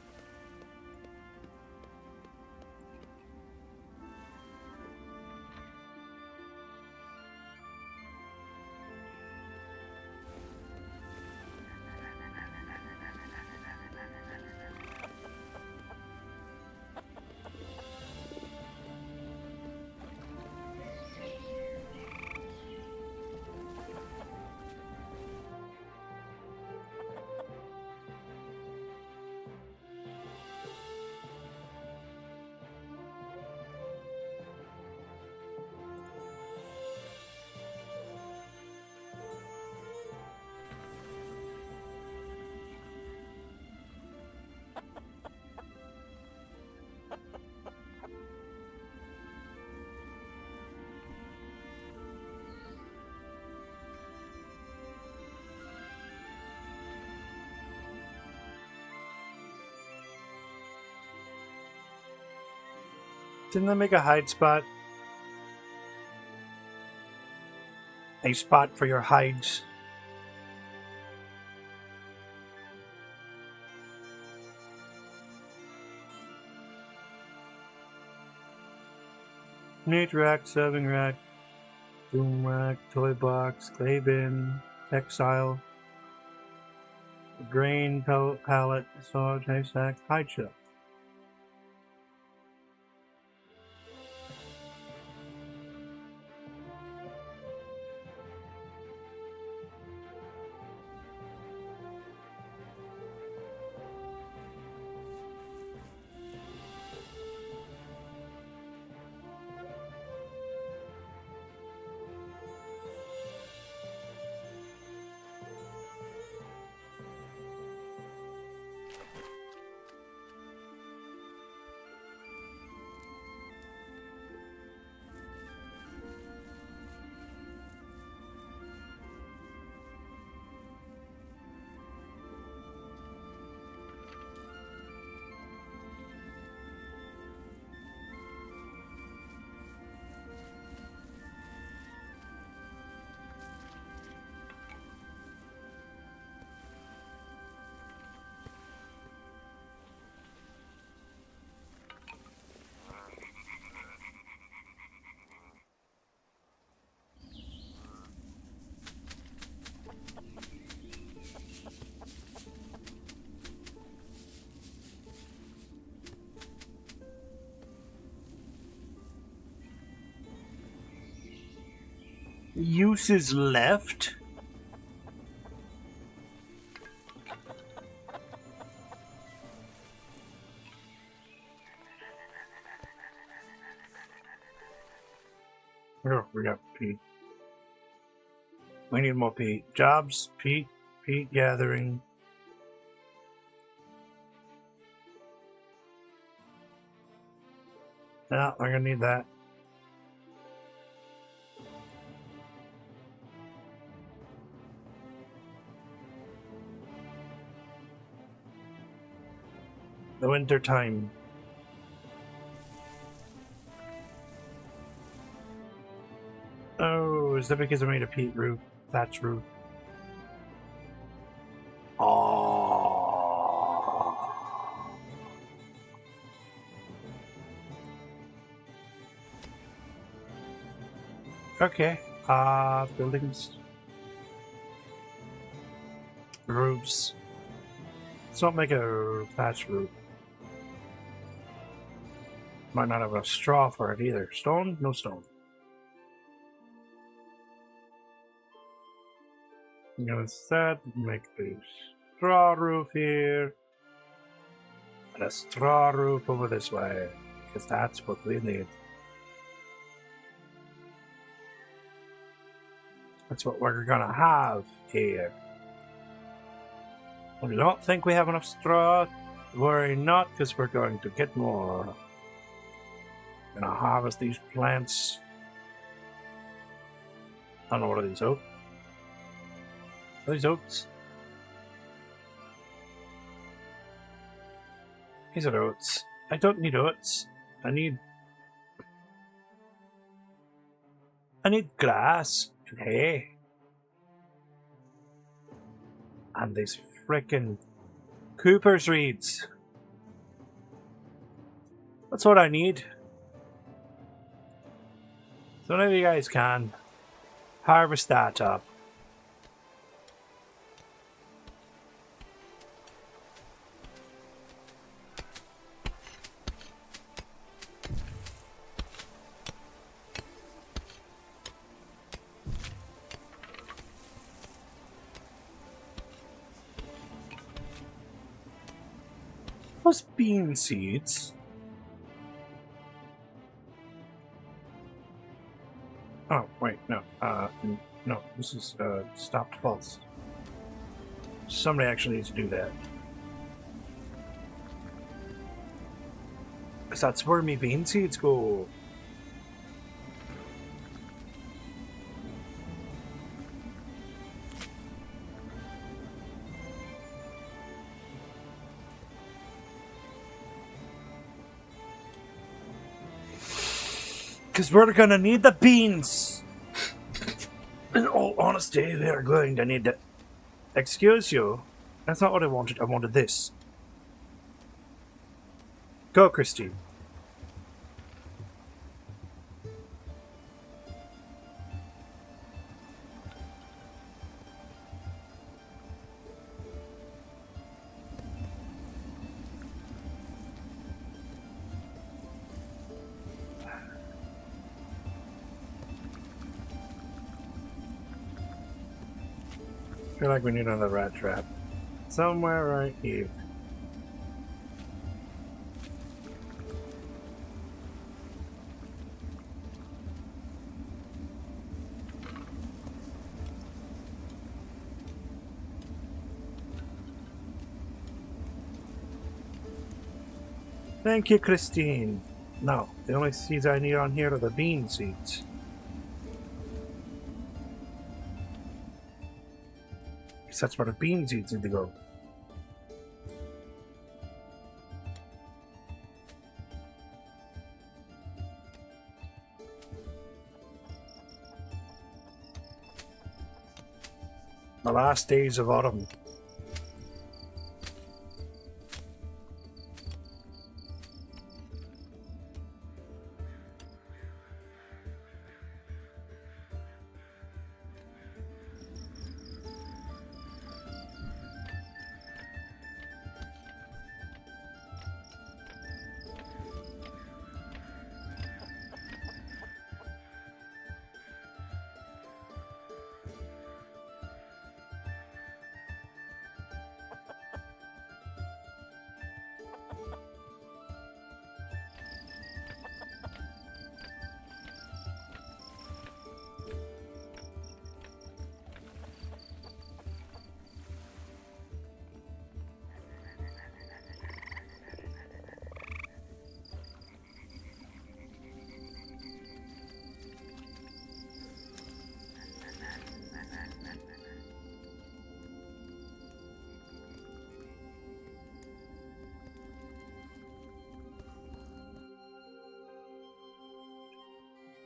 Didn't I make a hide spot? A spot for your hides. Meat rack, serving rack, boom rack, toy box, clay bin, textile, grain pallet, saw, haystack, hide shelf. Uses left? Oh, we got peat. We need more peat. Jobs, peat, peat gathering. No, I'm gonna need that. The winter time. Oh, is that because I made a peat roof? Thatch roof. Oh. Okay. Buildings. Roofs. Let's not make a thatch roof. Might not have a straw for it either. Stone? No stone. I'm gonna instead make a straw roof here. And a straw roof over this way. Because that's what we need. That's what we're gonna have here. We don't think we have enough straw Worry not, because we're going to get more. Gonna harvest these plants. I don't know, what are these oats? Are these oats? These are oats. I don't need oats. I need grass and hay. And these frickin' Cooper's reeds. That's what I need. So whenever you guys can, harvest that up. Those bean seeds. Oh, wait, no. No, this is, stopped false. Somebody actually needs to do that. Because that's where me bean seeds go. Because we're gonna need the beans. In all honesty, we are going to need the... Excuse you. That's not what I wanted. I wanted this. Go, Christine. I feel like we need another rat trap. Somewhere right here. Thank you, Christine. No, the only seeds I need on here are the bean seeds. That's where the bean seeds need to go. The last days of autumn.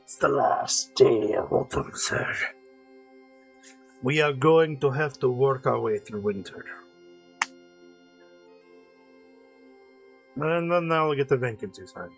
It's the last day of autumn, sir. We are going to have to work our way through winter. And then now we'll get the vacancies on.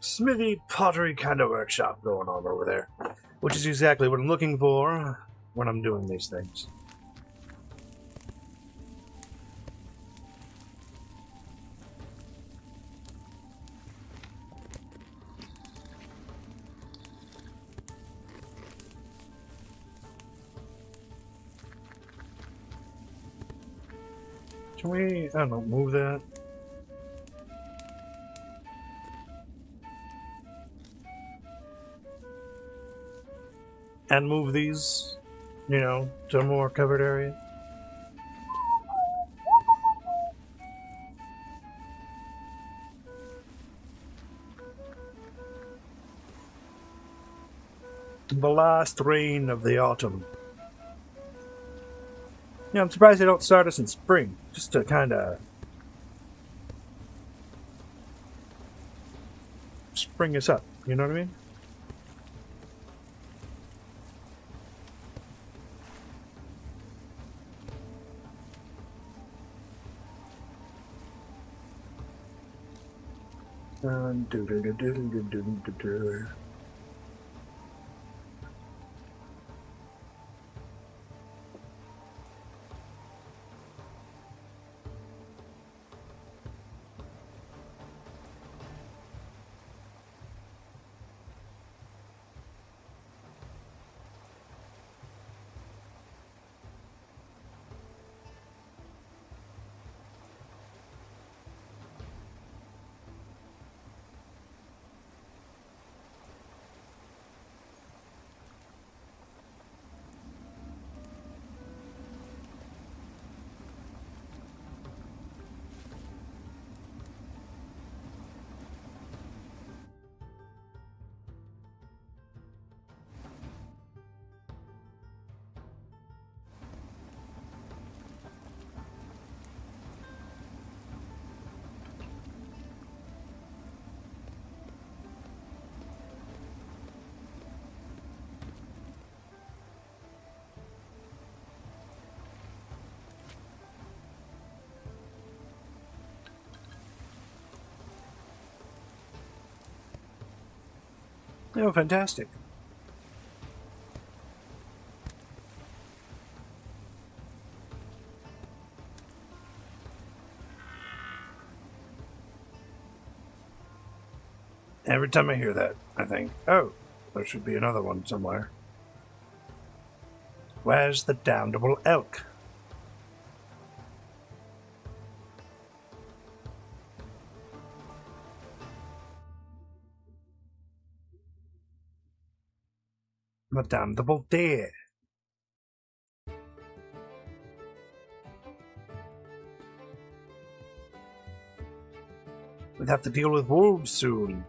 smithy pottery kind of workshop going on over there, which is exactly what I'm looking for when I'm doing these things. Can we, I don't know, move that? And move these, you know, to a more covered area? The last rain of the autumn. Yeah, I'm surprised they don't start us in spring, just to kind of spring us up, you know what I mean? Oh, fantastic. Every time I hear that, I think, oh, there should be another one somewhere. Where's the damnable elk? The damnable deer. We'd have to deal with wolves soon.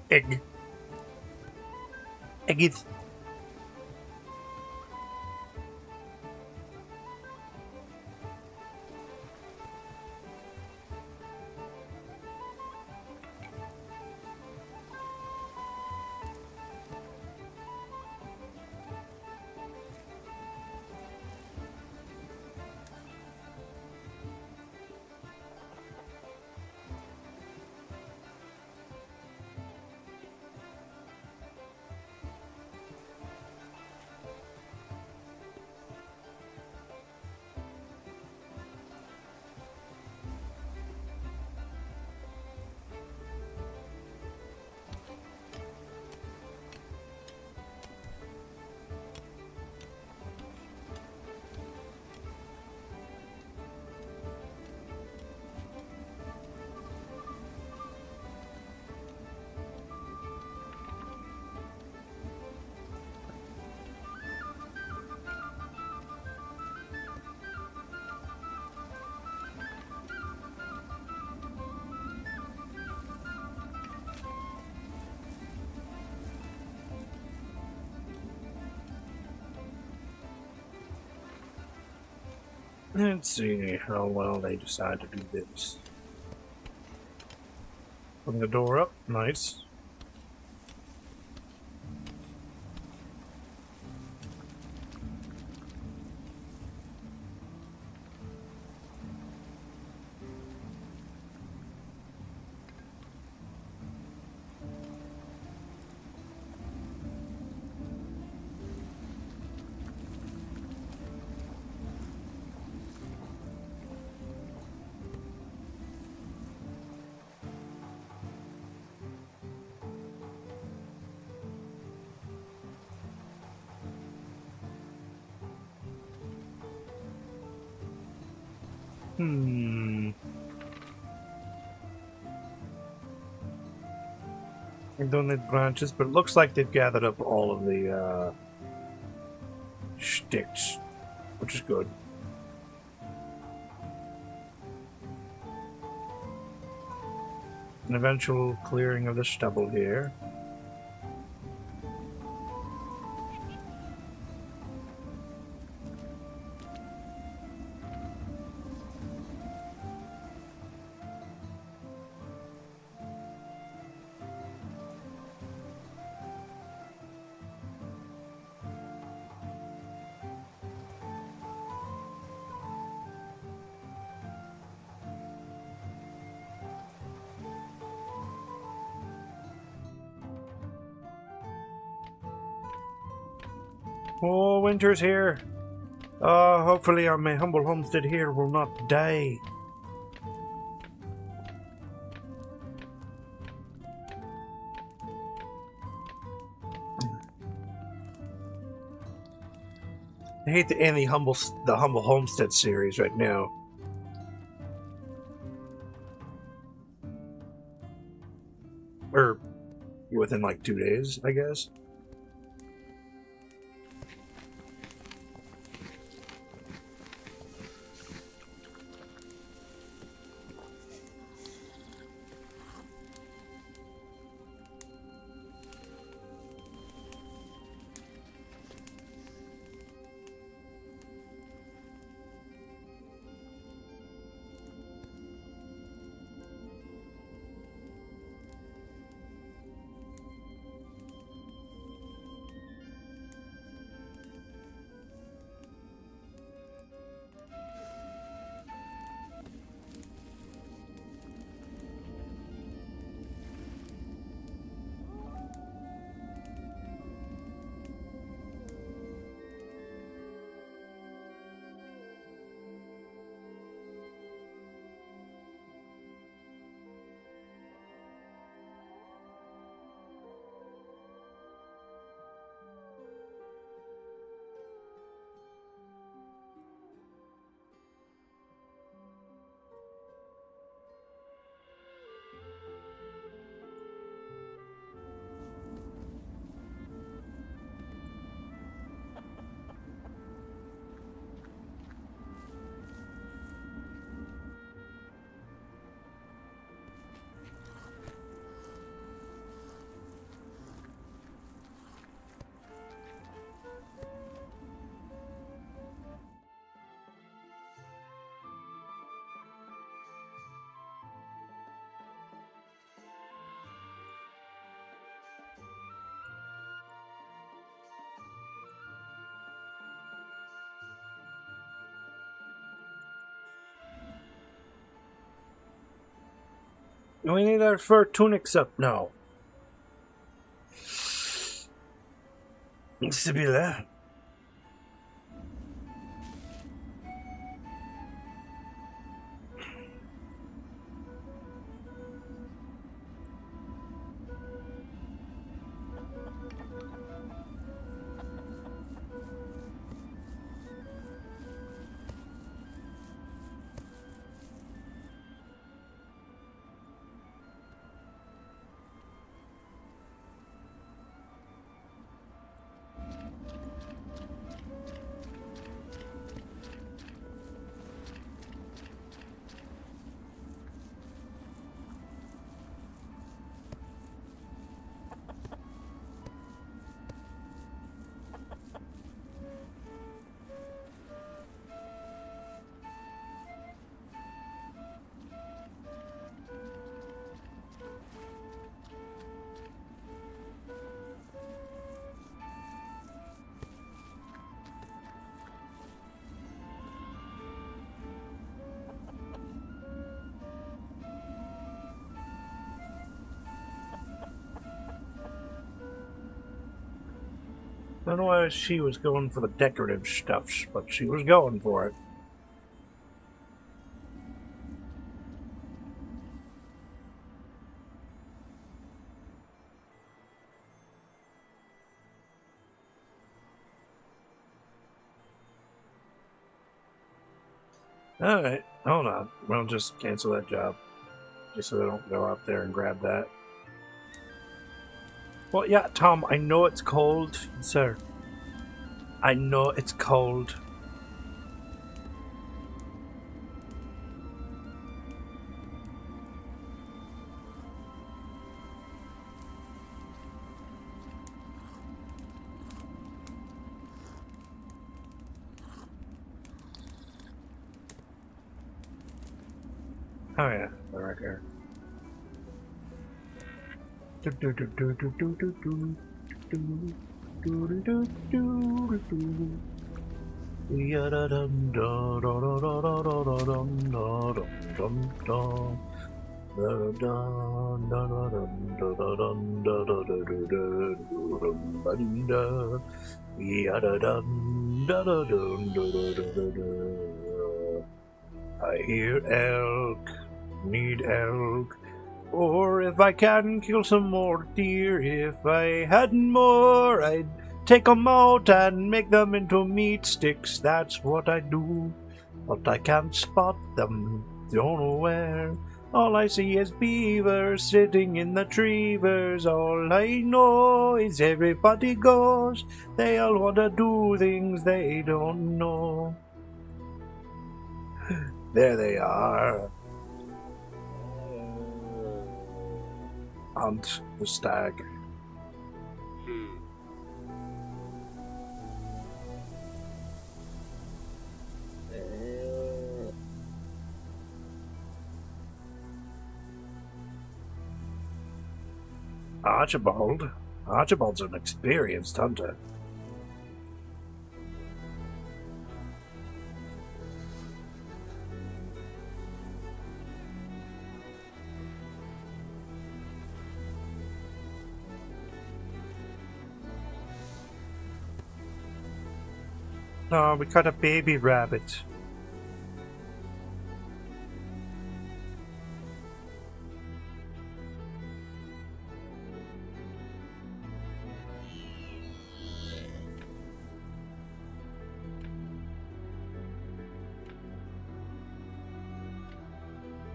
Egg. Eggies. Let's see how well they decide to do this. Putting the door up, nice. I don't need branches, but it looks like they've gathered up all of the sticks, which is good. An eventual clearing of the stubble here. Oh, winter's here. Hopefully my humble homestead here will not die. I hate to end the humble homestead series right now. Or within like 2 days, I guess. We need our fur tunics up now. Sibylla. don't know why she was going for the decorative stuffs, but she was going for it. Alright, hold on. We'll just cancel that job. Just so they don't go out there and grab that. Well, yeah, Tom, I know it's cold, sir. I know it's cold. Oh yeah, they're right here. I hear elk, need elk. Or if I can kill some more deer, if I had more, I'd take 'em out and make them into meat sticks. That's what I do, but I can't spot them, don't know where. All I see is beavers sitting in the treevers. All I know is everybody goes. They all want to do things they don't know. There they are. Hunt the stag. Archibald? Archibald's an experienced hunter. Oh, we caught a baby rabbit.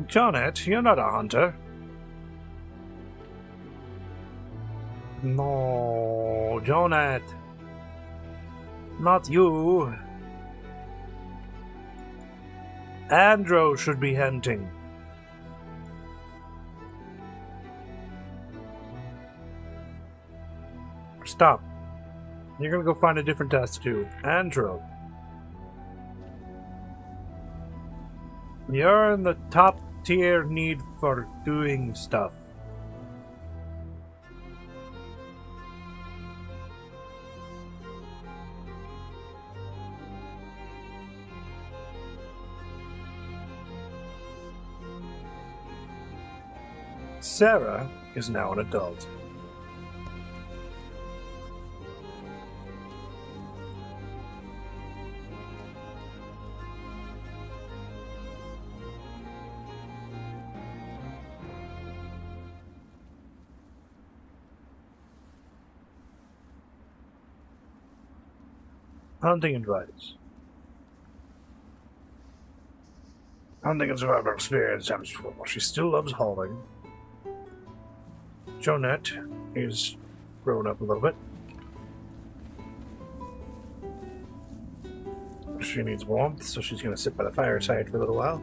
Jonet, you're not a hunter. No, Jonet. Not you. Andrew should be hunting. Stop. You're gonna go find a different task to do. Andrew. You're in the top tier need for doing stuff. Sarah is now an adult. Hunting advice. Hunting and survival experience. She still loves hauling. Jonette is grown up a little bit. She needs warmth, so she's going to sit by the fireside for a little while.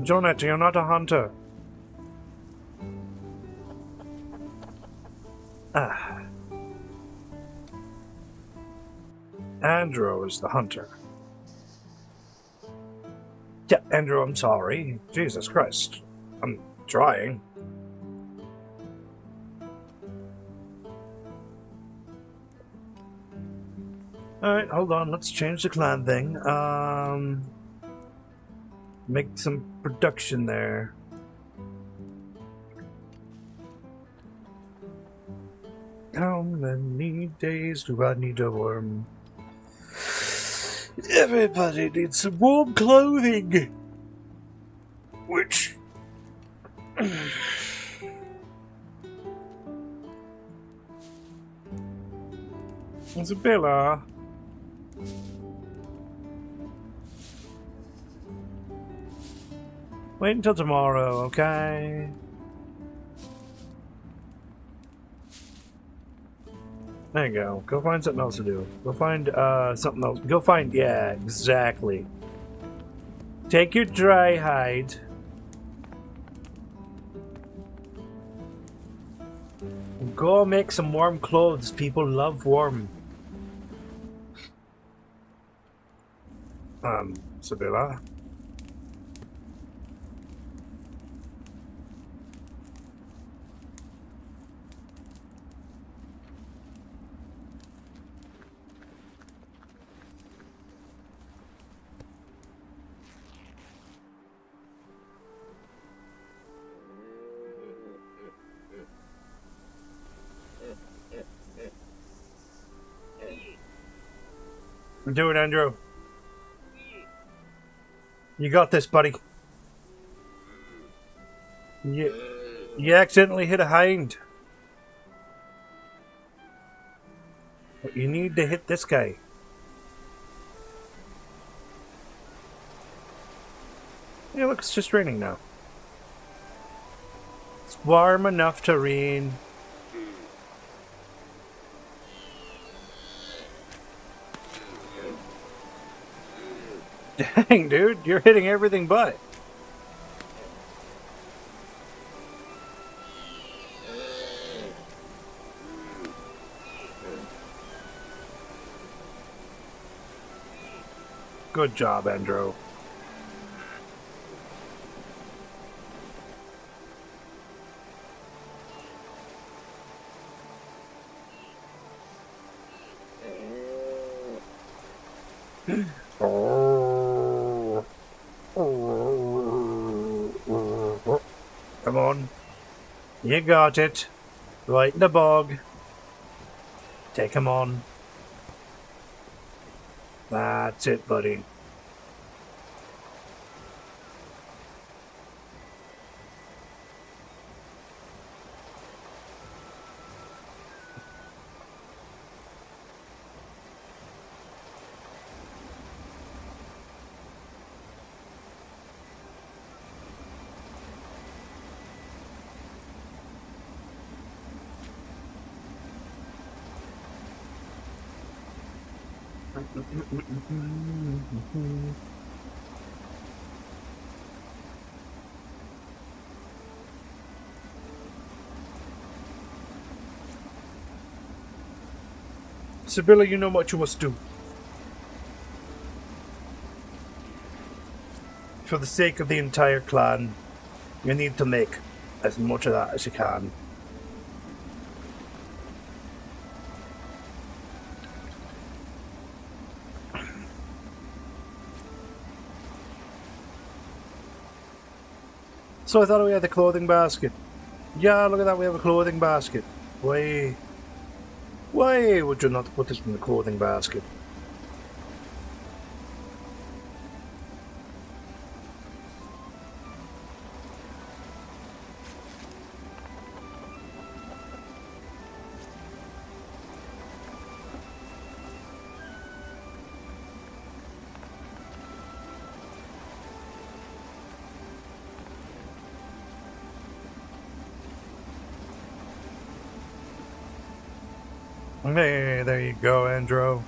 Jonette, you're not a hunter. Ah. Andrew is the hunter. Yeah, Andrew, I'm sorry. Jesus Christ. I'm trying. Alright, hold on. Let's change the clan thing. Make some production there. How many days do I need a worm? Everybody needs some warm clothing. Which... Isabella. Wait until tomorrow, okay? There you go. Go find something else to do. Go find something else. Go find, yeah, exactly. Take your dry hide. Go make some warm clothes. People love warm. Sibylla. Do it, Andrew. You got this, buddy. You accidentally hit a hind. But you need to hit this guy. Yeah, look, it's just raining now. It's warm enough to rain. Dang, dude, you're hitting everything but. Good job, Andrew. Come on. You got it. Right in the bog. Take him on. That's it, buddy. Sibylla, you know what you must do. For the sake of the entire clan, you need to make as much of that as you can. So I thought we had the clothing basket. Yeah, look at that, we have a clothing basket. Why would you not put this in the clothing basket? Hey, there you go, Andrew.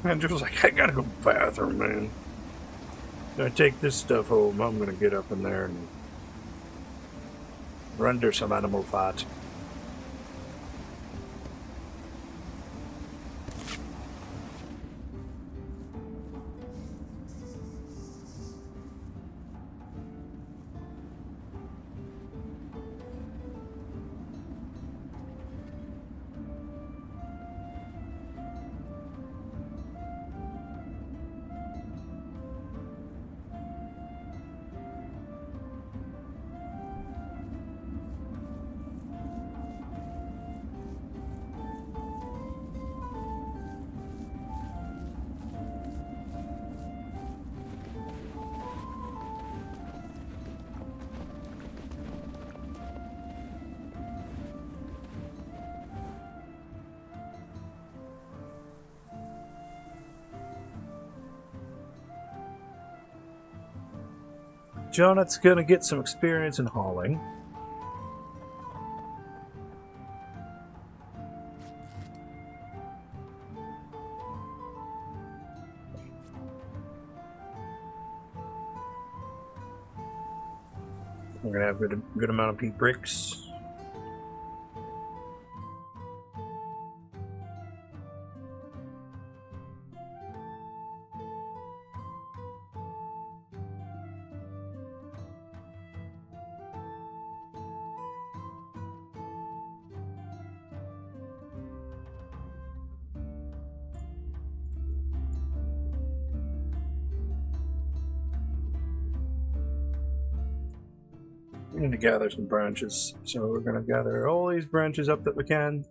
Andrew's like, I gotta go to the bathroom, man. Gonna take this stuff home. I'm gonna get up in there and render some animal fat. Jonat's gonna get some experience in hauling. We're gonna have a good amount of peat bricks. We need to gather some branches, so we're gonna gather all these branches up that we can.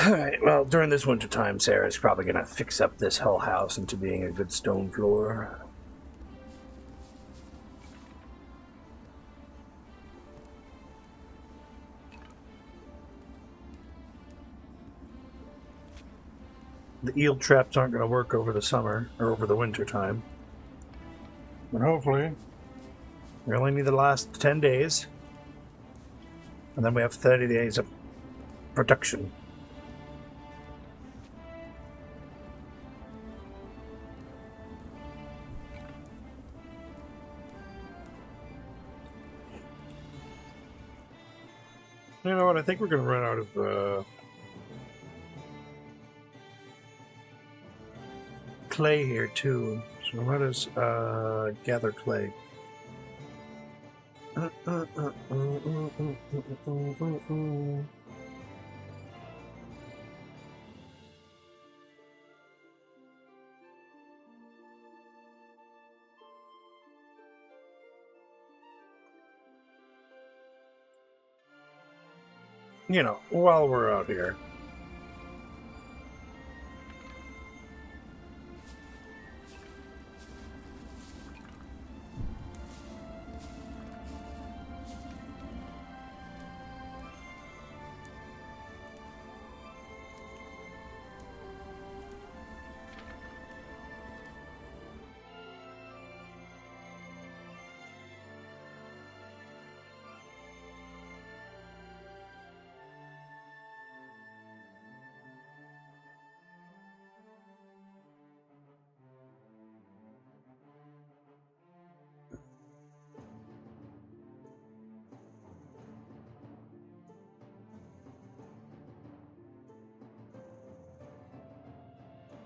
Alright, well, during this winter time, Sarah's probably gonna fix up this whole house into being a good stone floor. The eel traps aren't gonna work over the summer, or over the winter time. But hopefully, we only need the last 10 days. And then we have 30 days of production. You know what? I think we're going to run out of clay here too. So let us gather clay. You know, while we're out here.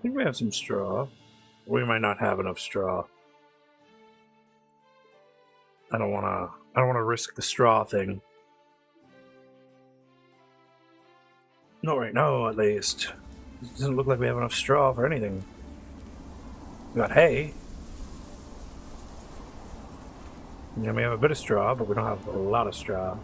think we have some straw. We might not have enough straw. I don't wanna risk the straw thing. Not right now, at least. It doesn't look like we have enough straw for anything. We got hay. Yeah, we have a bit of straw, but we don't have a lot of straw.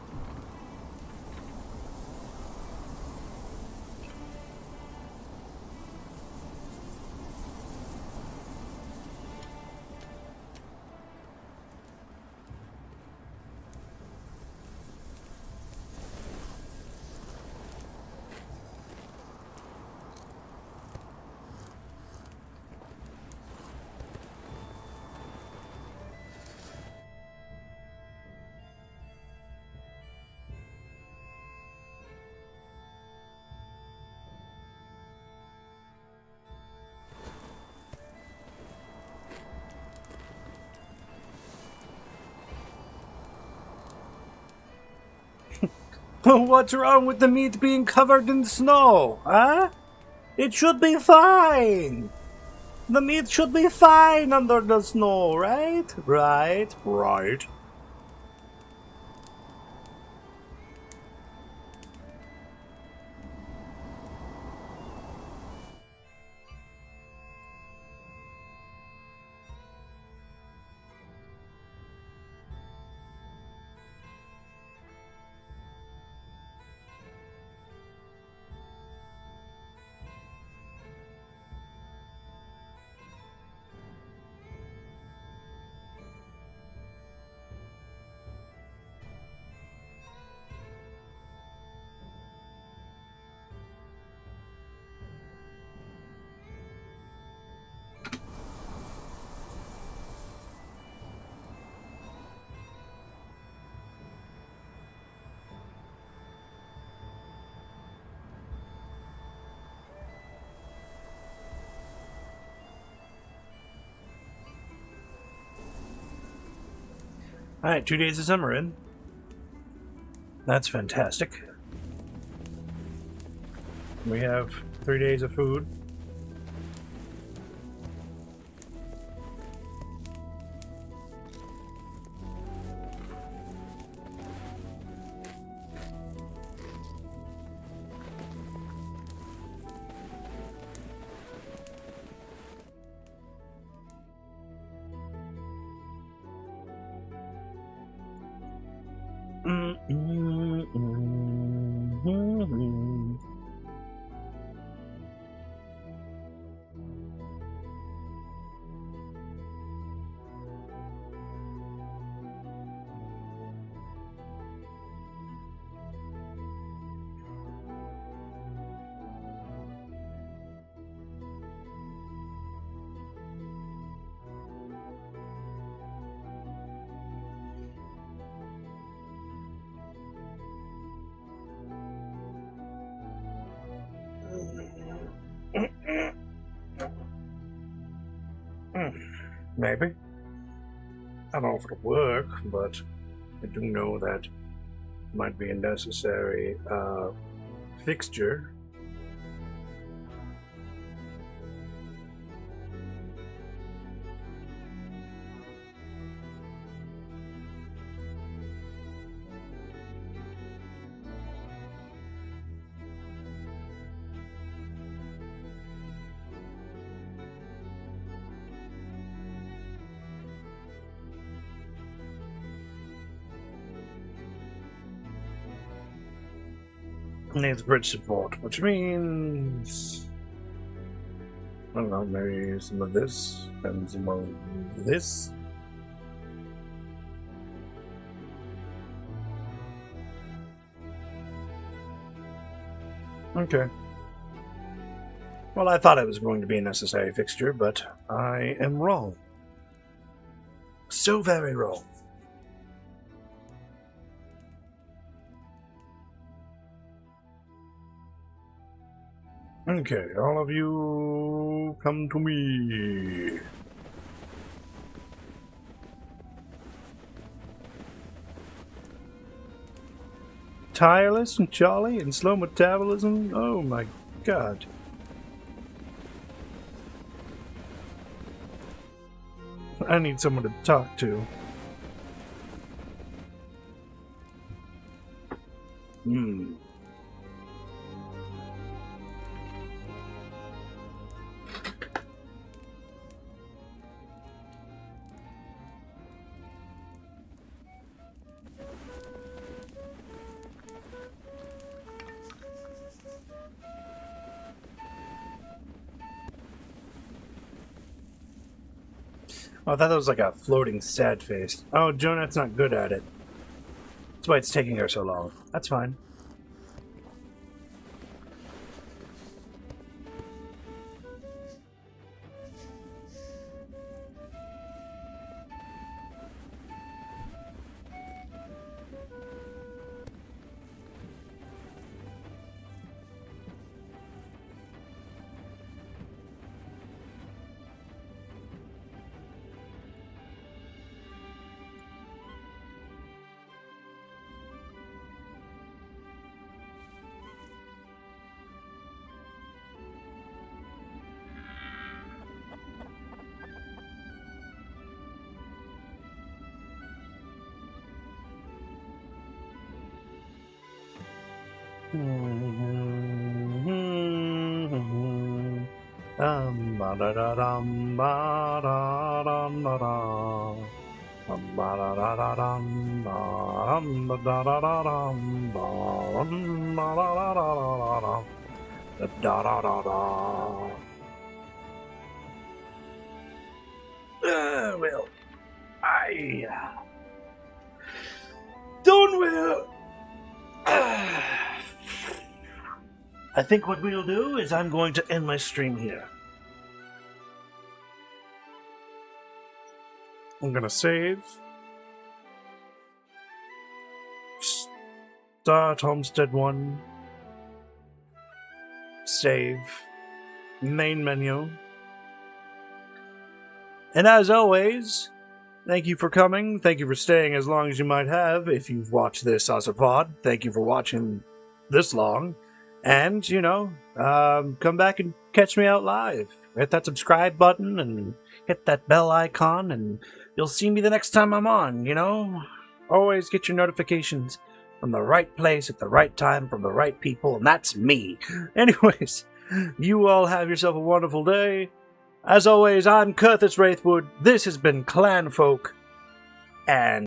What's wrong with the meat being covered in snow, huh? It should be fine! The meat should be fine under the snow, right? Right. Alright, 2 days of summer in. That's fantastic. We have 3 days of food. Maybe. I don't know if it'll work, but I do know that it might be a necessary fixture. Needs bridge support, which means I don't know, maybe some of this and some of this. Okay. Well, I thought it was going to be a necessary fixture, but I am wrong. So very wrong. Okay, all of you come to me. Tireless and jolly and slow metabolism? Oh my god. I need someone to talk to. Hmm. Oh, I thought that was like a floating sad face. Oh, Jonat's not good at it. That's why it's taking her so long. That's fine. Well, I done well. I think what we'll do is I'm going to end my stream here. I'm gonna save. Start Homestead 1. Save. Main menu. And as always, thank you for coming. Thank you for staying as long as you might have. If you've watched this as a pod, thank you for watching this long. And, you know, come back and catch me out live. Hit that subscribe button and hit that bell icon, and you'll see me the next time I'm on, you know? Always get your notifications from the right place at the right time from the right people, and that's me. Anyways, you all have yourself a wonderful day. As always, I'm Curtis Wraithwood. This has been Clanfolk, and